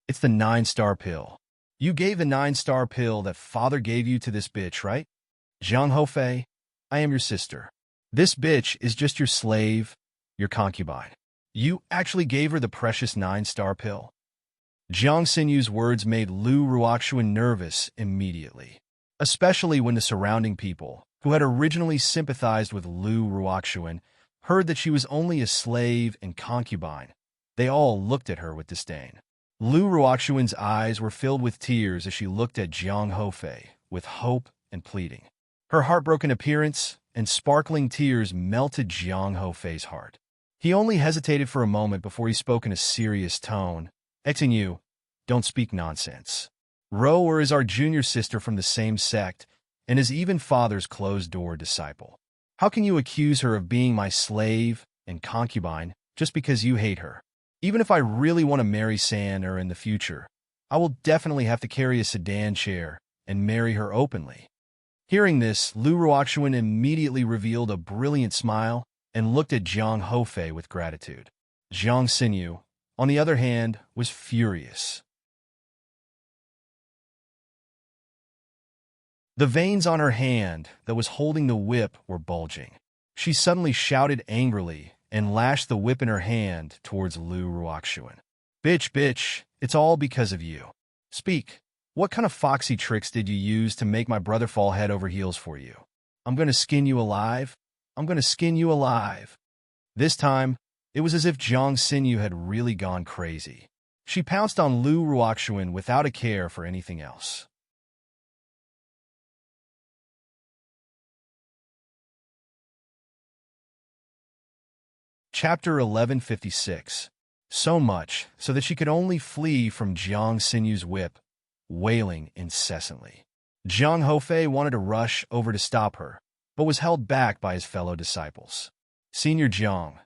It's the 9-star pill. You gave the 9-star pill that father gave you to this bitch, right? Jiang Hofei, I am your sister. This bitch is just your slave, your concubine. You actually gave her the precious 9-star pill. Jiang Xinyu's words made Lu Ruoxuan nervous immediately, especially when the surrounding people, who had originally sympathized with Lu Ruoxuan, heard that she was only a slave and concubine. They all looked at her with disdain. Lu Ruoxuan's eyes were filled with tears as she looked at Jiang Hofei with hope and pleading. Her heartbroken appearance and sparkling tears melted Jiang Hofei's heart. He only hesitated for a moment before he spoke in a serious tone. Xinyu, don't speak nonsense. Ro is our junior sister from the same sect and is even father's closed-door disciple. How can you accuse her of being my slave and concubine just because you hate her? Even if I really want to marry San in the future, I will definitely have to carry a sedan chair and marry her openly. Hearing this, Lu Ruoxuan immediately revealed a brilliant smile and looked at Jiang Hofei with gratitude. Jiang Xinyu, on the other hand, was furious. The veins on her hand that was holding the whip were bulging. She suddenly shouted angrily and lashed the whip in her hand towards Lu Ruoxuan. Bitch, it's all because of you. Speak. What kind of foxy tricks did you use to make my brother fall head over heels for you? I'm gonna skin you alive. I'm gonna skin you alive. This time, it was as if Jiang Xinyu had really gone crazy. She pounced on Lu Ruoxuan without a care for anything else. Chapter 1156. So much so that she could only flee from Jiang Xinyu's whip, wailing incessantly. Jiang Hofei wanted to rush over to stop her, but was held back by his fellow disciples. Senior Jiang,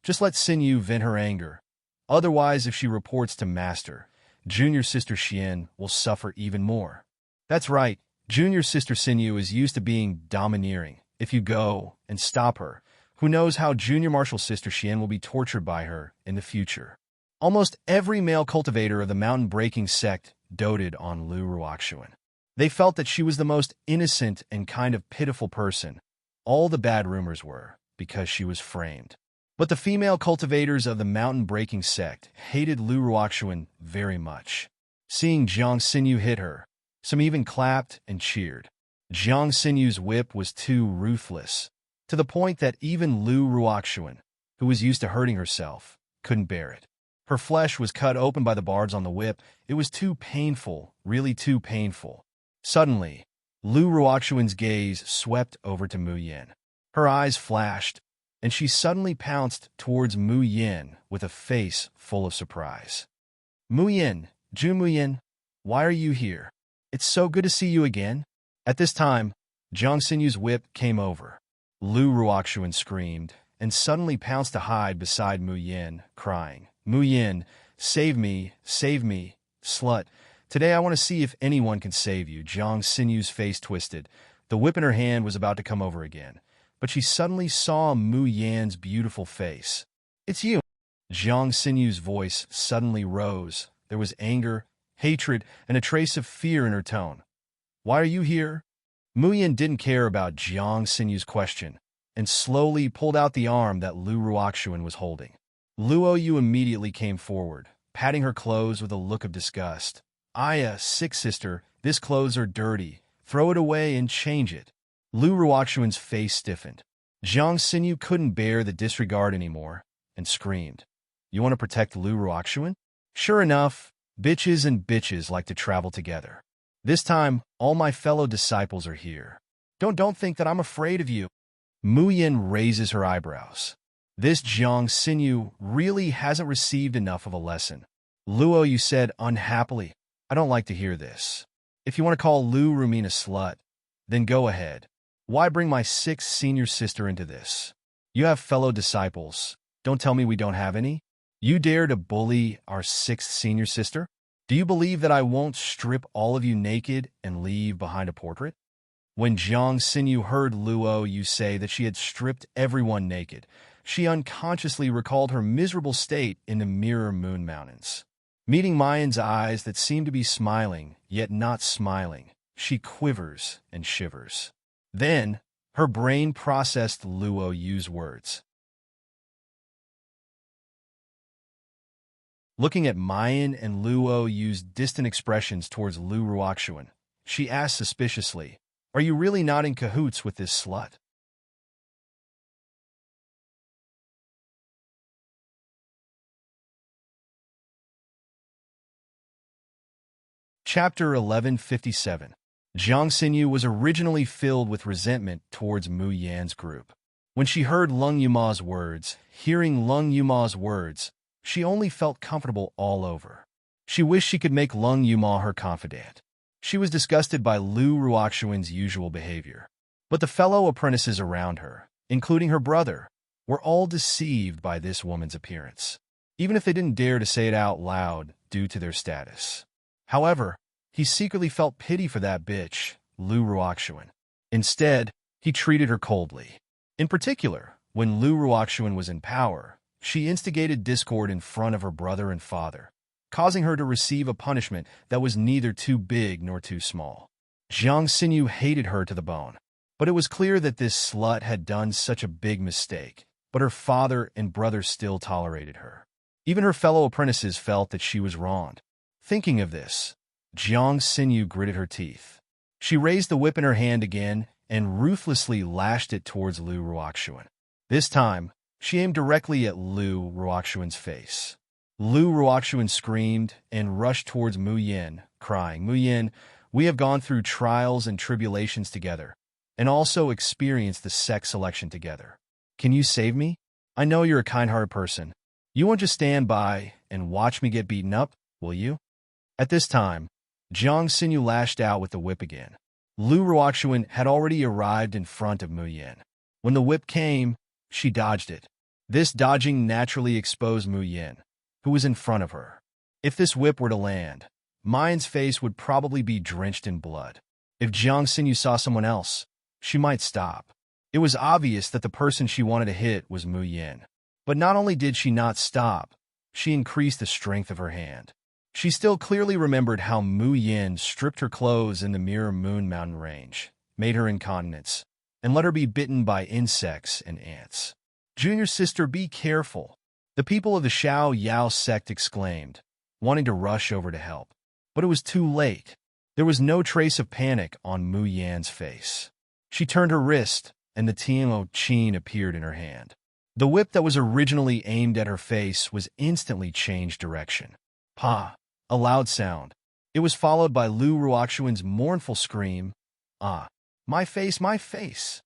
just let Xinyu vent her anger. Otherwise, if she reports to Master, Junior Sister Xian will suffer even more. That's right, Junior Sister Xinyu is used to being domineering. If you go and stop her, who knows how Junior Martial Sister Xian will be tortured by her in the future. Almost every male cultivator of the mountain-breaking sect doted on Lu Ruoxuan. They felt that she was the most innocent and kind of pitiful person. All the bad rumors were because she was framed. But the female cultivators of the mountain-breaking sect hated Lu Ruoxuan very much. Seeing Jiang Xinyu hit her, some even clapped and cheered. Jiang Xinyu's whip was too ruthless, to the point that even Lu Ruoxuan, who was used to hurting herself, couldn't bear it. Her flesh was cut open by the barbs on the whip. It was too painful, really too painful. Suddenly, Lu Ruoxuan's gaze swept over to Mu Yin. Her eyes flashed, and she suddenly pounced towards Mu Yin with a face full of surprise. Mu Yin, Jun Mu Yin, why are you here? It's so good to see you again. At this time, Jiang Xinyu's whip came over. Lu Ruoxuan screamed, and suddenly pounced to hide beside Mu Yin, crying, Mu Yin, save me, slut. Today I want to see if anyone can save you. Jiang Xinyu's face twisted. The whip in her hand was about to come over again, but she suddenly saw Mu Yin's beautiful face. It's you. Jiang Xinyu's voice suddenly rose. There was anger, hatred, and a trace of fear in her tone. Why are you here? Mu Yin didn't care about Jiang Xinyu's question, and slowly pulled out the arm that Lu Ruoxuan was holding. Luo Yu immediately came forward, patting her clothes with a look of disgust. Aya, sick sister, this clothes are dirty. Throw it away and change it. Lu Ruoxuan's face stiffened. Jiang Xinyu couldn't bear the disregard anymore, and screamed. You want to protect Lu Ruoxuan? Sure enough, bitches and bitches like to travel together. This time, all my fellow disciples are here. Don't think that I'm afraid of you. Mu Yin raises her eyebrows. This Jiang Xinyu really hasn't received enough of a lesson. Luo, you said unhappily. I don't like to hear this. If you want to call Lu Rumin a slut, then go ahead. Why bring my sixth senior sister into this? You have fellow disciples. Don't tell me we don't have any. You dare to bully our sixth senior sister? Do you believe that I won't strip all of you naked and leave behind a portrait? When Jiang Xinyu heard Luo Yu say that she had stripped everyone naked, she unconsciously recalled her miserable state in the Mirror Moon Mountains. Meeting Mayan's eyes that seemed to be smiling, yet not smiling, she quivers and shivers. Then, her brain processed Luo Yu's words. Looking at Mayan and Luo Yu's distant expressions towards Lu Ruoxuan, she asked suspiciously, "Are you really not in cahoots with this slut?" Chapter 1157. Jiang Xinyu was originally filled with resentment towards Mu Yan's group. When she heard Lung Yuma's words, she only felt comfortable all over. She wished she could make Lung Yuma her confidant. She was disgusted by Lu Ruoxuan's usual behavior. But the fellow apprentices around her, including her brother, were all deceived by this woman's appearance, even if they didn't dare to say it out loud due to their status. However, he secretly felt pity for that bitch, Lu Ruoxuan. Instead, he treated her coldly. In particular, when Lu Ruoxuan was in power, she instigated discord in front of her brother and father, causing her to receive a punishment that was neither too big nor too small. Jiang Xinyu hated her to the bone, but it was clear that this slut had done such a big mistake, but her father and brother still tolerated her. Even her fellow apprentices felt that she was wronged. Thinking of this, Jiang Xinyu gritted her teeth. She raised the whip in her hand again and ruthlessly lashed it towards Lu Ruoxuan. This time, she aimed directly at Lu Ruoxuan's face. Lu Ruoxuan screamed and rushed towards Mu Yin, crying, "Mu Yin, we have gone through trials and tribulations together, and also experienced the sex selection together. Can you save me? I know you're a kind-hearted person. You won't just stand by and watch me get beaten up, will you?" At this time, Jiang Xinyu lashed out with the whip again. Lu Ruoxuan had already arrived in front of Mu Yin. When the whip came, she dodged it. This dodging naturally exposed Mu Yin, who was in front of her. If this whip were to land, Mayan's face would probably be drenched in blood. If Jiang Xinyu saw someone else, she might stop. It was obvious that the person she wanted to hit was Mu Yin. But not only did she not stop, she increased the strength of her hand. She still clearly remembered how Mu Yin stripped her clothes in the Mirror Moon Mountain range, made her incontinence, and let her be bitten by insects and ants. "Junior sister, be careful," the people of the Xiao Yao sect exclaimed, wanting to rush over to help. But it was too late. There was no trace of panic on Mu Yan's face. She turned her wrist, and the Tianmo Qin appeared in her hand. The whip that was originally aimed at her face was instantly changed direction. "Pa!" A loud sound. It was followed by Lu Ruoxuan's mournful scream, "Ah, my face, my face!"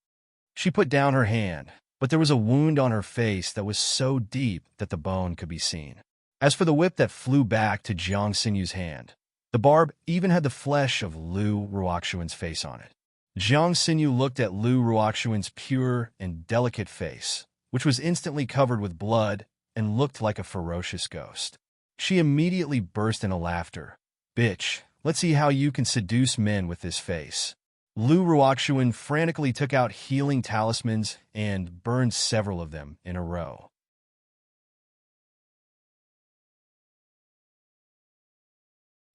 She put down her hand, but there was a wound on her face that was so deep that the bone could be seen. As for the whip that flew back to Jiang Xinyu's hand, the barb even had the flesh of Lu Ruoxuan's face on it. Jiang Xinyu looked at Lu Ruoxuan's pure and delicate face, which was instantly covered with blood and looked like a ferocious ghost. She immediately burst into laughter. "Bitch, let's see how you can seduce men with this face." Lu Ruoxuan frantically took out healing talismans and burned several of them in a row.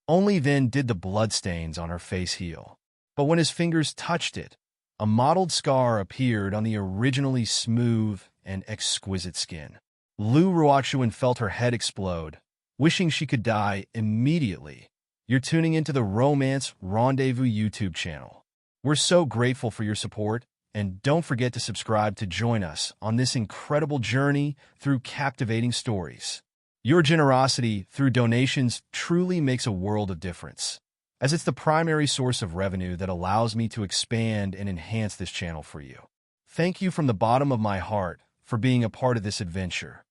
Only then did the bloodstains on her face heal. But when his fingers touched it, a mottled scar appeared on the originally smooth and exquisite skin. Lu Ruoxuan felt her head explode, wishing she could die immediately. You're tuning into the Romance Rendezvous YouTube channel. We're so grateful for your support, and don't forget to subscribe to join us on this incredible journey through captivating stories. Your generosity through donations truly makes a world of difference, as it's the primary source of revenue that allows me to expand and enhance this channel for you. Thank you from the bottom of my heart for being a part of this adventure.